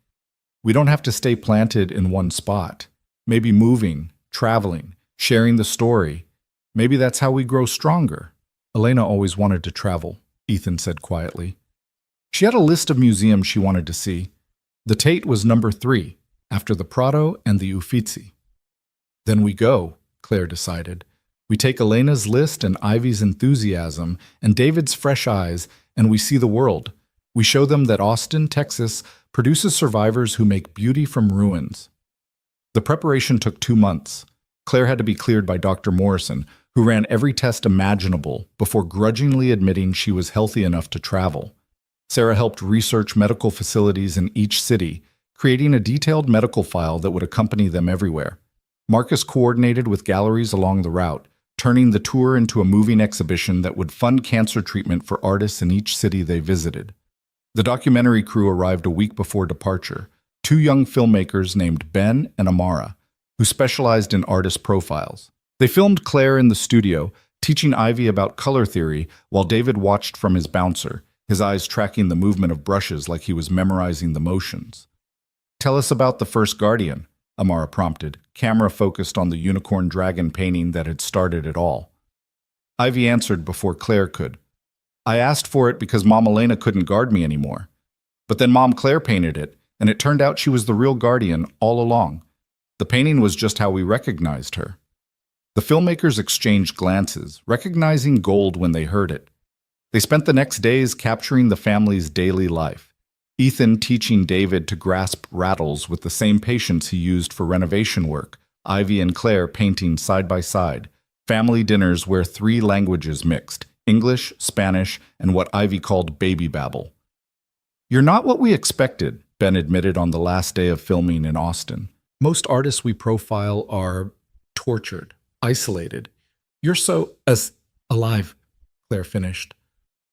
"We don't have to stay planted in one spot. Maybe moving, traveling, sharing the story. Maybe that's how we grow stronger." "Elena always wanted to travel," Ethan said quietly. She had a list of museums she wanted to see. The Tate was number 3, after the Prado and the Uffizi. "Then we go," Claire decided. "We take Elena's list and Ivy's enthusiasm and David's fresh eyes, and we see the world. We show them that Austin, Texas, produces survivors who make beauty from ruins." The preparation took 2 months. Claire had to be cleared by Dr. Morrison, who ran every test imaginable before grudgingly admitting she was healthy enough to travel. Sarah helped research medical facilities in each city, creating a detailed medical file that would accompany them everywhere. Marcus coordinated with galleries along the route, turning the tour into a moving exhibition that would fund cancer treatment for artists in each city they visited. The documentary crew arrived a week before departure, 2 young filmmakers named Ben and Amara, who specialized in artist profiles. They filmed Claire in the studio, teaching Ivy about color theory while David watched from his bouncer, his eyes tracking the movement of brushes like he was memorizing the motions. "Tell us about the first Guardian," Amara prompted, camera focused on the unicorn dragon painting that had started it all. Ivy answered before Claire could. "I asked for it because Mom Elena couldn't guard me anymore. But then Mom Claire painted it, and it turned out she was the real Guardian all along. The painting was just how we recognized her." The filmmakers exchanged glances, recognizing gold when they heard it. They spent the next days capturing the family's daily life. Ethan teaching David to grasp rattles with the same patience he used for renovation work, Ivy and Claire painting side by side, family dinners where 3 languages mixed, English, Spanish, and what Ivy called baby babble. "You're not what we expected," Ben admitted on the last day of filming in Austin. "Most artists we profile are tortured, isolated. You're so as alive," Claire finished.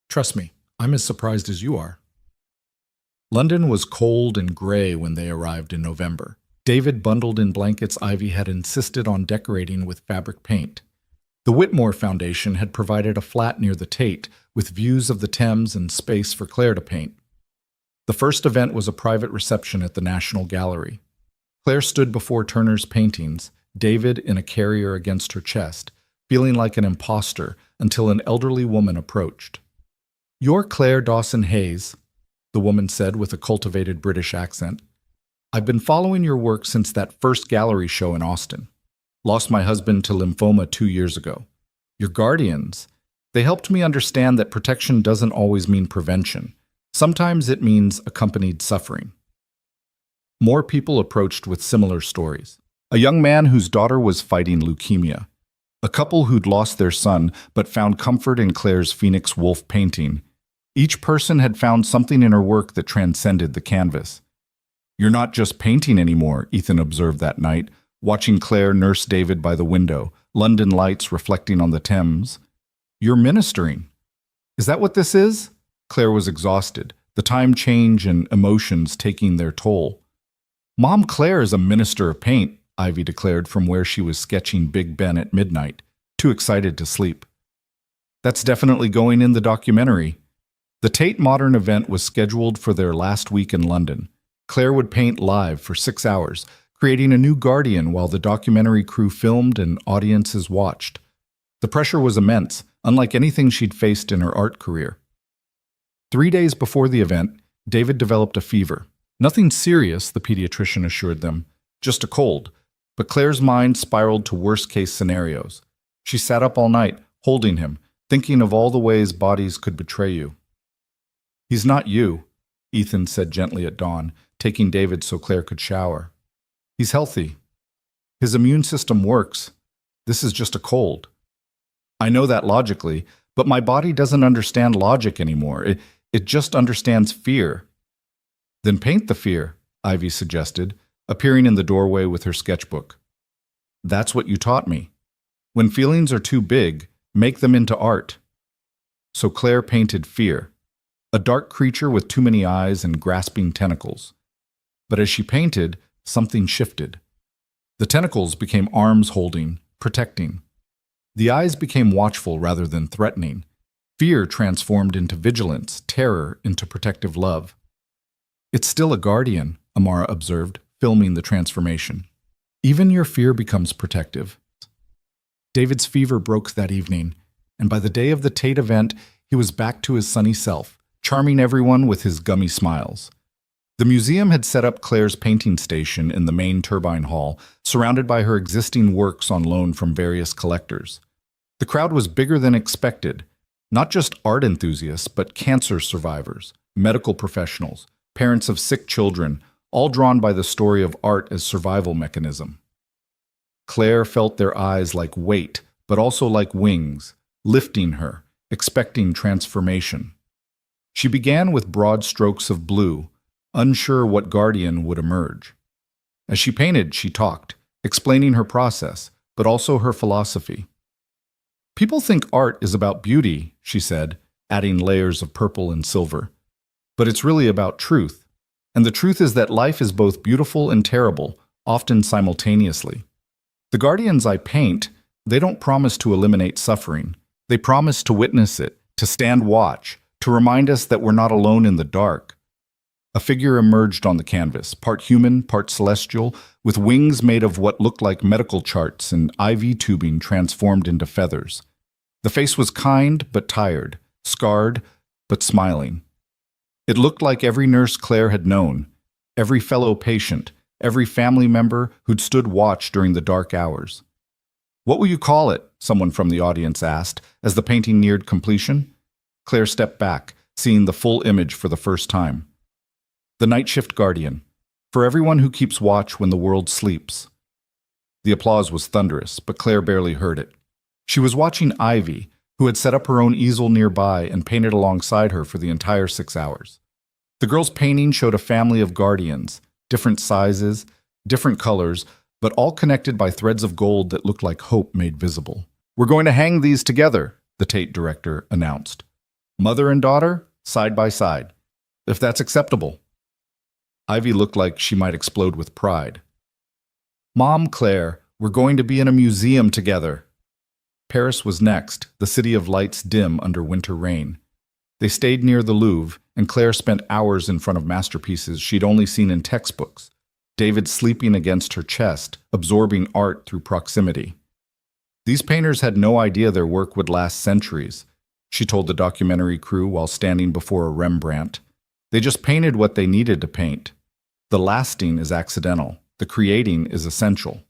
"Trust me, I'm as surprised as you are." London was cold and gray when they arrived in November. David bundled in blankets Ivy had insisted on decorating with fabric paint. The Whitmore Foundation had provided a flat near the Tate with views of the Thames and space for Claire to paint. The first event was a private reception at the National Gallery. Claire stood before Turner's paintings, David in a carrier against her chest, feeling like an imposter until an elderly woman approached. "You're Claire Dawson Hayes," the woman said with a cultivated British accent. "I've been following your work since that first gallery show in Austin. Lost my husband to lymphoma 2 years ago. Your guardians, they helped me understand that protection doesn't always mean prevention. Sometimes it means accompanied suffering." More people approached with similar stories. A young man whose daughter was fighting leukemia. A couple who'd lost their son but found comfort in Claire's Phoenix Wolf painting. Each person had found something in her work that transcended the canvas. "You're not just painting anymore," Ethan observed that night, watching Claire nurse David by the window, London lights reflecting on the Thames. "You're ministering." "Is that what this is?" Claire was exhausted, the time change and emotions taking their toll. "Mom Claire is a minister of paint," Ivy declared from where she was sketching Big Ben at midnight, too excited to sleep. "That's definitely going in the documentary." The Tate Modern event was scheduled for their last week in London. Claire would paint live for 6 hours, creating a new Guardian while the documentary crew filmed and audiences watched. The pressure was immense, unlike anything she'd faced in her art career. 3 days before the event, David developed a fever. Nothing serious, the pediatrician assured them, just a cold. But Claire's mind spiraled to worst-case scenarios. She sat up all night, holding him, thinking of all the ways bodies could betray you. "He's not you," Ethan said gently at dawn, taking David so Claire could shower. "He's healthy. His immune system works. This is just a cold." "I know that logically, but my body doesn't understand logic anymore. It just understands fear." "Then paint the fear," Ivy suggested, appearing in the doorway with her sketchbook. "That's what you taught me. When feelings are too big, make them into art." So Claire painted fear, a dark creature with too many eyes and grasping tentacles. But as she painted, something shifted. The tentacles became arms holding, protecting. The eyes became watchful rather than threatening. Fear transformed into vigilance, terror into protective love. It's still a guardian, Amara observed, filming the transformation. Even your fear becomes protective. David's fever broke that evening, and by the day of the Tate event, he was back to his sunny self, charming everyone with his gummy smiles. The museum had set up Claire's painting station in the main turbine hall, surrounded by her existing works on loan from various collectors. The crowd was bigger than expected, not just art enthusiasts, but cancer survivors, medical professionals, parents of sick children, all drawn by the story of art as survival mechanism. Claire felt their eyes like weight, but also like wings, lifting her, expecting transformation. She began with broad strokes of blue, unsure what guardian would emerge. As she painted, she talked, explaining her process, but also her philosophy. People think art is about beauty, she said, adding layers of purple and silver. But it's really about truth. And the truth is that life is both beautiful and terrible, often simultaneously. The guardians I paint, they don't promise to eliminate suffering. They promise to witness it, to stand watch, to remind us that we're not alone in the dark. A figure emerged on the canvas, part human, part celestial, with wings made of what looked like medical charts and IV tubing transformed into feathers. The face was kind but tired, scarred but smiling. It looked like every nurse Claire had known, every fellow patient, every family member who'd stood watch during the dark hours. "What will you call it?" someone from the audience asked, as the painting neared completion. Claire stepped back, seeing the full image for the first time. "The Night Shift Guardian, for everyone who keeps watch when the world sleeps." The applause was thunderous, but Claire barely heard it. She was watching Ivy, who had set up her own easel nearby and painted alongside her for the entire 6 hours. The girl's painting showed a family of guardians, different sizes, different colors, but all connected by threads of gold that looked like hope made visible. "We're going to hang these together," the Tate director announced. "Mother and daughter, side by side, if that's acceptable." Ivy looked like she might explode with pride. "Mom, Claire, we're going to be in a museum together." Paris was next, the city of lights dim under winter rain. They stayed near the Louvre, and Claire spent hours in front of masterpieces she'd only seen in textbooks, David sleeping against her chest, absorbing art through proximity. These painters had no idea their work would last centuries, she told the documentary crew while standing before a Rembrandt. They just painted what they needed to paint. The lasting is accidental. The creating is essential.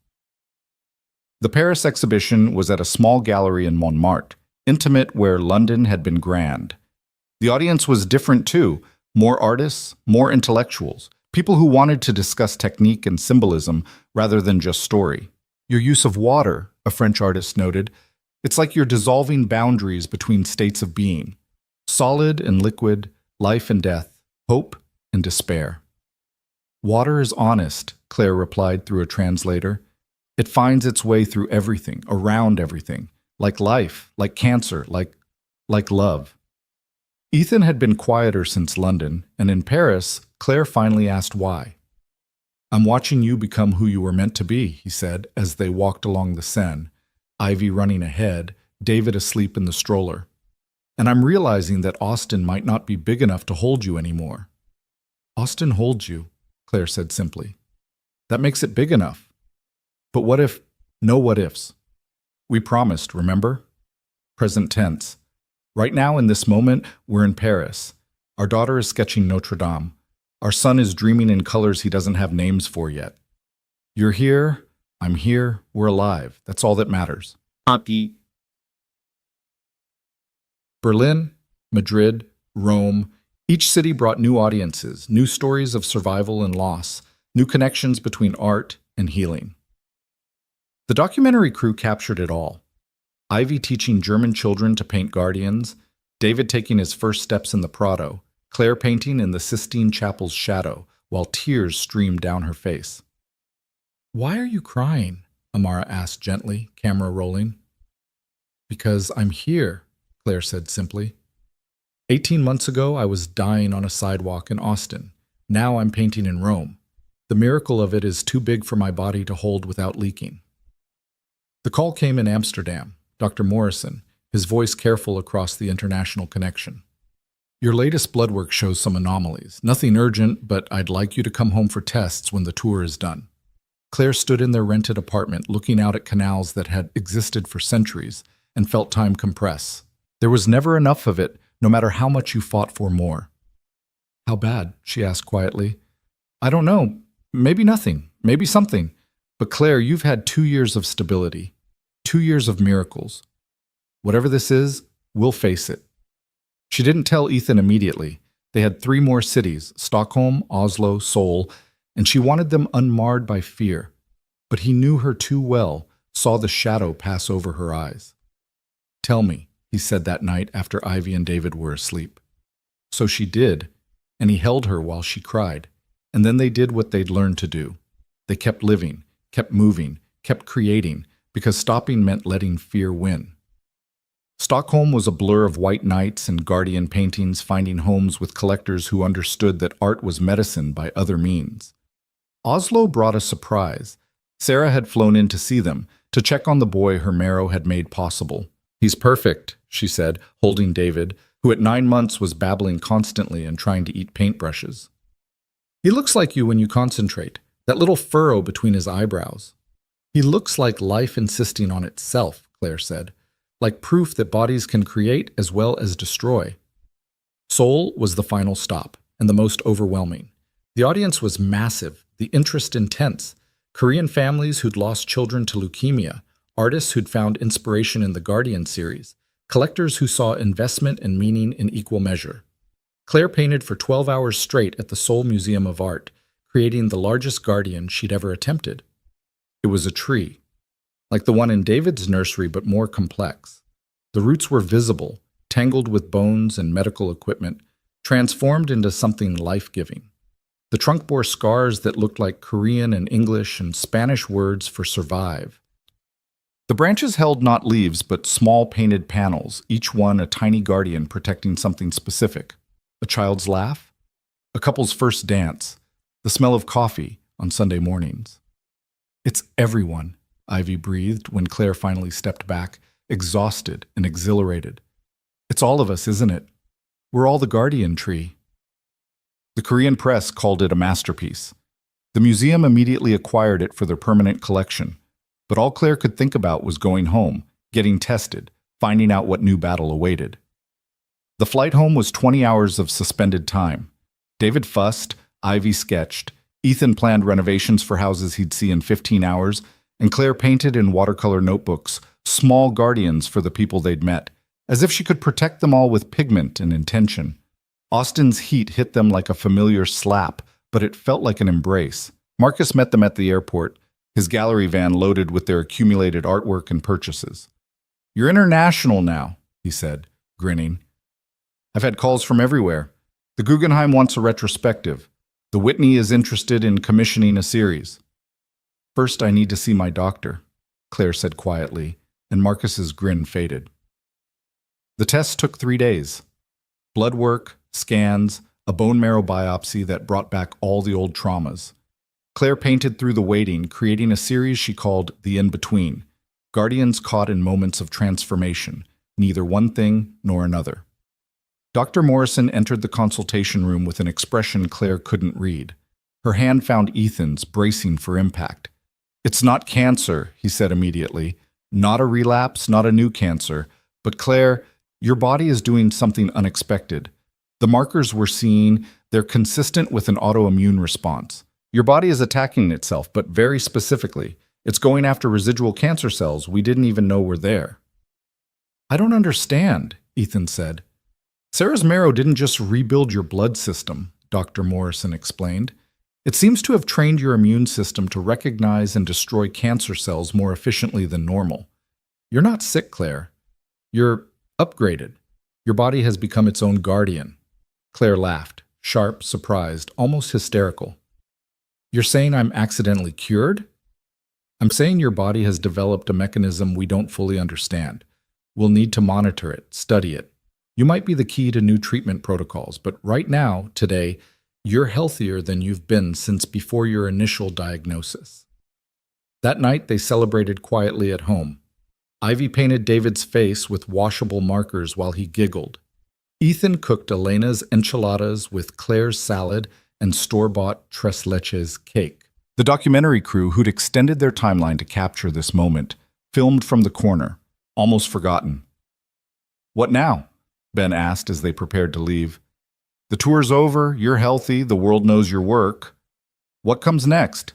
The Paris exhibition was at a small gallery in Montmartre, intimate where London had been grand. The audience was different too, more artists, more intellectuals, people who wanted to discuss technique and symbolism rather than just story. "Your use of water," a French artist noted, "it's like you're dissolving boundaries between states of being. Solid and liquid, life and death, hope and despair." "Water is honest," Claire replied through a translator. "It finds its way through everything, around everything, like life, like cancer, like love." Ethan had been quieter since London, and in Paris, Claire finally asked why. "I'm watching you become who you were meant to be," he said, as they walked along the Seine, Ivy running ahead, David asleep in the stroller. "And I'm realizing that Austin might not be big enough to hold you anymore." "Austin holds you," Claire said simply. "That makes it big enough." "But what if—" "No what ifs. We promised, remember?" Present tense. Right now, in this moment, we're in Paris. Our daughter is sketching Notre Dame. Our son is dreaming in colors he doesn't have names for yet. You're here, I'm here, we're alive. That's all that matters. Happy. Berlin, Madrid, Rome, each city brought new audiences, new stories of survival and loss, new connections between art and healing. The documentary crew captured it all. Ivy teaching German children to paint guardians, David taking his first steps in the Prado, Claire painting in the Sistine Chapel's shadow, while tears streamed down her face. "Why are you crying?" Amara asked gently, camera rolling. "Because I'm here," Claire said simply. 18 months ago, I was dying on a sidewalk in Austin. Now I'm painting in Rome. The miracle of it is too big for my body to hold without leaking. The call came in Amsterdam. Dr. Morrison, his voice careful across the international connection. Your latest blood work shows some anomalies. Nothing urgent, but I'd like you to come home for tests when the tour is done. Claire stood in their rented apartment looking out at canals that had existed for centuries and felt time compress. There was never enough of it, no matter how much you fought for more. How bad? She asked quietly. I don't know. Maybe nothing. Maybe something. But Claire, you've had 2 years of stability. 2 years of miracles. Whatever this is, we'll face it. She didn't tell Ethan immediately. They had 3 more cities, Stockholm, Oslo, Seoul, and she wanted them unmarred by fear. But he knew her too well, saw the shadow pass over her eyes. Tell me, he said that night after Ivy and David were asleep. So she did, and he held her while she cried. And then they did what they'd learned to do. They kept living, kept moving, kept creating, because stopping meant letting fear win. Stockholm was a blur of white nights and guardian paintings finding homes with collectors who understood that art was medicine by other means. Oslo brought a surprise. Sarah had flown in to see them, to check on the boy her marrow had made possible. He's perfect, she said, holding David, who at 9 months was babbling constantly and trying to eat paintbrushes. He looks like you when you concentrate, that little furrow between his eyebrows. He looks like life insisting on itself, Claire said, like proof that bodies can create as well as destroy. Seoul was the final stop, and the most overwhelming. The audience was massive, the interest intense. Korean families who'd lost children to leukemia, artists who'd found inspiration in the Guardian series, collectors who saw investment and meaning in equal measure. Claire painted for 12 hours straight at the Seoul Museum of Art, creating the largest Guardian she'd ever attempted. It was a tree, like the one in David's nursery but more complex. The roots were visible, tangled with bones and medical equipment, transformed into something life-giving. The trunk bore scars that looked like Korean and English and Spanish words for survive. The branches held not leaves but small painted panels, each one a tiny guardian protecting something specific. A child's laugh, a couple's first dance, the smell of coffee on Sunday mornings. It's everyone, Ivy breathed when Claire finally stepped back, exhausted and exhilarated. It's all of us, isn't it? We're all the Guardian tree. The Korean press called it a masterpiece. The museum immediately acquired it for their permanent collection, but all Claire could think about was going home, getting tested, finding out what new battle awaited. The flight home was 20 hours of suspended time. David fussed, Ivy sketched, Ethan planned renovations for houses he'd see in 15 hours, and Claire painted in watercolor notebooks, small guardians for the people they'd met, as if she could protect them all with pigment and intention. Austin's heat hit them like a familiar slap, but it felt like an embrace. Marcus met them at the airport, his gallery van loaded with their accumulated artwork and purchases. You're international now, he said, grinning. I've had calls from everywhere. The Guggenheim wants a retrospective. The Whitney is interested in commissioning a series. First, I need to see my doctor, Claire said quietly, and Marcus's grin faded. The test took 3 days. Blood work, scans, a bone marrow biopsy that brought back all the old traumas. Claire painted through the waiting, creating a series she called The In-Between, guardians caught in moments of transformation, neither one thing nor another. Dr. Morrison entered the consultation room with an expression Claire couldn't read. Her hand found Ethan's, bracing for impact. It's not cancer, he said immediately. Not a relapse, not a new cancer. But Claire, your body is doing something unexpected. The markers we're seeing, they're consistent with an autoimmune response. Your body is attacking itself, but very specifically. It's going after residual cancer cells we didn't even know were there. I don't understand, Ethan said. Sarah's marrow didn't just rebuild your blood system, Dr. Morrison explained. It seems to have trained your immune system to recognize and destroy cancer cells more efficiently than normal. You're not sick, Claire. You're upgraded. Your body has become its own guardian. Claire laughed, sharp, surprised, almost hysterical. You're saying I'm accidentally cured? I'm saying your body has developed a mechanism we don't fully understand. We'll need to monitor it, study it. You might be the key to new treatment protocols, but right now, today, you're healthier than you've been since before your initial diagnosis. That night, they celebrated quietly at home. Ivy painted David's face with washable markers while he giggled. Ethan cooked Elena's enchiladas with Claire's salad and store-bought tres leches cake. The documentary crew, who'd extended their timeline to capture this moment, filmed from the corner, almost forgotten. "What now?" Ben asked as they prepared to leave. "The tour's over, you're healthy, the world knows your work. What comes next?"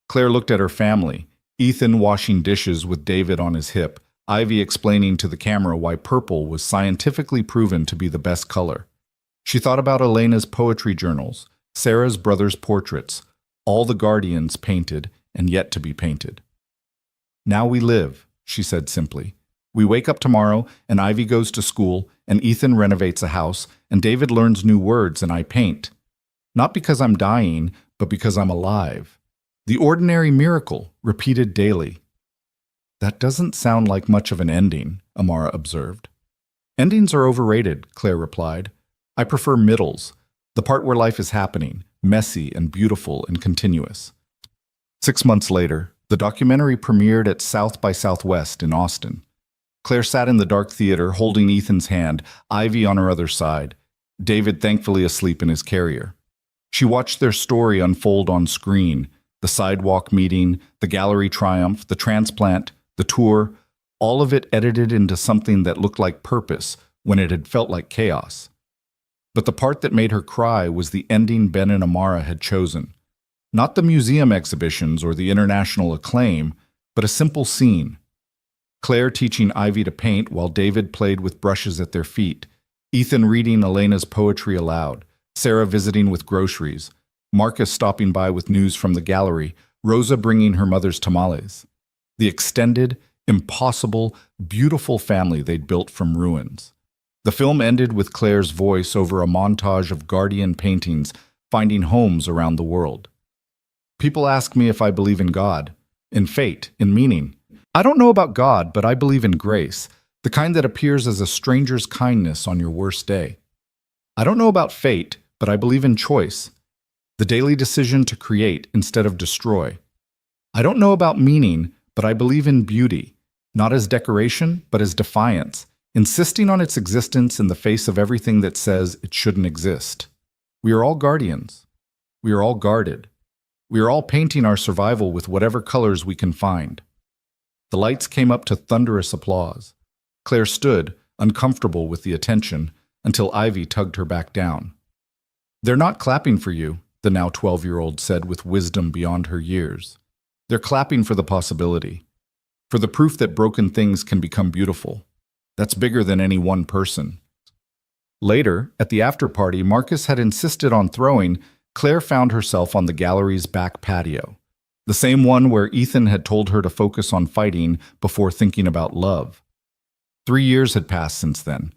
Claire looked at her family, Ethan washing dishes with David on his hip, Ivy explaining to the camera why purple was scientifically proven to be the best color. She thought about Elena's poetry journals, Sarah's brother's portraits, all the guardians painted and yet to be painted. "Now we live," she said simply. "We wake up tomorrow, and Ivy goes to school, and Ethan renovates a house, and David learns new words, and I paint. Not because I'm dying, but because I'm alive. The ordinary miracle, repeated daily." "That doesn't sound like much of an ending," Amara observed. "Endings are overrated," Claire replied. "I prefer middles, the part where life is happening, messy and beautiful and continuous." 6 months later, the documentary premiered at South by Southwest in Austin. Claire sat in the dark theater, holding Ethan's hand, Ivy on her other side, David thankfully asleep in his carrier. She watched their story unfold on screen, the sidewalk meeting, the gallery triumph, the transplant, the tour, all of it edited into something that looked like purpose when it had felt like chaos. But the part that made her cry was the ending Ben and Amara had chosen. Not the museum exhibitions or the international acclaim, but a simple scene. Claire teaching Ivy to paint while David played with brushes at their feet, Ethan reading Elena's poetry aloud, Sarah visiting with groceries, Marcus stopping by with news from the gallery, Rosa bringing her mother's tamales. The extended, impossible, beautiful family they'd built from ruins. The film ended with Claire's voice over a montage of guardian paintings finding homes around the world. "People ask me if I believe in God, in fate, in meaning. I don't know about God, but I believe in grace, the kind that appears as a stranger's kindness on your worst day. I don't know about fate, but I believe in choice, the daily decision to create instead of destroy. I don't know about meaning, but I believe in beauty, not as decoration, but as defiance, insisting on its existence in the face of everything that says it shouldn't exist. We are all guardians. We are all guarded. We are all painting our survival with whatever colors we can find." The lights came up to thunderous applause. Claire stood, uncomfortable with the attention, until Ivy tugged her back down. "They're not clapping for you," the now 12-year-old said with wisdom beyond her years. "They're clapping for the possibility, for the proof that broken things can become beautiful. That's bigger than any one person." Later, at the after-party Marcus had insisted on throwing, Claire found herself on the gallery's back patio, the same one where Ethan had told her to focus on fighting before thinking about love. 3 years had passed since then.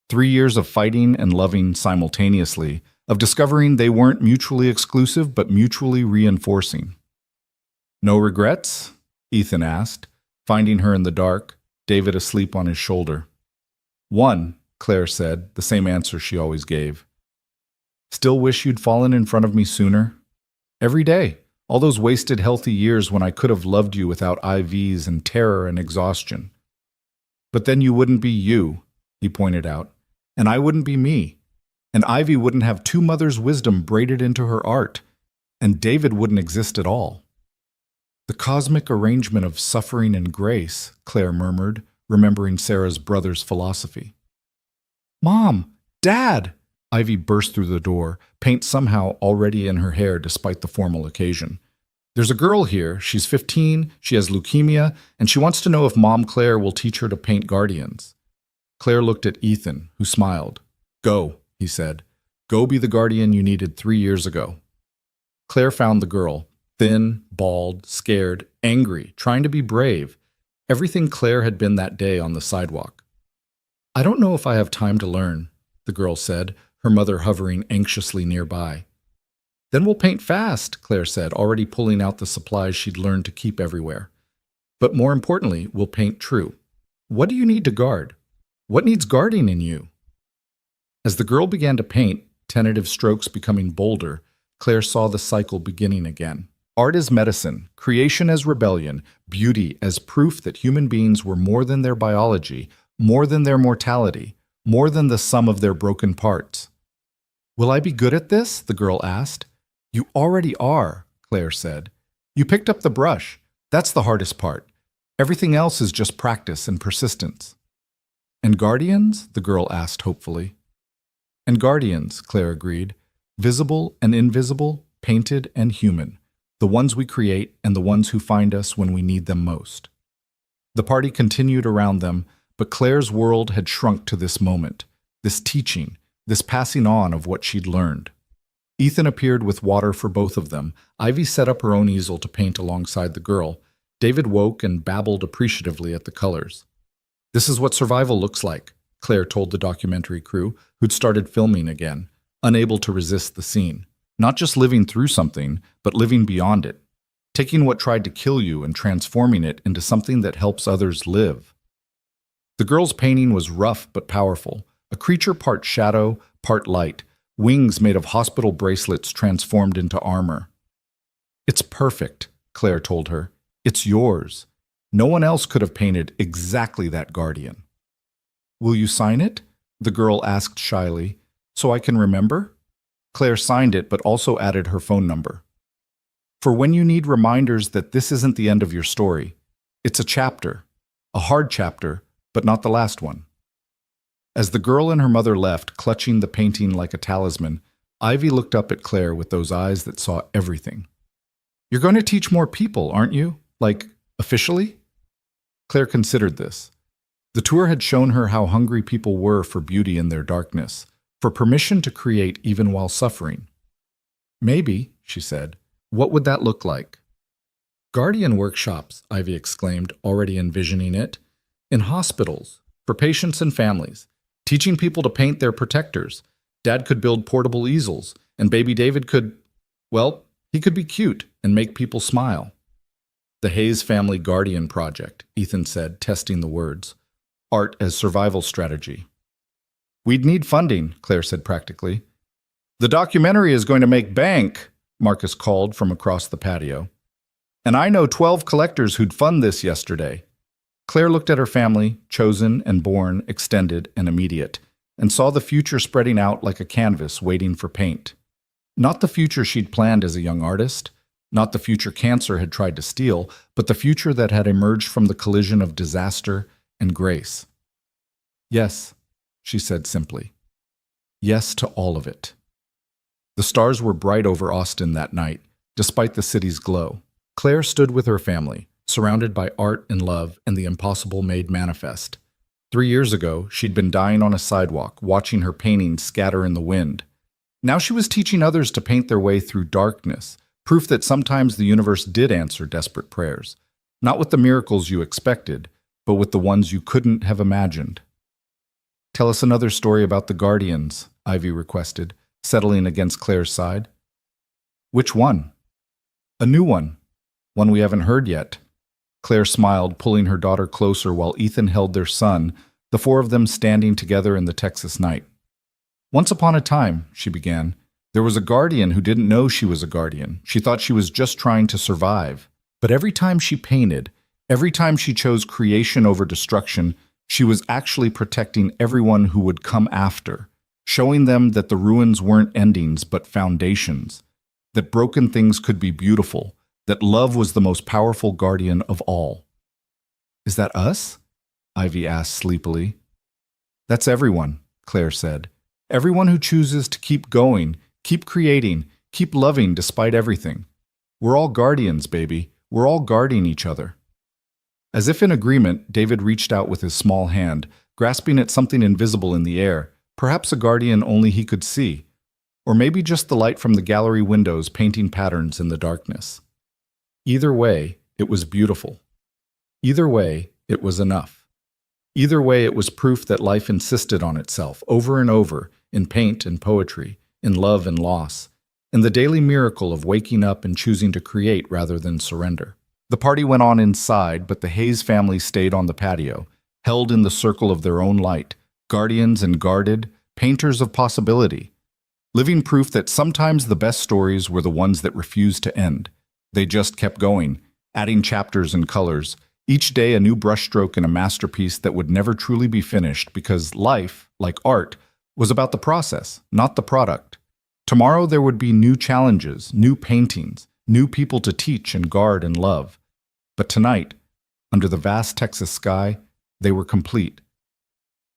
3 years of fighting and loving simultaneously, of discovering they weren't mutually exclusive but mutually reinforcing. "No regrets?" Ethan asked, finding her in the dark, David asleep on his shoulder. "One," Claire said, the same answer she always gave. "Still wish you'd fallen in front of me sooner? Every day, all those wasted healthy years when I could have loved you without IVs and terror and exhaustion. But then you wouldn't be you," he pointed out, "and I wouldn't be me. And Ivy wouldn't have 2 mothers' wisdom braided into her art, and David wouldn't exist at all." "The cosmic arrangement of suffering and grace," Claire murmured, remembering Sarah's brother's philosophy. "Mom! Dad!" Ivy burst through the door, paint somehow already in her hair despite the formal occasion. "There's a girl here. She's 15, she has leukemia, and she wants to know if Mom Claire will teach her to paint guardians." Claire looked at Ethan, who smiled. "Go," he said. "Go be the guardian you needed 3 years ago." Claire found the girl, thin, bald, scared, angry, trying to be brave. Everything Claire had been that day on the sidewalk. "I don't know if I have time to learn," the girl said, her mother hovering anxiously nearby. "Then we'll paint fast," Claire said, already pulling out the supplies she'd learned to keep everywhere. "But more importantly, we'll paint true. What do you need to guard? What needs guarding in you?" As the girl began to paint, tentative strokes becoming bolder, Claire saw the cycle beginning again. Art as medicine, creation as rebellion, beauty as proof that human beings were more than their biology, more than their mortality, more than the sum of their broken parts. "Will I be good at this?" the girl asked. "You already are," Claire said. "You picked up the brush. That's the hardest part. Everything else is just practice and persistence." "And guardians?" the girl asked hopefully. "And guardians," Claire agreed. "Visible and invisible, painted and human. The ones we create and the ones who find us when we need them most." The party continued around them, but Claire's world had shrunk to this moment, this teaching, this passing on of what she'd learned. Ethan appeared with water for both of them. Ivy set up her own easel to paint alongside the girl. David woke and babbled appreciatively at the colors. "This is what survival looks like," Claire told the documentary crew, who'd started filming again, unable to resist the scene. "Not just living through something, but living beyond it. Taking what tried to kill you and transforming it into something that helps others live." The girl's painting was rough but powerful, a creature part shadow, part light, wings made of hospital bracelets transformed into armor. "It's perfect," Claire told her. "It's yours. No one else could have painted exactly that guardian." "Will you sign it?" the girl asked shyly. "So I can remember?" Claire signed it but also added her phone number. "For when you need reminders that this isn't the end of your story. It's a chapter, a hard chapter, but not the last one." As the girl and her mother left, clutching the painting like a talisman, Ivy looked up at Claire with those eyes that saw everything. "You're going to teach more people, aren't you? Like, officially?" Claire considered this. The tour had shown her how hungry people were for beauty in their darkness, for permission to create even while suffering. "Maybe," she said. "What would that look like?" "Guardian workshops," Ivy exclaimed, already envisioning it. "In hospitals, for patients and families, teaching people to paint their protectors. Dad could build portable easels, and baby David could, well, he could be cute and make people smile." "The Hayes Family Guardian Project," Ethan said, testing the words. "Art as survival strategy." "We'd need funding," Claire said practically. "The documentary is going to make bank," Marcus called from across the patio. "And I know 12 collectors who'd fund this yesterday." Claire looked at her family, chosen and born, extended and immediate, and saw the future spreading out like a canvas waiting for paint. Not the future she'd planned as a young artist, not the future cancer had tried to steal, but the future that had emerged from the collision of disaster and grace. "Yes," she said simply. "Yes to all of it." The stars were bright over Austin that night, despite the city's glow. Claire stood with her family, surrounded by art and love and the impossible made manifest. 3 years ago, she'd been dying on a sidewalk, watching her paintings scatter in the wind. Now she was teaching others to paint their way through darkness, proof that sometimes the universe did answer desperate prayers, not with the miracles you expected, but with the ones you couldn't have imagined. "Tell us another story about the Guardians," Ivy requested, settling against Claire's side. "Which one?" "A new one we haven't heard yet." Claire smiled, pulling her daughter closer while Ethan held their son, the 4 of them standing together in the Texas night. "Once upon a time," she began, "there was a guardian who didn't know she was a guardian. She thought she was just trying to survive. But every time she painted, every time she chose creation over destruction, she was actually protecting everyone who would come after, showing them that the ruins weren't endings but foundations, that broken things could be beautiful, that love was the most powerful guardian of all." "Is that us?" Ivy asked sleepily. "That's everyone," Claire said. "Everyone who chooses to keep going, keep creating, keep loving despite everything. We're all guardians, baby. We're all guarding each other." As if in agreement, David reached out with his small hand, grasping at something invisible in the air, perhaps a guardian only he could see, or maybe just the light from the gallery windows painting patterns in the darkness. Either way, it was beautiful. Either way, it was enough. Either way, it was proof that life insisted on itself, over and over, in paint and poetry, in love and loss, in the daily miracle of waking up and choosing to create rather than surrender. The party went on inside, but the Hayes family stayed on the patio, held in the circle of their own light, guardians and guarded, painters of possibility, living proof that sometimes the best stories were the ones that refused to end, They just kept going, adding chapters and colors, each day a new brushstroke in a masterpiece that would never truly be finished because life, like art, was about the process, not the product. Tomorrow there would be new challenges, new paintings, new people to teach and guard and love. But tonight, under the vast Texas sky, they were complete.